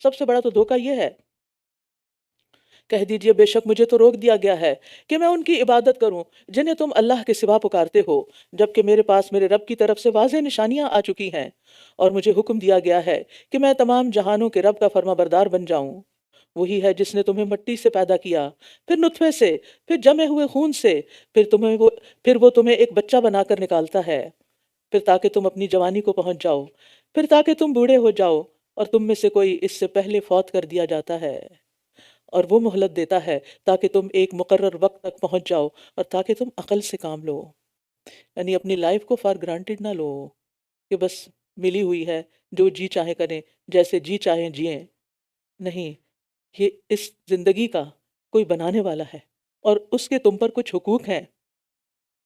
سب سے بڑا تو دھوکہ یہ ہے۔ کہہ دیجئے بے شک مجھے تو روک دیا گیا ہے کہ میں ان کی عبادت کروں جنہیں تم اللہ کے سوا پکارتے ہو، جبکہ میرے پاس میرے رب کی طرف سے واضح نشانیاں آ چکی ہیں، اور مجھے حکم دیا گیا ہے کہ میں تمام جہانوں کے رب کا فرما بردار بن جاؤں۔ وہی ہے جس نے تمہیں مٹی سے پیدا کیا، پھر نطفے سے، پھر جمے ہوئے خون سے، پھر وہ تمہیں ایک بچہ بنا کر نکالتا ہے، پھر تاکہ تم اپنی جوانی کو پہنچ جاؤ، پھر تاکہ تم بوڑھے ہو جاؤ، اور تم میں سے کوئی اس سے پہلے فوت کر دیا جاتا ہے، اور وہ مہلت دیتا ہے تاکہ تم ایک مقرر وقت تک پہنچ جاؤ، اور تاکہ تم عقل سے کام لو۔ یعنی اپنی لائف کو فار گرانٹیڈ نہ لو کہ بس ملی ہوئی ہے، جو جی چاہے کریں، جیسے جی چاہیں جئیں۔ نہیں، یہ اس زندگی کا کوئی بنانے والا ہے، اور اس کے تم پر کچھ حقوق ہیں،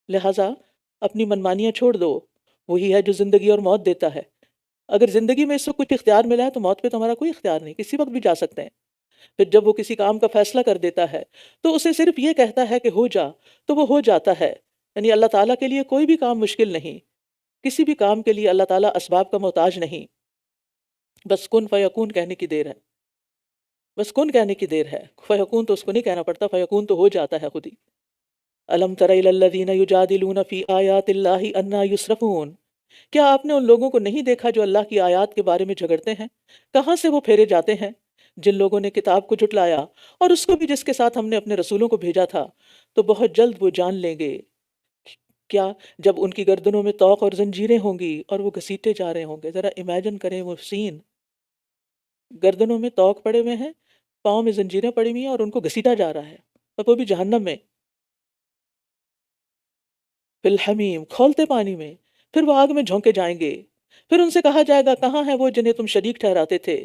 لہٰذا اپنی منمانیاں چھوڑ دو۔ وہی ہے جو زندگی اور موت دیتا ہے۔ اگر زندگی میں اس وقت کچھ اختیار ملا ہے تو موت پہ تمہارا کوئی اختیار نہیں، کسی وقت بھی جا سکتے ہیں۔ پھر جب وہ کسی کام کا فیصلہ کر دیتا ہے تو اسے صرف یہ کہتا ہے کہ ہو جا، تو وہ ہو جاتا ہے۔ یعنی اللہ تعالیٰ کے لیے کوئی بھی کام مشکل نہیں، کسی بھی کام کے لیے اللہ تعالیٰ اسباب کا محتاج نہیں، بس کن فیکون کہنے کی دیر ہے، بس کن کہنے کی دیر ہے، فیکون تو اس کو نہیں کہنا پڑتا، فیکون تو ہو جاتا ہے خود ہی۔ الم تر الی الذین یجادلون فی آیات اللہ انا یصرفون، کیا آپ نے ان لوگوں کو نہیں دیکھا جو اللہ کی آیات کے بارے میں جھگڑتے ہیں، کہاں سے وہ پھیرے جاتے ہیں؟ جن لوگوں نے کتاب کو جھٹلایا اور اس کو بھی جس کے ساتھ ہم نے اپنے رسولوں کو بھیجا تھا، تو بہت جلد وہ جان لیں گے کیا جب ان کی گردنوں میں طوق اور زنجیریں ہوں گی اور وہ گھسیٹے جا رہے ہوں گے۔ ذرا امیجن کریں وہ سین، گردنوں میں طوق پڑے ہوئے ہیں، پاؤں میں زنجیریں پڑی ہوئی ہیں، اور ان کو گھسیٹا جا رہا ہے، اور وہ بھی جہنم میں، فی الحمیم، کھولتے پانی میں، پھر وہ آگ میں جھونکے جائیں گے۔ پھر ان سے کہا جائے گا کہاں ہیں وہ جنہیں تم شریک ٹھہراتے تھے؟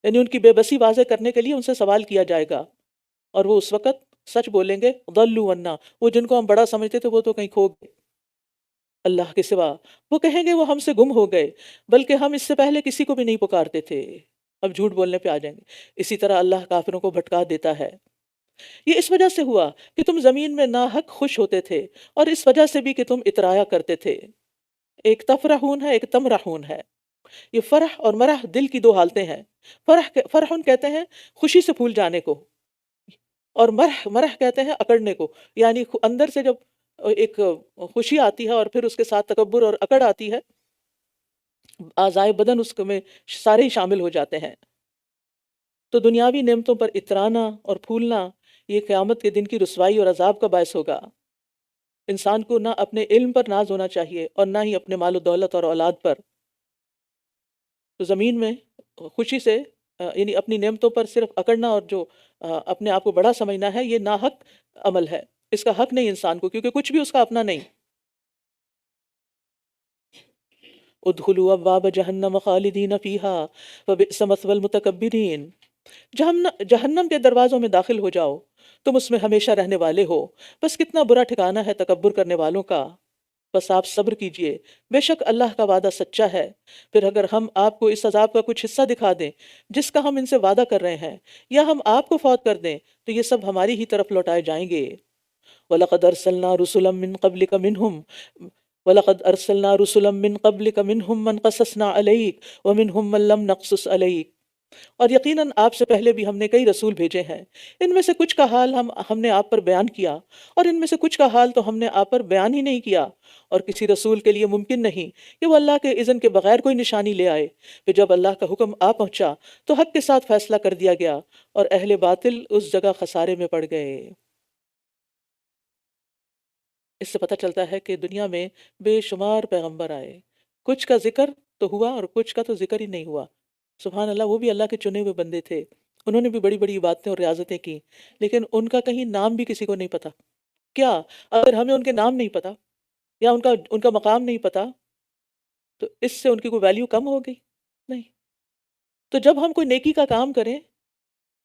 یعنی ان کی بے بسی واضح کرنے کے لیے ان سے سوال کیا جائے گا، اور وہ اس وقت سچ بولیں گے، ضلوا عنا، وہ جن کو ہم بڑا سمجھتے تھے وہ تو کہیں کھو گئے اللہ کے سوا۔ وہ کہیں گے وہ ہم سے گم ہو گئے، بلکہ ہم اس سے پہلے کسی کو بھی نہیں پکارتے تھے۔ اب جھوٹ بولنے پہ آ جائیں گے۔ اسی طرح اللہ کافروں کو بھٹکا دیتا ہے۔ یہ اس وجہ سے ہوا کہ تم زمین میں ناحق خوش ہوتے تھے، اور اس وجہ سے بھی کہ تم اترایا کرتے تھے۔ ایک تفرحون ہے، ایک تمرحون ہے۔ یہ فرح اور مرح دل کی دو حالتیں ہیں۔ فرحون کہتے ہیں خوشی سے پھول جانے کو، اور مرح کہتے ہیں اکڑنے کو، یعنی اندر سے جب ایک خوشی آتی ہے اور پھر اس کے ساتھ تکبر اور اکڑ آتی ہے، اعضائے بدن اس میں سارے ہی شامل ہو جاتے ہیں۔ تو دنیاوی نعمتوں پر اترانا اور پھولنا یہ قیامت کے دن کی رسوائی اور عذاب کا باعث ہوگا۔ انسان کو نہ اپنے علم پر ناز ہونا چاہیے اور نہ ہی اپنے مال و دولت اور اولاد پر۔ تو زمین میں خوشی سے یعنی اپنی نعمتوں پر صرف اکڑنا اور جو اپنے آپ کو بڑا سمجھنا ہے، یہ ناحق عمل ہے، اس کا حق نہیں انسان کو، کیونکہ کچھ بھی اس کا اپنا نہیں۔ ادخلوا ابواب جہنم خالدین فیہا فبئس مثوی المتکبرین، جہنم کے دروازوں میں داخل ہو جاؤ، تم اس میں ہمیشہ رہنے والے ہو، بس کتنا برا ٹھکانہ ہے تکبر کرنے والوں کا۔ بس آپ صبر کیجئے، بے شک اللہ کا وعدہ سچا ہے۔ پھر اگر ہم آپ کو اس عذاب کا کچھ حصہ دکھا دیں جس کا ہم ان سے وعدہ کر رہے ہیں، یا ہم آپ کو فوت کر دیں، تو یہ سب ہماری ہی طرف لوٹائے جائیں گے۔ وَلَقَدْ أَرْسَلْنَا رُسُلًا مِّن قَبْلِكَ مِنْهُمْ وَلَقَدْ أَرْسَلْنَا رُسُلًا مِّن قَبْلِكَ مِنْهُمْ مَنْ قَصَصْنَا عَلَيْكَ وَمِنْهُمْ مَنْ لَمْ نَقْصُصْ عَلَيْكَ، اور یقیناً آپ سے پہلے بھی ہم نے کئی رسول بھیجے ہیں، ان میں سے کچھ کا حال ہم نے آپ پر بیان کیا، اور ان میں سے کچھ کا حال تو ہم نے آپ پر بیان ہی نہیں کیا، اور کسی رسول کے لیے ممکن نہیں کہ وہ اللہ کے اذن کے بغیر کوئی نشانی لے آئے۔ پھر جب اللہ کا حکم آ پہنچا تو حق کے ساتھ فیصلہ کر دیا گیا، اور اہل باطل اس جگہ خسارے میں پڑ گئے۔ اس سے پتہ چلتا ہے کہ دنیا میں بے شمار پیغمبر آئے، کچھ کا ذکر تو ہوا اور کچھ کا تو ذکر ہی نہیں ہوا۔ سبحان اللہ، وہ بھی اللہ کے چنے ہوئے بندے تھے، انہوں نے بھی بڑی بڑی باتیں اور ریاضتیں کی، لیکن ان کا کہیں نام بھی کسی کو نہیں پتا۔ کیا اگر ہمیں ان کے نام نہیں پتا یا ان کا مقام نہیں پتا تو اس سے ان کی کوئی ویلیو کم ہو گئی؟ نہیں۔ تو جب ہم کوئی نیکی کا کام کریں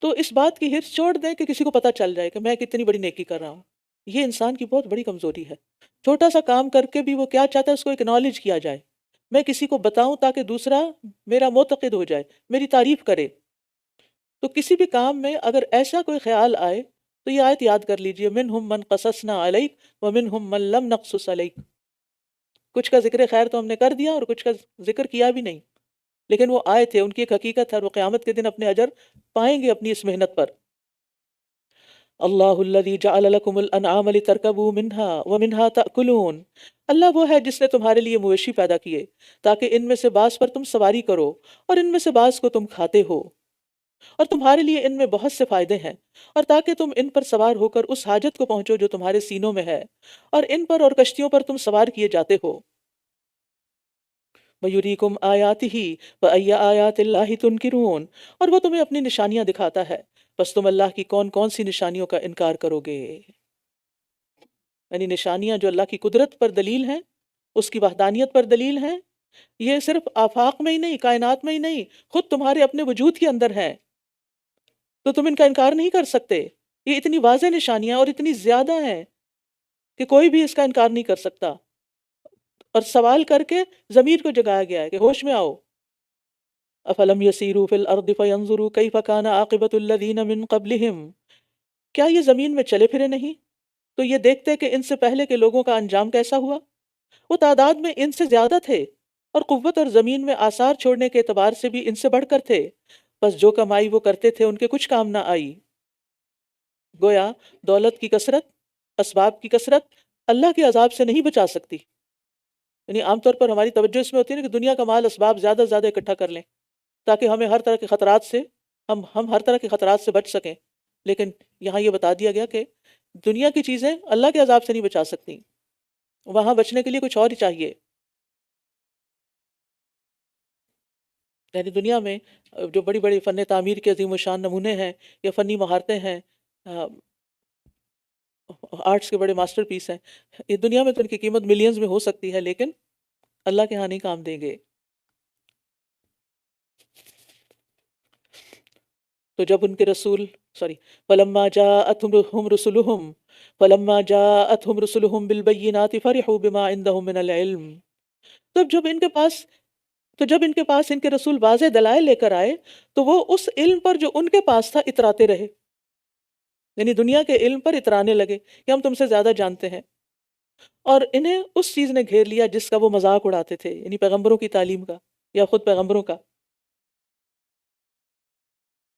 تو اس بات کی ہرس چھوڑ دیں کہ کسی کو پتہ چل جائے کہ میں کتنی بڑی نیکی کر رہا ہوں۔ یہ انسان کی بہت بڑی کمزوری ہے. چھوٹا سا کام کر کے بھی وہ کیا چاہتا ہے اس کو اکنالج کیا جائے، میں کسی کو بتاؤں تاکہ دوسرا میرا معتقد ہو جائے، میری تعریف کرے. تو کسی بھی کام میں اگر ایسا کوئی خیال آئے تو یہ آیت یاد کر لیجئے، منہم من قصصنا علیک ومنہم من لم نقصص علیک. کچھ کا ذکر خیر تو ہم نے کر دیا اور کچھ کا ذکر کیا بھی نہیں، لیکن وہ آئے تھے، ان کی ایک حقیقت ہے اور وہ قیامت کے دن اپنے اجر پائیں گے اپنی اس محنت پر. اللہ الذی جعل لکم الانعام لترکبوا منها ومنها تأکلون. اللہ وہ ہے جس نے تمہارے لیے مویشی پیدا کیے تاکہ ان میں سے بعض پر تم سواری کرو اور ان میں سے بعض کو تم کھاتے ہو، اور تمہارے لیے ان میں بہت سے فائدے ہیں، اور تاکہ تم ان پر سوار ہو کر اس حاجت کو پہنچو جو تمہارے سینوں میں ہے، اور ان پر اور کشتیوں پر تم سوار کیے جاتے ہو. وَيُرِيكُمْ آيَاتِهِ فَأَيَّ آيَاتِ اللَّهِ تُنْكِرُونَ. اور وہ تمہیں اپنی نشانیاں دکھاتا ہے، بس تم اللہ کی کون کون سی نشانیوں کا انکار کرو گے. یعنی نشانیاں جو اللہ کی قدرت پر دلیل ہیں، اس کی وحدانیت پر دلیل ہیں، یہ صرف آفاق میں ہی نہیں، کائنات میں ہی نہیں، خود تمہارے اپنے وجود کے اندر ہیں، تو تم ان کا انکار نہیں کر سکتے. یہ اتنی واضح نشانیاں اور اتنی زیادہ ہیں کہ کوئی بھی اس کا انکار نہیں کر سکتا. اور سوال کر کے ضمیر کو جگایا گیا ہے کہ ہوش میں آؤ. افلم یسیروا فی الارض فینظروا کیف کان عاقبۃ الذین من قبلہم. کیا یہ زمین میں چلے پھرے نہیں تو یہ دیکھتے کہ ان سے پہلے کے لوگوں کا انجام کیسا ہوا. وہ تعداد میں ان سے زیادہ تھے اور قوت اور زمین میں آثار چھوڑنے کے اعتبار سے بھی ان سے بڑھ کر تھے، بس جو کمائی وہ کرتے تھے ان کے کچھ کام نہ آئی. گویا دولت کی کثرت، اسباب کی کثرت اللہ کے عذاب سے نہیں بچا سکتی. یعنی عام طور پر ہماری توجہ اس میں ہوتی ہے نا کہ دنیا کا مال اسباب زیادہ سے زیادہ اکٹھا کر لیں تاکہ ہمیں ہر طرح کے خطرات سے ہم ہر طرح کے خطرات سے بچ سکیں. لیکن یہاں یہ بتا دیا گیا کہ دنیا کی چیزیں اللہ کے عذاب سے نہیں بچا سکتی، وہاں بچنے کے لیے کچھ اور ہی چاہیے. یعنی دنیا میں جو بڑی بڑی فن تعمیر کے عظیم الشان نمونے ہیں یا فنی مہارتیں ہیں، آرٹس کے بڑے ماسٹر پیس ہیں، یہ دنیا میں تو ان کی قیمت ملینز میں ہو سکتی ہے، لیکن اللہ کے ہاں نہیں کام دیں گے. تو جب ان کے رسول فلما جاءتهم رسلهم بالبينات فرحوا بما عندهم من العلم. جب ان کے پاس ان کے رسول واضح دلائل لے کر آئے تو وہ اس علم پر جو ان کے پاس تھا اتراتے رہے. یعنی دنیا کے علم پر اترانے لگے کہ ہم تم سے زیادہ جانتے ہیں، اور انہیں اس چیز نے گھیر لیا جس کا وہ مذاق اڑاتے تھے، یعنی پیغمبروں کی تعلیم کا یا خود پیغمبروں کا.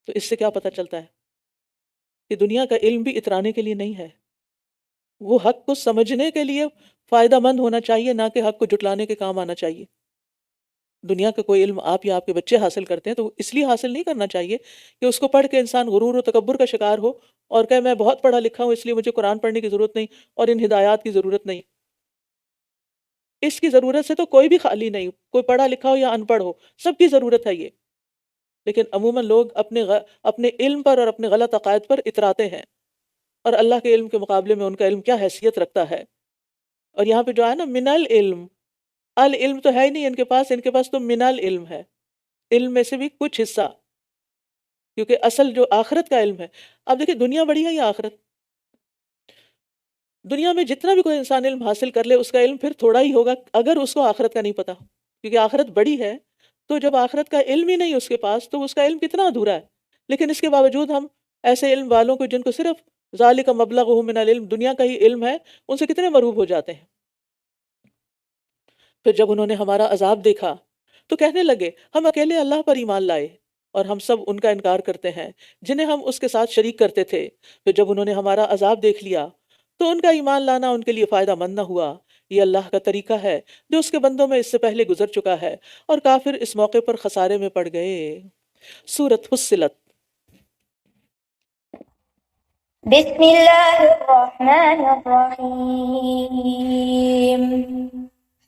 تو اس سے کیا پتہ چلتا ہے کہ دنیا کا علم بھی اترانے کے لیے نہیں ہے، وہ حق کو سمجھنے کے لیے فائدہ مند ہونا چاہیے، نہ کہ حق کو جھٹلانے کے کام آنا چاہیے. دنیا کا کوئی علم آپ یا آپ کے بچے حاصل کرتے ہیں تو اس لیے حاصل نہیں کرنا چاہیے کہ اس کو پڑھ کے انسان غرور و تکبر کا شکار ہو اور کہے میں بہت پڑھا لکھا ہوں اس لیے مجھے قرآن پڑھنے کی ضرورت نہیں اور ان ہدایات کی ضرورت نہیں. اس کی ضرورت سے تو کوئی بھی خالی نہیں، کوئی پڑھا لکھا ہو یا ان پڑھ ہو، سب کی ضرورت ہے یہ. لیکن عموماً لوگ اپنے علم پر اور اپنے غلط عقائد پر اتراتے ہیں، اور اللہ کے علم کے مقابلے میں ان کا علم کیا حیثیت رکھتا ہے. اور یہاں پہ جو ہے نا من العلم، العلم تو ہے ہی نہیں ان کے پاس تو من العلم ہے، علم میں سے بھی کچھ حصہ، کیونکہ اصل جو آخرت کا علم ہے. اب دیکھیں دنیا بڑی ہے یا آخرت؟ دنیا میں جتنا بھی کوئی انسان علم حاصل کر لے اس کا علم پھر تھوڑا ہی ہوگا اگر اس کو آخرت کا نہیں پتا، کیونکہ آخرت بڑی ہے. تو جب آخرت کا علم ہی نہیں اس کے پاس تو اس کا علم کتنا ادھورا ہے. لیکن اس کے باوجود ہم ایسے علم والوں کو جن کو صرف ذالک مبلغہم من العلم، دنیا کا ہی علم ہے، ان سے کتنے مرعوب ہو جاتے ہیں. پھر جب انہوں نے ہمارا عذاب دیکھا تو کہنے لگے ہم اکیلے اللہ پر ایمان لائے اور ہم سب ان کا انکار کرتے ہیں جنہیں ہم اس کے ساتھ شریک کرتے تھے. پھر جب انہوں نے ہمارا عذاب دیکھ لیا تو ان کا ایمان لانا ان کے لیے فائدہ مند نہ ہوا. یہ اللہ کا طریقہ ہے جو اس کے بندوں میں اس سے پہلے گزر چکا ہے، اور کافر اس موقع پر خسارے میں پڑ گئے. سورۃ فصلت. بسم الله الرحمن الرحيم.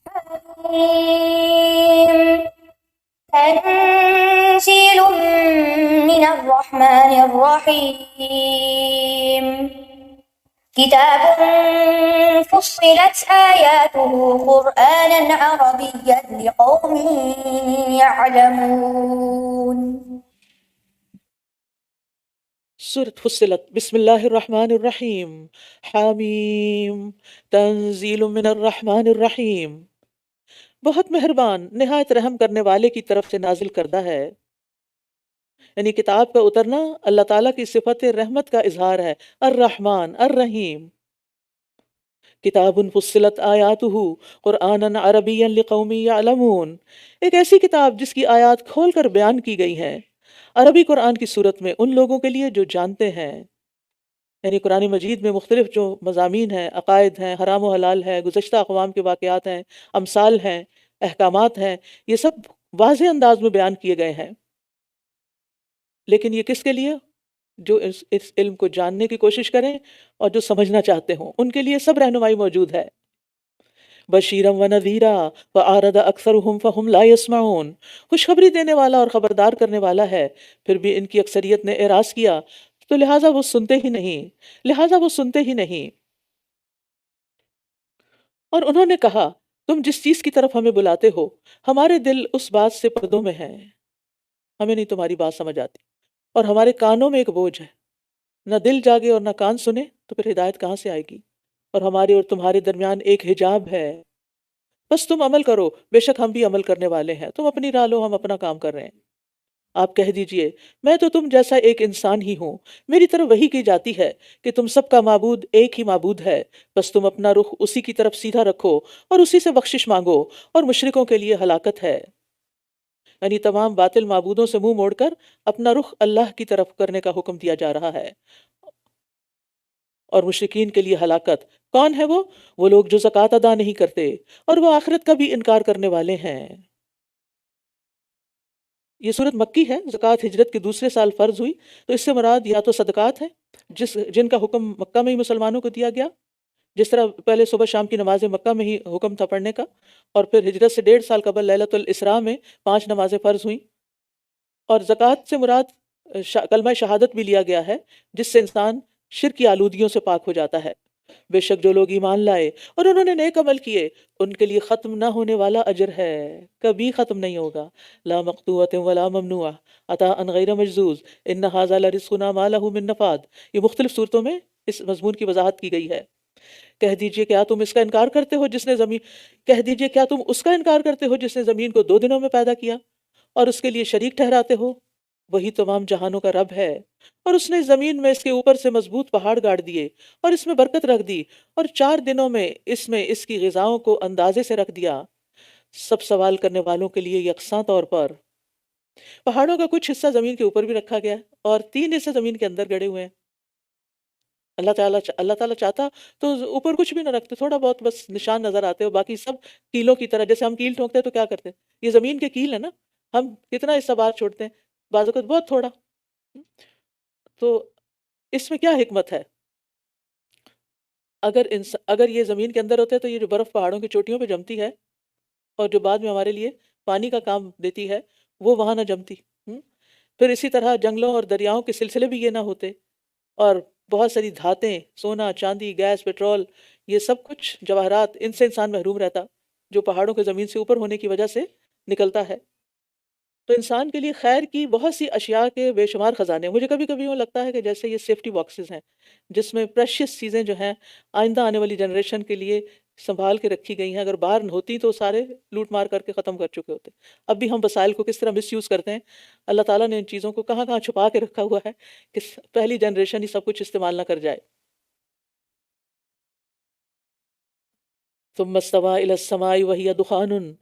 حميم. تنزيل من الرحمن الرحيم. كتاب فصلت آياته قرآنا عربيا لقوم يعلمون. سورة فصلت بسم اللہ الرحمن الرحیم حامیم تنزیل من الرحمن الرحیم، بہت مہربان نہایت رحم کرنے والے کی طرف سے نازل کردہ ہے۔ یعنی کتاب کا اترنا اللہ تعالیٰ کی صفت رحمت کا اظہار ہے۔ الرحمن الرحیم، کتاب فصلت آیاتہ قرآنا عربیا لقوم یعلمون، ایک ایسی کتاب جس کی آیات کھول کر بیان کی گئی ہیں عربی قرآن کی صورت میں ان لوگوں کے لیے جو جانتے ہیں۔ یعنی قرآن مجید میں مختلف جو مضامین ہیں، عقائد ہیں، حرام و حلال ہے، گزشتہ اقوام کے واقعات ہیں، امثال ہیں، احکامات ہیں، یہ سب واضح انداز میں بیان کیے گئے ہیں۔ لیکن یہ کس کے لیے؟ جو اس علم کو جاننے کی کوشش کریں اور جو سمجھنا چاہتے ہوں، ان کے لیے سب رہنمائی موجود ہے۔ بشیرم و نذیرا وَأَعْرَضَ أَكْثَرُهُمْ فَهُمْ لَا يَسْمَعُونَ، خوشخبری دینے والا اور خبردار کرنے والا ہے، پھر بھی ان کی اکثریت نے اعراض کیا تو لہٰذا وہ سنتے ہی نہیں۔ اور انہوں نے کہا تم جس چیز کی طرف ہمیں بلاتے ہو ہمارے دل اس بات سے پردوں میں ہیں، ہمیں نہیں تمہاری بات سمجھ آتی، اور ہمارے کانوں میں ایک بوجھ ہے، نہ دل جاگے اور نہ کان سنے تو پھر ہدایت کہاں سے آئے گی؟ اور ہمارے اور تمہارے درمیان ایک حجاب ہے، بس تم عمل کرو، بے شک ہم بھی عمل کرنے والے ہیں، تم اپنی راہ لو، ہم اپنا کام کر رہے ہیں۔ آپ کہہ دیجئے میں تو تم جیسا ایک انسان ہی ہوں، میری طرف وحی کی جاتی ہے کہ تم سب کا معبود ایک ہی معبود ہے، بس تم اپنا رخ اسی کی طرف سیدھا رکھو اور اسی سے بخشش مانگو، اور مشرکوں کے لیے ہلاکت ہے۔ یعنی تمام باطل معبودوں سے منہ موڑ کر اپنا رخ اللہ کی طرف کرنے کا حکم دیا جا رہا ہے، اور مشرکین کے لیے ہلاکت۔ کون ہے وہ لوگ جو زکوٰۃ ادا نہیں کرتے اور وہ آخرت کا بھی انکار کرنے والے ہیں۔ یہ صورت مکی ہے، زکوٰۃ ہجرت کے دوسرے سال فرض ہوئی، تو اس سے مراد یا تو صدقات ہیں جن کا حکم مکہ میں ہی مسلمانوں کو دیا گیا، جس طرح پہلے صبح شام کی نمازیں مکہ میں ہی حکم تھا پڑھنے کا، اور پھر ہجرت سے 1.5 سال قبل لیلۃ الاسراء میں 5 نمازیں فرض ہوئیں۔ اور زکوٰۃ سے مراد کلمہ شہادت بھی لیا گیا ہے، جس سے انسان شرک کی آلودگیوں سے پاک ہو جاتا ہے۔ بے شک جو لوگ ایمان لائے اور انہوں نے نیک عمل کیے ان کے لیے ختم نہ ہونے والا اجر ہے، کبھی ختم نہیں ہوگا۔ لا مقطوعۃ ولا ممنوعہ عطاء غیر مجذوذ ان ھذا لرزقنا ما له من نفاد، یہ مختلف صورتوں میں اس مضمون کی وضاحت کی گئی ہے۔ کہہ دیجئے کیا تم اس کا انکار کرتے ہو جس نے زمین کو 2 دنوں میں پیدا کیا اور اس کے لیے شریک ٹھہراتے ہو؟ وہی تمام جہانوں کا رب ہے، اور اس نے زمین میں اس کے اوپر سے مضبوط پہاڑ گاڑ دیے اور اس میں برکت رکھ دی، اور 4 دنوں میں اس کی غذاؤں کو اندازے سے رکھ دیا، سب سوال کرنے والوں کے لیے یکساں طور پر۔ پہاڑوں کا کچھ حصہ زمین کے اوپر بھی رکھا گیا ہے اور 3 حصے زمین کے اندر گڑے ہوئے ہیں۔ اللہ تعالیٰ چاہتا تو اوپر کچھ بھی نہ رکھتے، تھوڑا بہت بس نشان نظر آتے ہو، باقی سب کیلوں کی طرح، جیسے ہم کیل ٹھونکتے ہیں تو کیا کرتے ہیں، یہ زمین کے کیل ہے نا، ہم کتنا حصہ باہر چھوڑتے ہیں، بعض اوقات بہت تھوڑا۔ تو اس میں کیا حکمت ہے؟ اگر یہ زمین کے اندر ہوتے تو یہ جو برف پہاڑوں کی چوٹیوں پہ جمتی ہے اور جو بعد میں ہمارے لیے پانی کا کام دیتی ہے، وہ وہاں نہ جمتی۔ پھر اسی طرح جنگلوں اور دریاؤں کے سلسلے بھی یہ نہ ہوتے، اور بہت ساری دھاتیں، سونا، چاندی، گیس، پیٹرول، یہ سب کچھ جواہرات، ان سے انسان محروم رہتا جو پہاڑوں کے زمین سے اوپر ہونے کی وجہ سے نکلتا ہے۔ تو انسان کے لیے خیر کی بہت سی اشیاء کے بے شمار خزانے ہیں۔ مجھے کبھی کبھی یوں لگتا ہے کہ جیسے یہ سیفٹی باکسز ہیں جس میں پریشیس چیزیں جو ہیں آئندہ آنے والی جنریشن کے لیے سنبھال کے رکھی گئی ہیں، اگر باہر ہوتی تو سارے لوٹ مار کر کے ختم کر چکے ہوتے۔ اب بھی ہم وسائل کو کس طرح مس یوز کرتے ہیں، اللہ تعالیٰ نے ان چیزوں کو کہاں کہاں چھپا کے رکھا ہوا ہے کہ پہلی جنریشن ہی سب کچھ استعمال نہ کر جائے۔ ثم استوى الى السماء وهي دخان،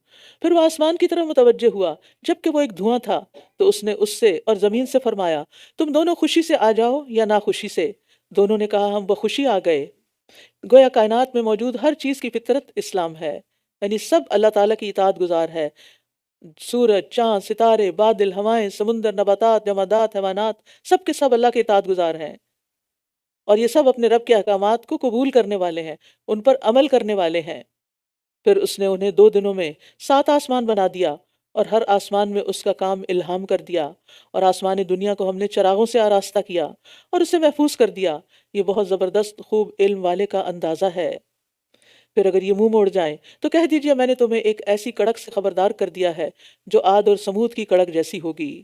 پھر وہ آسمان کی طرف متوجہ ہوا جبکہ وہ ایک دھواں تھا، تو اس نے اس سے اور زمین سے فرمایا تم دونوں خوشی سے آ جاؤ یا ناخوشی سے۔ دونوں نے کہا ہم بخوشی آ گئے۔ گویا کائنات میں موجود ہر چیز کی فطرت اسلام ہے، یعنی سب اللہ تعالیٰ کی اطاعت گزار ہے۔ سورج، چاند، ستارے، بادل، ہوائیں، سمندر، نباتات، جمادات، حیوانات، سب کے سب اللہ کے اطاعت گزار ہیں، اور یہ سب اپنے رب کے احکامات کو قبول کرنے والے ہیں، ان پر عمل کرنے والے ہیں۔ پھر اس نے انہیں 2 دنوں میں 7 آسمان بنا دیا، اور ہر آسمان میں اس کا کام الہام کر دیا، اور آسمان دنیا کو ہم نے چراغوں سے آراستہ کیا اور اسے محفوظ کر دیا۔ یہ بہت زبردست خوب علم والے کا اندازہ ہے۔ پھر اگر یہ منہ موڑ جائیں تو کہہ دیجئے میں نے تمہیں ایک ایسی کڑک سے خبردار کر دیا ہے جو عاد اور سمود کی کڑک جیسی ہوگی۔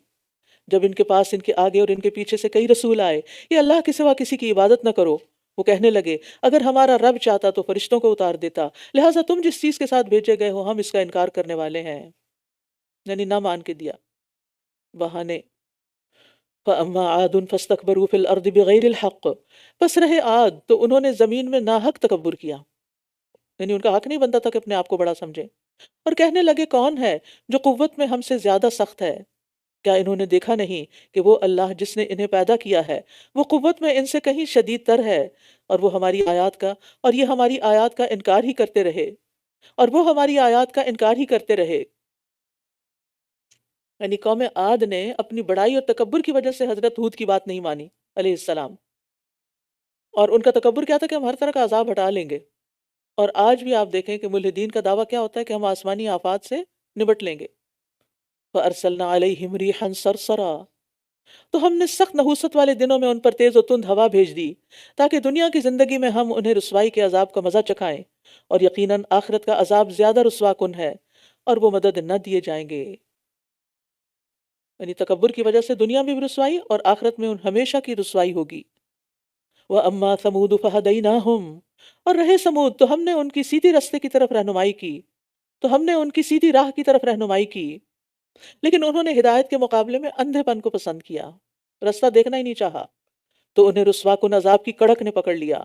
جب ان کے پاس ان کے آگے اور ان کے پیچھے سے کئی رسول آئے کہ اللہ کے سوا کسی کی عبادت نہ کرو، وہ کہنے لگے اگر ہمارا رب چاہتا تو فرشتوں کو اتار دیتا، لہٰذا تم جس چیز کے ساتھ بھیجے گئے ہو ہم اس کا انکار کرنے والے ہیں، یعنی نہ مان کے دیا، بہانے۔ فَأَمَّا عَادٌ فَاسْتَكْبَرُوا فِي الْأَرْضِ بِغَيْرِ الْحَقِّ، پس رہے عاد تو انہوں نے زمین میں ناحق تکبر کیا، یعنی ان کا حق نہیں بنتا تھا کہ اپنے آپ کو بڑا سمجھے، اور کہنے لگے کون ہے جو قوت میں ہم سے زیادہ سخت ہے؟ کیا انہوں نے دیکھا نہیں کہ وہ اللہ جس نے انہیں پیدا کیا ہے وہ قوت میں ان سے کہیں شدید تر ہے، اور وہ ہماری آیات کا اور یہ ہماری آیات کا انکار ہی کرتے رہے، اور وہ ہماری آیات کا انکار ہی کرتے رہے۔ یعنی قوم عاد نے اپنی بڑائی اور تکبر کی وجہ سے حضرت ہود کی بات نہیں مانی علیہ السلام، اور ان کا تکبر کیا تھا کہ ہم ہر طرح کا عذاب ہٹا لیں گے، اور آج بھی آپ دیکھیں کہ ملحدین کا دعویٰ کیا ہوتا ہے کہ ہم آسمانی آفات سے نبٹ لیں گے۔ فَأَرْسَلْنَا عَلَيْهِمْ رِيحًا صَرْصَرًا، تو ہم نے سخت نحوست والے دنوں میں ان پر تیز و تند ہوا بھیج دی تاکہ دنیا کی زندگی میں ہم انہیں رسوائی کے عذاب کا مزہ چکھائیں، اور یقیناً آخرت کا عذاب زیادہ رسوا کن ہے اور وہ مدد نہ دیے جائیں گے۔ یعنی تکبر کی وجہ سے دنیا میں بھی رسوائی اور آخرت میں ان ہمیشہ کی رسوائی ہوگی۔ وَأَمَّا ثَمُودُ فَهَدَيْنَاهُمْ، اور رہے سمود تو ہم نے ان کی سیدھی رستے کی طرف رہنمائی کی، تو ہم نے ان کی سیدھی راہ کی طرف رہنمائی کی، لیکن انہوں نے ہدایت کے مقابلے میں اندھے پن کو پسند کیا، رستہ دیکھنا ہی نہیں چاہا، تو انہیں رسوا کن عذاب کی کڑک نے پکڑ لیا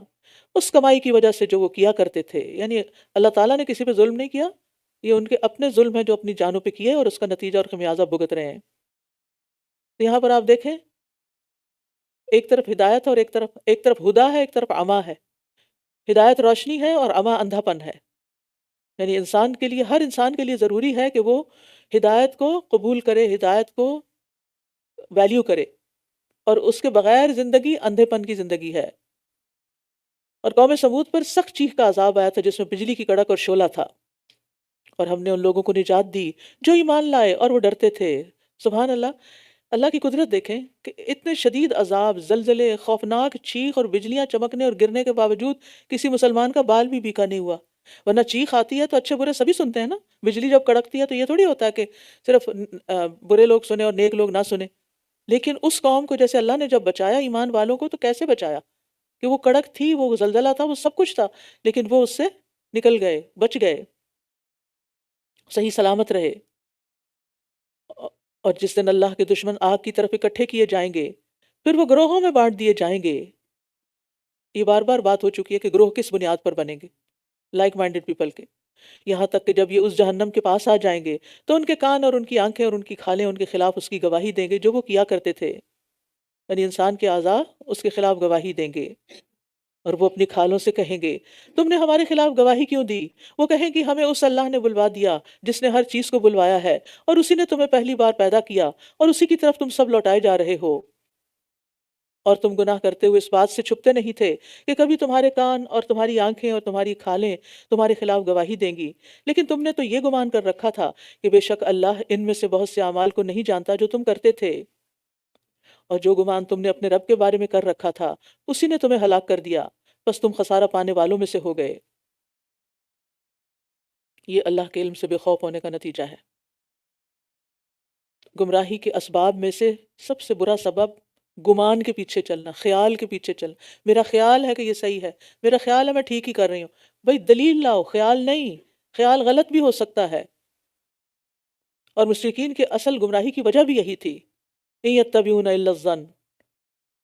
اس کمائی کی وجہ سے جو وہ کیا کرتے تھے۔ یعنی اللہ تعالیٰ نے کسی پہ ظلم نہیں کیا، یہ ان کے اپنے ظلم ہیں جو اپنی جانوں پہ کیے اور اس کا نتیجہ اور خمیازہ بھگت رہے ہیں۔ تو یہاں پر آپ دیکھیں ایک طرف ہدایت اور ایک طرف ہدا ہے، ایک طرف عما ہے۔ ہدایت روشنی ہے اور عما اندھا پن ہے، یعنی انسان کے لیے، ہر انسان کے لیے ضروری ہے کہ وہ ہدایت کو قبول کرے، ہدایت کو ویلیو کرے، اور اس کے بغیر زندگی اندھے پن کی زندگی ہے۔ اور قوم سمود پر سخت چیخ کا عذاب آیا تھا جس میں بجلی کی کڑک اور شعلہ تھا، اور ہم نے ان لوگوں کو نجات دی جو ایمان لائے اور وہ ڈرتے تھے۔ سبحان اللہ، اللہ کی قدرت دیکھیں کہ اتنے شدید عذاب، زلزلے، خوفناک چیخ اور بجلیاں چمکنے اور گرنے کے باوجود کسی مسلمان کا بال بھی بیکا نہیں ہوا، ورنہ چیخ آتی ہے تو اچھے برے سبھی سنتے ہیں نا، بجلی جب کڑکتی ہے تو یہ تھوڑی ہوتا ہے کہ صرف برے لوگ سنیں اور نیک لوگ نہ سنیں۔ لیکن اس قوم کو جیسے اللہ نے جب بچایا ایمان والوں کو، تو کیسے بچایا کہ وہ کڑک تھی، وہ زلزلہ تھا، وہ سب کچھ تھا، لیکن وہ اس سے نکل گئے، بچ گئے، صحیح سلامت رہے۔ اور جس دن اللہ کے دشمن آگ کی طرف اکٹھے کیے جائیں گے پھر وہ گروہوں میں بانٹ دیے جائیں گے۔ یہ بار بار بات ہو چکی ہے کہ گروہ کس بنیاد پر بنیں گے، لائک مائنڈڈ پیپل کے، یہاں تک کہ جب یہ اس جہنم کے پاس آ جائیں گے تو ان کے کان اور ان کی آنکھیں اور ان کی کھالیں ان کے خلاف اس کی گواہی دیں گے جو وہ کیا کرتے تھے، یعنی انسان کے اعضاء اس کے خلاف گواہی دیں گے، اور وہ اپنی کھالوں سے کہیں گے تم نے ہمارے خلاف گواہی کیوں دی؟ وہ کہیں گی ہمیں اس اللہ نے بلوا دیا جس نے ہر چیز کو بلوایا ہے، اور اسی نے تمہیں پہلی بار پیدا کیا، اور اسی کی طرف تم سب لوٹائے جا رہے ہو، اور تم گناہ کرتے ہوئے اس بات سے چھپتے نہیں تھے کہ کبھی تمہارے کان اور تمہاری آنکھیں اور تمہاری کھالیں تمہارے خلاف گواہی دیں گی، لیکن تم نے تو یہ گمان کر رکھا تھا کہ بے شک اللہ ان میں سے بہت سے اعمال کو نہیں جانتا جو تم کرتے تھے، اور جو گمان تم نے اپنے رب کے بارے میں کر رکھا تھا اسی نے تمہیں ہلاک کر دیا، بس تم خسارہ پانے والوں میں سے ہو گئے۔ یہ اللہ کے علم سے بے خوف ہونے کا نتیجہ ہے۔ گمراہی کے اسباب میں سے سب سے برا سبب گمان کے پیچھے چلنا، خیال کے پیچھے چلنا، میرا خیال ہے کہ یہ صحیح ہے، میرا خیال ہے میں ٹھیک ہی کر رہی ہوں، بھئی دلیل لاؤ، خیال نہیں، خیال غلط بھی ہو سکتا ہے۔ اور مشرکین کے اصل گمراہی کی وجہ بھی یہی تھی، ان یتبعون الا الظن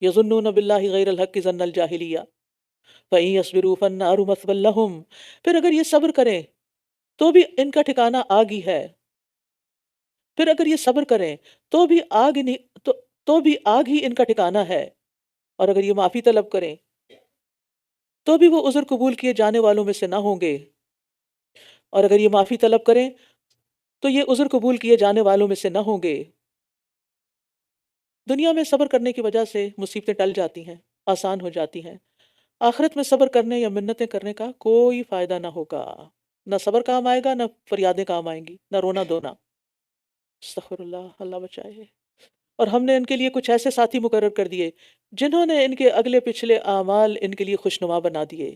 یظنون باللہ غیر الحق ظن الجاہلیہ فَإِن يَصْبِرُوا فَالنَّارُ مَثْوًى لَهُمْ، پھر اگر یہ صبر کریں تو بھی ان کا ٹھکانہ آگ ہی ہے، پھر اگر یہ صبر کریں تو بھی آگ تو بھی آگ ہی ان کا ٹھکانہ ہے، اور اگر یہ معافی طلب کریں تو بھی وہ عذر قبول کیے جانے والوں میں سے نہ ہوں گے، اور اگر یہ معافی طلب کریں تو یہ عذر قبول کیے جانے والوں میں سے نہ ہوں گے۔ دنیا میں صبر کرنے کی وجہ سے مصیبتیں ٹل جاتی ہیں، آسان ہو جاتی ہیں، آخرت میں صبر کرنے یا منتیں کرنے کا کوئی فائدہ نہ ہوگا، نہ صبر کام آئے گا، نہ فریادیں کام آئیں گی، نہ رونا دھونا۔ استغفر اللہ، اللہ بچائے۔ اور ہم نے ان کے لیے کچھ ایسے ساتھی مقرر کر دیے جنہوں نے ان کے اگلے پچھلے اعمال ان کے لیے خوشنما بنا دیے،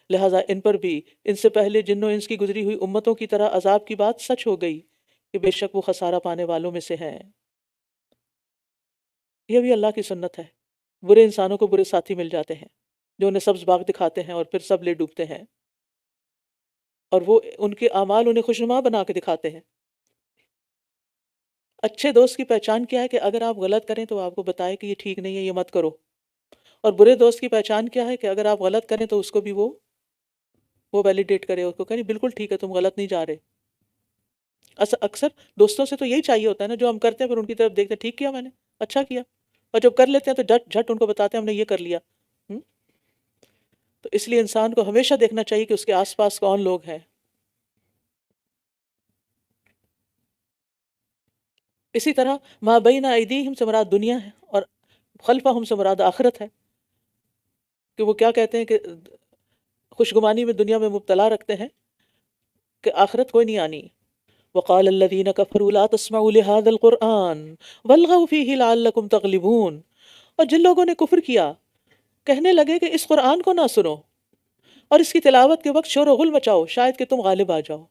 لہٰذا ان پر بھی ان سے پہلے جن و انس کی گزری ہوئی امتوں کی طرح عذاب کی بات سچ ہو گئی کہ بے شک وہ خسارہ پانے والوں میں سے ہیں۔ یہ بھی اللہ کی سنت ہے۔ برے انسانوں کو برے ساتھی مل جاتے ہیں جو انہیں سبز باغ دکھاتے ہیں اور پھر سب لے ڈوبتے ہیں، اور وہ ان کے اعمال انہیں خوشنما بنا کے دکھاتے ہیں۔ اچھے دوست کی پہچان کیا ہے کہ اگر آپ غلط کریں تو آپ کو بتائے کہ یہ ٹھیک نہیں ہے، یہ مت کرو۔ اور برے دوست کی پہچان کیا ہے کہ اگر آپ غلط کریں تو اس کو بھی وہ ویلیڈیٹ کرے، اس کو کہے بالکل ٹھیک ہے، تم غلط نہیں جا رہے۔ اکثر دوستوں سے تو یہی چاہیے ہوتا ہے نا، جو ہم کرتے ہیں پھر ان کی طرف دیکھتے ہیں، ٹھیک کیا میں نے، اچھا کیا، اور جب کر لیتے ہیں تو جھٹ ان کو بتاتے ہیں ہم نے یہ کر لیا۔ ہم؟ تو اس لیے انسان کو ہمیشہ دیکھنا چاہیے کہ اس کے آس پاس کون لوگ ہیں۔ اسی طرح ما بین ایدیہم سے مراد دنیا ہے، اور خلفہم سے مراد آخرت ہے، کہ وہ کیا کہتے ہیں کہ خوشگمانی میں دنیا میں مبتلا رکھتے ہیں کہ آخرت کوئی نہیں آنی۔ وقال الذين كفروا لا تسمعوا لهذا القرآن والغوا فيه لعلكم تغلبون، اور جن لوگوں نے کفر کیا کہنے لگے کہ اس قرآن کو نہ سنو اور اس کی تلاوت کے وقت شور و غل مچاؤ شاید کہ تم غالب آ جاؤ۔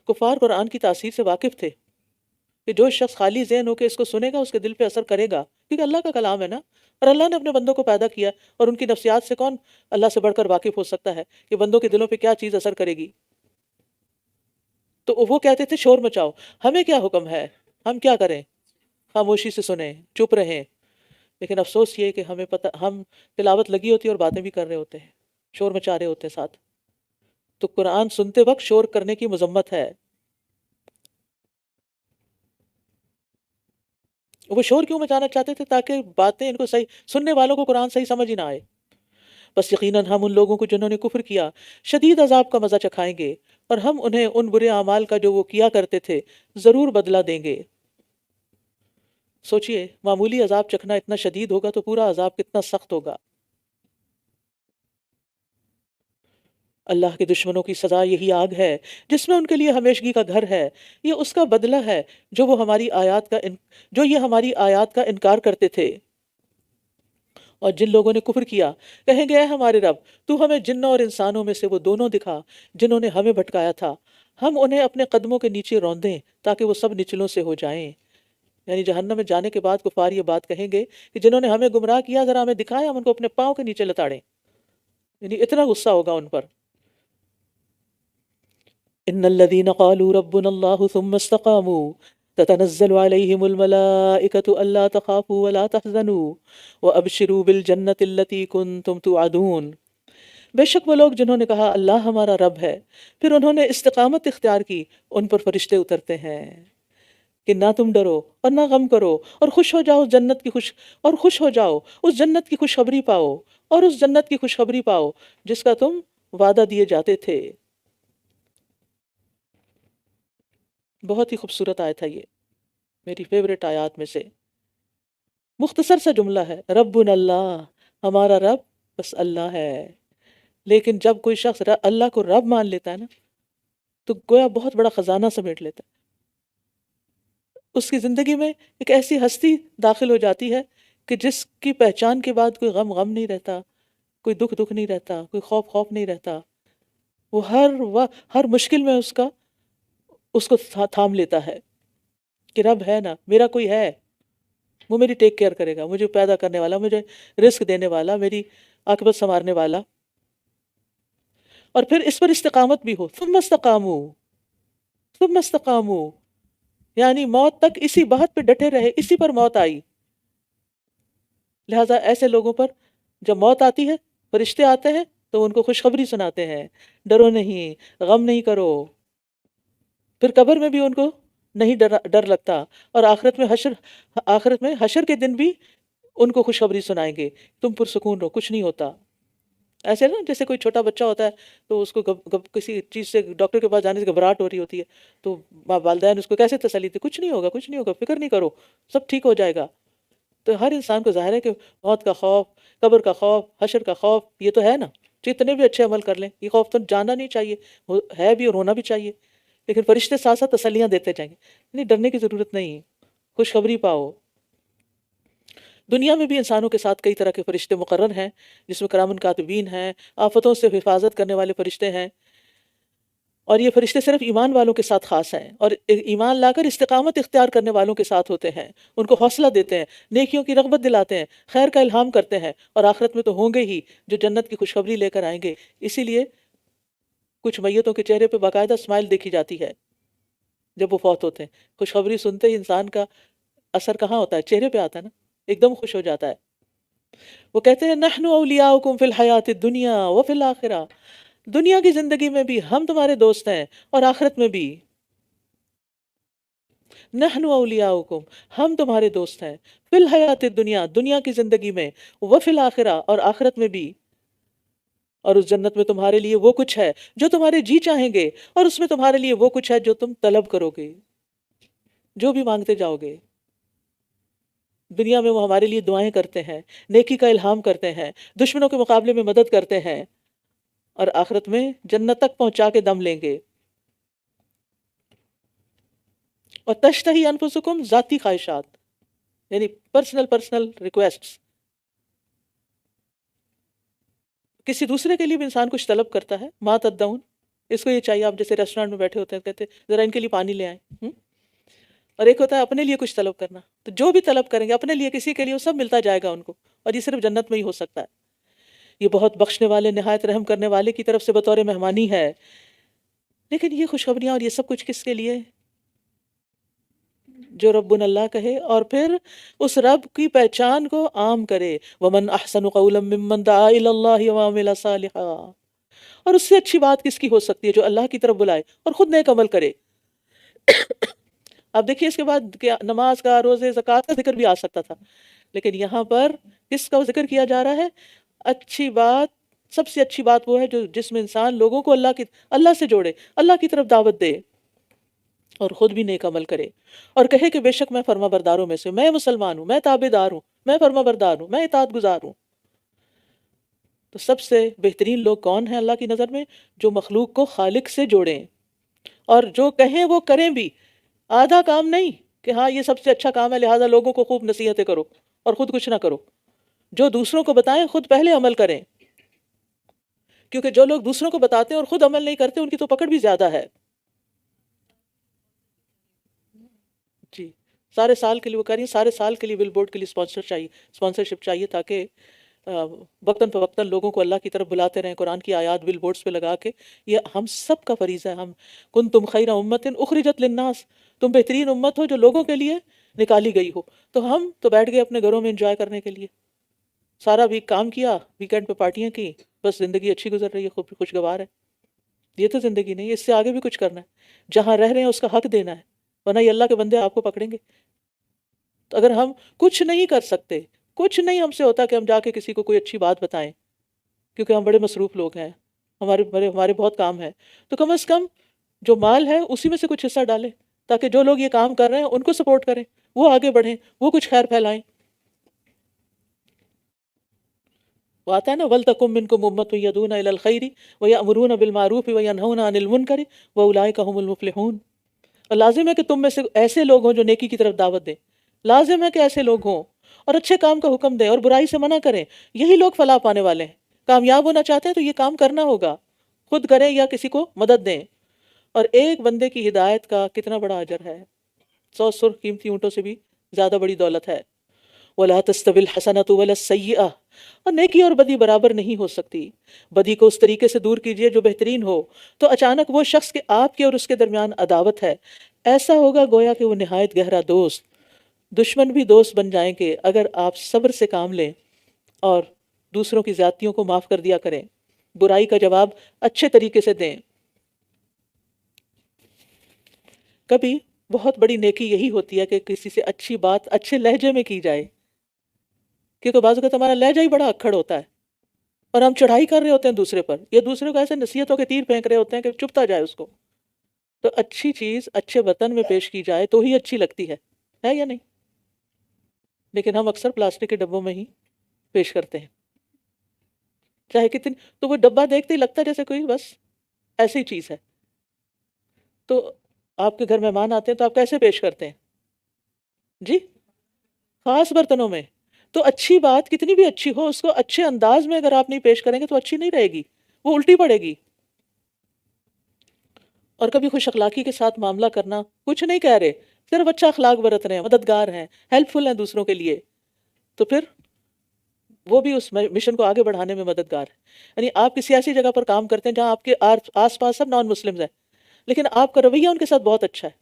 کفار قرآن کی تاثیر سے واقف تھے کہ جو شخص خالی ذہن ہو کے اس کو سنے گا اس کے دل پہ اثر کرے گا، کیونکہ اللہ کا کلام ہے نا، اور اللہ نے اپنے بندوں کو پیدا کیا، اور ان کی نفسیات سے کون اللہ سے بڑھ کر واقف ہو سکتا ہے کہ بندوں کے دلوں پہ کیا چیز اثر کرے گی۔ تو وہ کہتے تھے شور مچاؤ، ہمیں کیا حکم ہے، ہم کیا کریں، خاموشی سے سنیں، چپ رہیں۔ لیکن افسوس یہ کہ ہمیں پتہ، ہم تلاوت لگی ہوتی ہے اور باتیں بھی کر رہے ہوتے ہیں، شور مچا رہے ہوتے ہیں ساتھ۔ تو قرآن سنتے وقت شور کرنے کی مذمت ہے۔ وہ شور کیوں مچانا چاہتے تھے؟ تاکہ باتیں ان کو صحیح، سننے والوں کو قرآن صحیح سمجھ ہی نہ آئے۔ بس یقیناً ہم ان لوگوں کو جنہوں نے کفر کیا شدید عذاب کا مزہ چکھائیں گے، اور ہم انہیں ان برے اعمال کا جو وہ کیا کرتے تھے ضرور بدلہ دیں گے۔ سوچئے معمولی عذاب چکھنا اتنا شدید ہوگا تو پورا عذاب کتنا سخت ہوگا۔ اللہ کے دشمنوں کی سزا یہی آگ ہے جس میں ان کے لیے ہمیشگی کا گھر ہے، یہ اس کا بدلہ ہے جو یہ ہماری آیات کا انکار کرتے تھے۔ اور جن لوگوں نے کفر کیا کہیں گے اے ہمارے رب تو ہمیں جنوں اور انسانوں میں سے وہ دونوں دکھا جنہوں نے ہمیں بھٹکایا تھا، ہم انہیں اپنے قدموں کے نیچے روندیں تاکہ وہ سب نچلوں سے ہو جائیں۔ یعنی جہنم میں جانے کے بعد کفار یہ بات کہیں گے کہ جنہوں نے ہمیں گمراہ کیا ذرا ہمیں دکھائیں، ہم ان کو اپنے پاؤں کے نیچے لتاڑیں۔ یعنی اتنا غصہ ہوگا ان پر۔ ان الذين قالوا ربنا الله ثم استقاموا تتنزل عليهم الملائكة الا تخافوا ولا تحزنوا وابشروا بالجنة التي كنتم توعدون۔ بے شک وہ لوگ جنہوں نے کہا اللہ ہمارا رب ہے، پھر انہوں نے استقامت اختیار کی، ان پر فرشتے اترتے ہیں کہ نہ تم ڈرو اور نہ غم کرو، اور خوش ہو جاؤ اس جنت کی خوشخبری پاؤ، اور اس جنت کی خوشخبری پاؤ جس کا تم وعدہ دیے جاتے تھے۔ بہت ہی خوبصورت آیت ہے، یہ میری فیوریٹ آیات میں سے۔ مختصر سا جملہ ہے، ربنا اللہ، ہمارا رب بس اللہ ہے۔ لیکن جب کوئی شخص اللہ کو رب مان لیتا ہے نا تو گویا بہت بڑا خزانہ سمیٹ لیتا ہے۔ اس کی زندگی میں ایک ایسی ہستی داخل ہو جاتی ہے کہ جس کی پہچان کے بعد کوئی غم نہیں رہتا، کوئی دکھ نہیں رہتا، کوئی خوف نہیں رہتا۔ وہ ہر مشکل میں اس کو تھام لیتا ہے کہ رب ہے نا، میرا کوئی ہے، وہ میری ٹیک کیئر کرے گا، مجھے پیدا کرنے والا، مجھے رزق دینے والا، میری عاقبت سنوارنے والا۔ اور پھر اس پر استقامت بھی ہو، ثم استقاموا، یعنی موت تک اسی بات پہ ڈٹے رہے، اسی پر موت آئی۔ لہٰذا ایسے لوگوں پر جب موت آتی ہے، فرشتے آتے ہیں تو ان کو خوشخبری سناتے ہیں، ڈرو نہیں، غم نہیں کرو۔ پھر قبر میں بھی ان کو نہیں ڈر لگتا، اور آخرت میں حشر کے دن بھی ان کو خوشخبری سنائیں گے، تم پرسکون رہو، کچھ نہیں ہوتا۔ ایسے نا جیسے کوئی چھوٹا بچہ ہوتا ہے تو اس کو کسی چیز سے ڈاکٹر کے پاس جانے سے گھبراہٹ ہو رہی ہوتی ہے، تو والدین اس کو کیسے تسلی دیتے، کچھ نہیں ہوگا، فکر نہیں کرو، سب ٹھیک ہو جائے گا۔ تو ہر انسان کو ظاہر ہے کہ موت کا خوف، قبر کا خوف، حشر کا خوف، یہ تو ہے نا، جتنے بھی اچھے عمل کر لیں یہ خوف تو جانا نہیں چاہیے، ہے بھی اور ہونا بھی چاہیے۔ لیکن فرشتے ساتھ ساتھ تسلیاں دیتے جائیں گے، نہیں ڈرنے کی ضرورت نہیں، خوشخبری پاؤ۔ دنیا میں بھی انسانوں کے ساتھ کئی طرح کے فرشتے مقرر ہیں، جس میں کرام کاتبین ہیں، آفتوں سے حفاظت کرنے والے فرشتے ہیں، اور یہ فرشتے صرف ایمان والوں کے ساتھ خاص ہیں، اور ایمان لا کر استقامت اختیار کرنے والوں کے ساتھ ہوتے ہیں، ان کو حوصلہ دیتے ہیں، نیکیوں کی رغبت دلاتے ہیں، خیر کا الہام کرتے ہیں، اور آخرت میں تو ہوں گے ہی جو جنت کی خوشخبری لے کر آئیں گے۔ اسی لیے کچھ میتوں کے چہرے پہ باقاعدہ اسمائل دیکھی جاتی ہے جب وہ فوت ہوتے ہیں۔ خوشخبری سنتے ہی انسان کا اثر کہاں ہوتا ہے؟ چہرے پہ آتا ہے نا، ایک دم خوش ہو جاتا ہے۔ وہ کہتے ہیں نحن اولیاؤکم فی الحیات الدنیا وفی الآخرہ، دنیا کی زندگی میں بھی ہم تمہارے دوست ہیں اور آخرت میں بھی۔ نحن اولیاؤکم، ہم تمہارے دوست ہیں، فی الحیات الدنیا، دنیا کی زندگی میں، وفی الآخرہ، اور آخرت میں بھی۔ اور اس جنت میں تمہارے لیے وہ کچھ ہے جو تمہارے جی چاہیں گے، اور اس میں تمہارے لیے وہ کچھ ہے جو تم طلب کرو گے، جو بھی مانگتے جاؤ گے۔ دنیا میں وہ ہمارے لیے دعائیں کرتے ہیں، نیکی کا الہام کرتے ہیں، دشمنوں کے مقابلے میں مدد کرتے ہیں، اور آخرت میں جنت تک پہنچا کے دم لیں گے۔ اور تشتہی انفسکم، ذاتی خواہشات، یعنی پرسنل ریکویسٹس۔ کسی دوسرے کے لیے بھی انسان کچھ طلب کرتا ہے، ما تدعون، اس کو یہ چاہیے، آپ جیسے ریسٹورینٹ میں بیٹھے ہوتے ہیں، کہتے ہیں ذرا ان کے لیے پانی لے آئیں، اور ایک ہوتا ہے اپنے لیے کچھ طلب کرنا۔ تو جو بھی طلب کریں گے اپنے لیے، کسی کے لیے، وہ سب ملتا جائے گا ان کو، اور یہ صرف جنت میں ہی ہو سکتا ہے۔ یہ بہت بخشنے والے، نہایت رحم کرنے والے کی طرف سے بطور مہمانی ہے۔ لیکن یہ خوشخبریاں اور یہ سب کچھ کس کے لیے؟ جو رب اللہ کہے اور پھر اس رب کی پہچان کو عام کرے۔ وَمَنْ أَحْسَنُ قَوْلًا مِّمَّنْ دَعَا إِلَى اللَّهِ وَعَمِلَ صَالِحًا، اور اس سے اچھی بات کس کی ہو سکتی ہے جو اللہ کی طرف بلائے اور خود نیک عمل کرے۔ اب دیکھیے اس کے بعد کیا نماز کا، روزے، زکوٰۃ کا ذکر بھی آ سکتا تھا، لیکن یہاں پر کس کا ذکر کیا جا رہا ہے؟ اچھی بات، سب سے اچھی بات وہ ہے جو جس میں انسان لوگوں کو اللہ سے جوڑے، اللہ کی طرف دعوت دے، اور خود بھی نیک عمل کرے، اور کہے کہ بے شک میں فرما برداروں میں سے، میں مسلمان ہوں، میں تابع دار ہوں، میں فرما بردار ہوں، میں اطاعت گزار ہوں۔ تو سب سے بہترین لوگ کون ہیں اللہ کی نظر میں؟ جو مخلوق کو خالق سے جوڑیں، اور جو کہیں وہ کریں بھی، آدھا کام نہیں کہ ہاں یہ سب سے اچھا کام ہے لہٰذا لوگوں کو خوب نصیحتیں کرو اور خود کچھ نہ کرو۔ جو دوسروں کو بتائیں خود پہلے عمل کریں، کیونکہ جو لوگ دوسروں کو بتاتے ہیں اور خود عمل نہیں کرتے ان کی تو پکڑ بھی زیادہ ہے۔ جی، سارے سال کے لیے وہ کہہ رہی ہیں، سارے سال کے لیے بل بورڈ کے لیے اسپانسرشپ چاہیے، تاکہ وقتاً فوقتاً لوگوں کو اللہ کی طرف بلاتے رہیں، قرآن کی آیات بل بورڈز پہ لگا کے۔ یہ ہم سب کا فریضہ ہے۔ ہم کنتم خیر امت اخرجت للناس، تم بہترین امت ہو جو لوگوں کے لیے نکالی گئی ہو۔ تو ہم تو بیٹھ گئے اپنے گھروں میں انجوائے کرنے کے لیے، سارا ویک کام کیا، ویکینڈ پہ پارٹیاں کی، بس زندگی اچھی گزر رہی ہے، خوشگوار ہے۔ یہ تو زندگی نہیں ہے، اس سے آگے بھی کچھ کرنا ہے۔ جہاں رہ رہے ہیں اس کا حق دینا ہے، ورنہ یہ اللہ کے بندے آپ کو پکڑیں گے۔ تو اگر ہم کچھ نہیں کر سکتے، کچھ نہیں ہم سے ہوتا کہ ہم جا کے کسی کو کوئی اچھی بات بتائیں، کیونکہ ہم بڑے مصروف لوگ ہیں، ہمارے بہت کام ہے، تو کم از کم جو مال ہے اسی میں سے کچھ حصہ ڈالیں، تاکہ جو لوگ یہ کام کر رہے ہیں ان کو سپورٹ کریں، وہ آگے بڑھیں، وہ کچھ خیر پھیلائیں۔ وہ آتا ہے نا وَلْتَكُن مِّنكُمْ أُمَّةٌ يَدْعُونَ إِلَى الْخَيْرِ وَيَأْمُرُونَ بِالْمَعْرُوفِ وَيَنْهَوْنَ عَنِ الْمُنكَرِ وَأُولَٰئِكَ هُمُ الْمُفْلِحُونَ۔ اور لازم ہے کہ تم میں سے ایسے لوگ ہوں جو نیکی کی طرف دعوت دیں، لازم ہے کہ ایسے لوگ ہوں اور اچھے کام کا حکم دیں اور برائی سے منع کریں۔ یہی لوگ فلاح پانے والے ہیں۔ کامیاب ہونا چاہتے ہیں تو یہ کام کرنا ہوگا، خود کریں یا کسی کو مدد دیں۔ اور ایک بندے کی ہدایت کا کتنا بڑا اجر ہے، 100 سرخ قیمتی اونٹوں سے بھی زیادہ بڑی دولت ہے۔ وَلَا تَسْتَوِي الْحَسَنَةُ وَلَا السَّيِّئَةُ، اور نیکی اور بدی برابر نہیں ہو سکتی۔ بدی کو اس طریقے سے دور کیجئے جو بہترین ہو، تو اچانک وہ شخص کہ آپ کے اور اس کے درمیان عداوت ہے، ایسا ہوگا گویا کہ وہ نہایت گہرا دوست۔ دشمن بھی دوست بن جائیں گے اگر آپ صبر سے کام لیں اور دوسروں کی زیادتیوں کو معاف کر دیا کریں، برائی کا جواب اچھے طریقے سے دیں۔ کبھی بہت بڑی نیکی یہی ہوتی ہے کہ کسی سے اچھی بات اچھے لہجے میں کی جائے، کیونکہ بعض اوقات ہمارا لہجہ ہی بڑا اکھڑ ہوتا ہے اور ہم چڑھائی کر رہے ہوتے ہیں دوسرے پر، یا دوسرے کو ایسے نصیحتوں کے تیر پھینک رہے ہوتے ہیں کہ چپتا جائے اس کو۔ تو اچھی چیز اچھے وطن میں پیش کی جائے تو ہی اچھی لگتی ہے یا نہیں؟ لیکن ہم اکثر پلاسٹک کے ڈبوں میں ہی پیش کرتے ہیں، چاہے کتنی، تو وہ ڈبہ دیکھتے ہی لگتا ہے جیسے کوئی بس ایسی چیز ہے۔ تو آپ کے گھر مہمان آتے ہیں تو آپ کیسے پیش کرتے ہیں؟ جی، خاص برتنوں میں۔ تو اچھی بات کتنی بھی اچھی ہو، اس کو اچھے انداز میں اگر آپ نہیں پیش کریں گے تو اچھی نہیں رہے گی، وہ الٹی پڑے گی۔ اور کبھی خوش اخلاقی کے ساتھ معاملہ کرنا، کچھ نہیں کہہ رہے، صرف اچھا اخلاق برت رہے ہیں، مددگار ہیں، ہیلپ فل ہیں دوسروں کے لیے، تو پھر وہ بھی اس مشن کو آگے بڑھانے میں مددگار ہے۔ یعنی آپ کسی ایسی جگہ پر کام کرتے ہیں جہاں آپ کے آس پاس سب نان مسلمز ہیں، لیکن آپ کا رویہ ان کے ساتھ بہت اچھا ہے،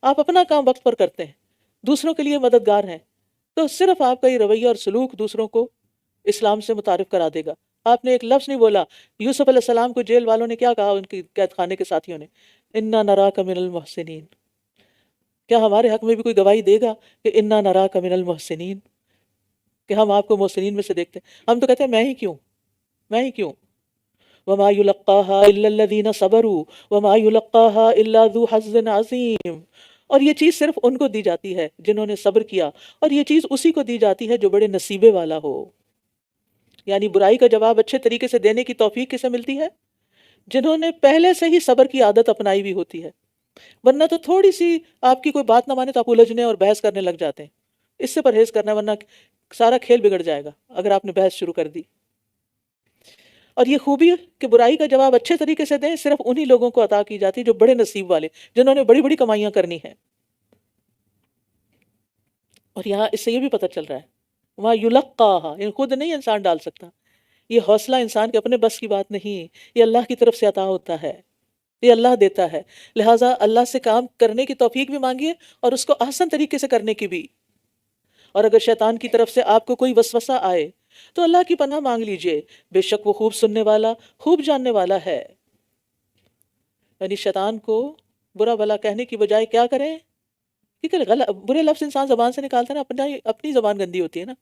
آپ اپنا کام وقت پر کرتے ہیں، دوسروں کے لیے مددگار ہیں، تو صرف آپ کا یہ رویہ اور سلوک دوسروں کو اسلام سے متعارف کرا دے گا۔ آپ نے ایک لفظ نہیں بولا، یوسف علیہ السلام کو جیل والوں نے کیا کہا، ان کی قید خانے کے ساتھیوں نے، انا نراک من المحسنین، کیا ہمارے حق میں بھی کوئی گواہی دے گا کہ انا نراک من المحسنین، کہ ہم آپ کو محسنین میں سے دیکھتے ہیں؟ ہم تو کہتے ہیں میں ہی کیوں، میں ہی کیوں، وما یلقاها الا الذین صبروا وما یلقاها الا ذو حظ عظیم، اور یہ چیز صرف ان کو دی جاتی ہے جنہوں نے صبر کیا، اور یہ چیز اسی کو دی جاتی ہے جو بڑے نصیبے والا ہو۔ یعنی برائی کا جواب اچھے طریقے سے دینے کی توفیق کسے ملتی ہے؟ جنہوں نے پہلے سے ہی صبر کی عادت اپنائی بھی ہوتی ہے، ورنہ تو تھوڑی سی آپ کی کوئی بات نہ مانے تو آپ الجھنے اور بحث کرنے لگ جاتے ہیں۔ اس سے پرہیز کرنا ہے، ورنہ سارا کھیل بگڑ جائے گا اگر آپ نے بحث شروع کر دی۔ اور یہ خوبی کہ برائی کا جواب اچھے طریقے سے دیں صرف انہی لوگوں کو عطا کی جاتی جو بڑے نصیب والے، جنہوں نے بڑی بڑی کمائیاں کرنی ہیں۔ اور یہاں اس سے یہ بھی پتہ چل رہا ہے وہاں یلقاہا، یعنی خود نہیں انسان ڈال سکتا، یہ حوصلہ انسان کے اپنے بس کی بات نہیں، یہ اللہ کی طرف سے عطا ہوتا ہے، یہ اللہ دیتا ہے، لہٰذا اللہ سے کام کرنے کی توفیق بھی مانگیے اور اس کو احسن طریقے سے کرنے کی بھی۔ اور اگر شیطان کی طرف سے آپ کو کوئی وسوسہ آئے تو اللہ کی پناہ مانگ لیجئے، بے شک وہ خوب سننے والا، خوب جاننے والا ہے۔ یعنی شیطان کو برا بھلا کہنے کی بجائے کیا کریں؟ کیونکہ برے لفظ انسان زبان سے نکالتا ہے نا، اپنی زبان گندی ہوتی ہے نا،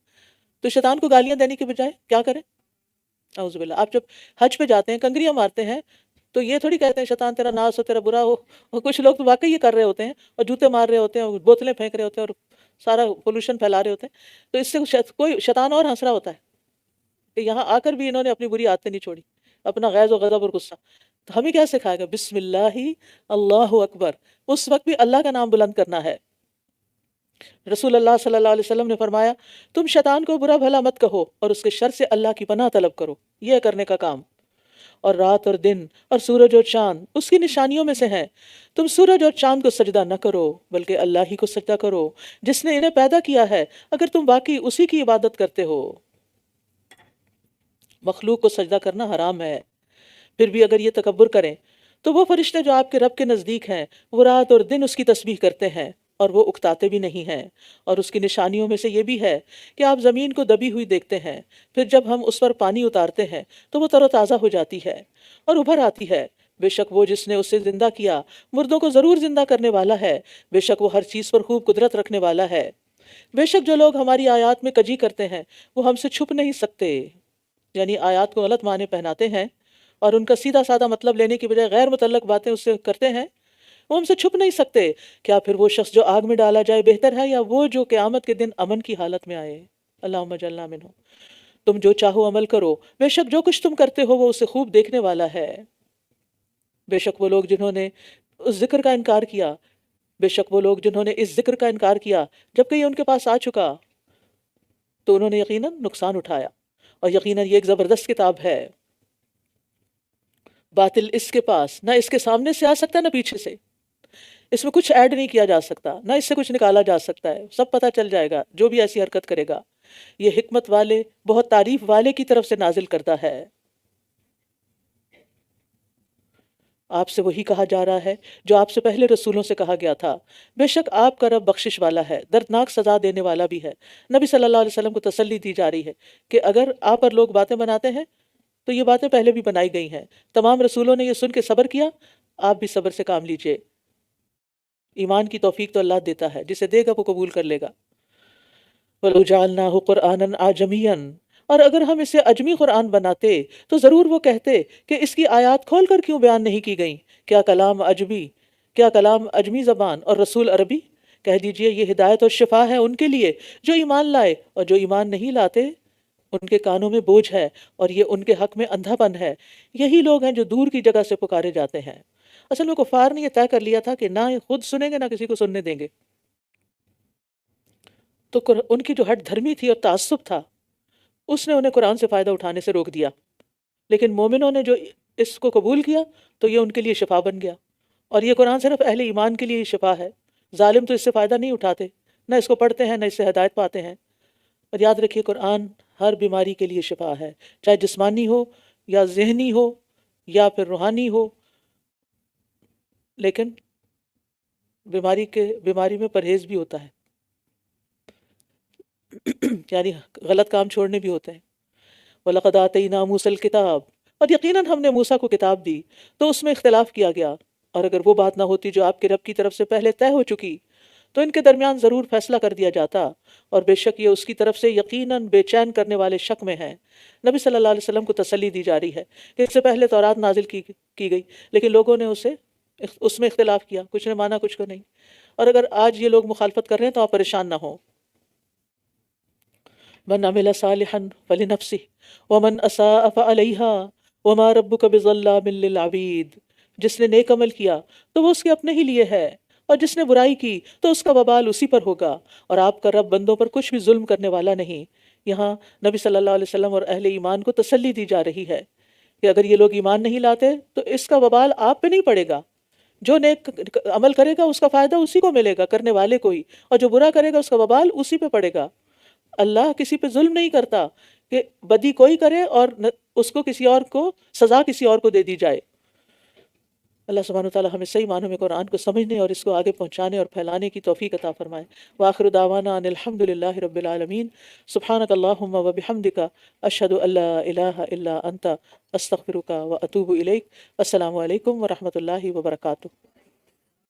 تو شیطان کو گالیاں دینے کی بجائے کیا کریں؟ اعوذ باللہ۔ آپ جب حج پہ جاتے ہیں، کنگریاں مارتے ہیں، تو یہ تھوڑی کہتے ہیں شیطان تیرا ناس ہو، تیرا برا ہو، اور کچھ لوگ تو واقعی یہ کر رہے ہوتے ہیں اور جوتے مار رہے ہوتے ہیں اور بوتلیں پھینک رہے ہوتے ہیں اور سارا پولوشن پھیلا رہے ہوتے ہیں، تو اس سے کوئی شیطان اور ہنس رہا ہوتا ہے کہ یہاں آ کر بھی انہوں نے اپنی بری عادتیں نہیں چھوڑی، اپنا غیظ و غضب اور غصہ۔ تو ہمیں کیا سکھائے گا؟ بسم اللہ، اللہ اکبر، اس وقت بھی اللہ کا نام بلند کرنا ہے۔ رسول اللہ صلی اللہ علیہ وسلم نے فرمایا، تم شیطان کو برا بھلا مت کہو اور اس کے شر سے اللہ کی پناہ طلب کرو، یہ ہے کرنے کا کام۔ اور رات اور دن اور سورج اور چاند اس کی نشانیوں میں سے ہیں، تم سورج اور چاند کو سجدہ نہ کرو بلکہ اللہ ہی کو سجدہ کرو جس نے انہیں پیدا کیا ہے، اگر تم واقعی اسی کی عبادت کرتے ہو۔ مخلوق کو سجدہ کرنا حرام ہے، پھر بھی اگر یہ تکبر کریں تو وہ فرشتے جو آپ کے رب کے نزدیک ہیں وہ رات اور دن اس کی تسبیح کرتے ہیں اور وہ اکتاتے بھی نہیں ہیں۔ اور اس کی نشانیوں میں سے یہ بھی ہے کہ آپ زمین کو دبی ہوئی دیکھتے ہیں، پھر جب ہم اس پر پانی اتارتے ہیں تو وہ تر و تازہ ہو جاتی ہے اور ابھر آتی ہے۔ بے شک وہ جس نے اسے زندہ کیا مردوں کو ضرور زندہ کرنے والا ہے، بے شک وہ ہر چیز پر خوب قدرت رکھنے والا ہے۔ بے شک جو لوگ ہماری آیات میں کجی کرتے ہیں وہ ہم سے چھپ نہیں سکتے، یعنی آیات کو غلط معنی پہناتے ہیں اور ان کا سیدھا سادہ مطلب لینے کی بجائے غیر متعلق باتیں اس سے کرتے ہیں، وہ ہم سے چھپ نہیں سکتے۔ کیا پھر وہ شخص جو آگ میں ڈالا جائے بہتر ہے یا وہ جو قیامت کے دن امن کی حالت میں آئے؟ اللہم اجعلنا منہم۔ تم جو چاہو عمل کرو، بے شک جو کچھ تم کرتے ہو وہ اسے خوب دیکھنے والا ہے۔ بے شک وہ لوگ جنہوں نے اس ذکر کا انکار کیا، بے شک وہ لوگ جنہوں نے اس ذکر کا انکار کیا جبکہ یہ ان کے پاس آ چکا، تو انہوں نے یقیناً نقصان اٹھایا، اور یقیناً یہ ایک زبردست کتاب ہے۔ باطل اس کے پاس نہ اس کے سامنے سے آ سکتا نہ پیچھے سے، اس میں کچھ ایڈ نہیں کیا جا سکتا، نہ اس سے کچھ نکالا جا سکتا ہے، سب پتہ چل جائے گا جو بھی ایسی حرکت کرے گا۔ یہ حکمت والے، بہت تعریف والے کی طرف سے نازل کرتا ہے۔ آپ سے وہی کہا جا رہا ہے جو آپ سے پہلے رسولوں سے کہا گیا تھا، بے شک آپ کا رب بخشش والا ہے، دردناک سزا دینے والا بھی ہے۔ نبی صلی اللہ علیہ وسلم کو تسلی دی جا رہی ہے کہ اگر آپ پر لوگ باتیں بناتے ہیں تو یہ باتیں پہلے بھی بنائی گئی ہیں، تمام رسولوں نے یہ سن کے صبر کیا، آپ بھی صبر سے کام لیجئے۔ ایمان کی توفیق تو اللہ دیتا ہے، جسے دے گا وہ قبول کر لے گا۔ وَلَوْ جَعَلْنَاهُ قُرْآنًا عَجَمِيًّا، اور اگر ہم اسے اجمی قرآن بناتے تو ضرور وہ کہتے کہ اس کی آیات کھول کر کیوں بیان نہیں کی گئیں، کیا کلام اجمی زبان اور رسول عربی؟ کہہ دیجئے یہ ہدایت اور شفا ہے ان کے لیے جو ایمان لائے، اور جو ایمان نہیں لاتے ان کے کانوں میں بوجھ ہے اور یہ ان کے حق میں اندھا پن ہے۔ یہی لوگ ہیں جو دور کی جگہ سے پکارے جاتے ہیں۔ اصل میں کفار نے یہ طے کر لیا تھا کہ نہ خود سنیں گے نہ کسی کو سننے دیں گے، تو ان کی جو ہٹ دھرمی تھی اور تعصب تھا اس نے انہیں قرآن سے فائدہ اٹھانے سے روک دیا، لیکن مومنوں نے جو اس کو قبول کیا تو یہ ان کے لیے شفا بن گیا، اور یہ قرآن صرف اہل ایمان کے لیے ہی شفا ہے، ظالم تو اس سے فائدہ نہیں اٹھاتے، نہ اس کو پڑھتے ہیں نہ اس سے ہدایت پاتے ہیں۔ اور یاد رکھیے قرآن ہر بیماری کے لیے شفا ہے، چاہے جسمانی ہو یا ذہنی ہو یا پھر روحانی ہو، لیکن بیماری میں پرہیز بھی ہوتا ہے، یعنی غلط کام چھوڑنے بھی ہوتے ہیں۔ وَلَقَدْ آتَيْنَا مُوسَى الْكِتَابَ، اور یقیناً ہم نے موسیٰ کو کتاب دی، تو اس میں اختلاف کیا گیا، اور اگر وہ بات نہ ہوتی جو آپ کے رب کی طرف سے پہلے طے ہو چکی تو ان کے درمیان ضرور فیصلہ کر دیا جاتا، اور بے شک یہ اس کی طرف سے یقیناً بے چین کرنے والے شک میں ہیں۔ نبی صلی اللہ علیہ وسلم کو تسلی دی جا رہی ہے کہ اس سے پہلے تورات نازل کی گئی، لیکن لوگوں نے اس میں اختلاف کیا، کچھ نے مانا کچھ کو نہیں، اور اگر آج یہ لوگ مخالفت کر رہے ہیں تو آپ پریشان نہ ہوں۔ من عمل صالحا فلنفسه ومن اساء فعليها وما ربك بظلام للعبید، جس نے نیک عمل کیا تو وہ اس کے اپنے ہی لیے ہے، اور جس نے برائی کی تو اس کا وبال اسی پر ہوگا، اور آپ کا رب بندوں پر کچھ بھی ظلم کرنے والا نہیں۔ یہاں نبی صلی اللہ علیہ وسلم اور اہل ایمان کو تسلی دی جا رہی ہے کہ اگر یہ لوگ ایمان نہیں لاتے تو اس کا وبال آپ پہ نہیں پڑے گا، جو نیک عمل کرے گا اس کا فائدہ اسی کو ملے گا، کرنے والے کو ہی، اور جو برا کرے گا اس کا وبال اسی پہ پڑے گا۔ اللہ کسی پہ ظلم نہیں کرتا کہ بدی کوئی کرے اور اس کو کسی اور کو سزا کسی اور کو دے دی جائے۔ اللہ سبحانہ وتعالی ہمیں صحیح معنوں میں قرآن کو سمجھنے اور اس کو آگے پہنچانے اور پھیلانے کی توفیق عطا فرمائے۔ وآخر دعوانا ان الحمد للہ رب العالمین، سبحانک اللہم وبحمدک، اشہد ان لا الہ الا انت، استغفرک واتوب الیک۔ السلام علیکم ورحمۃ اللہ وبرکاتہ۔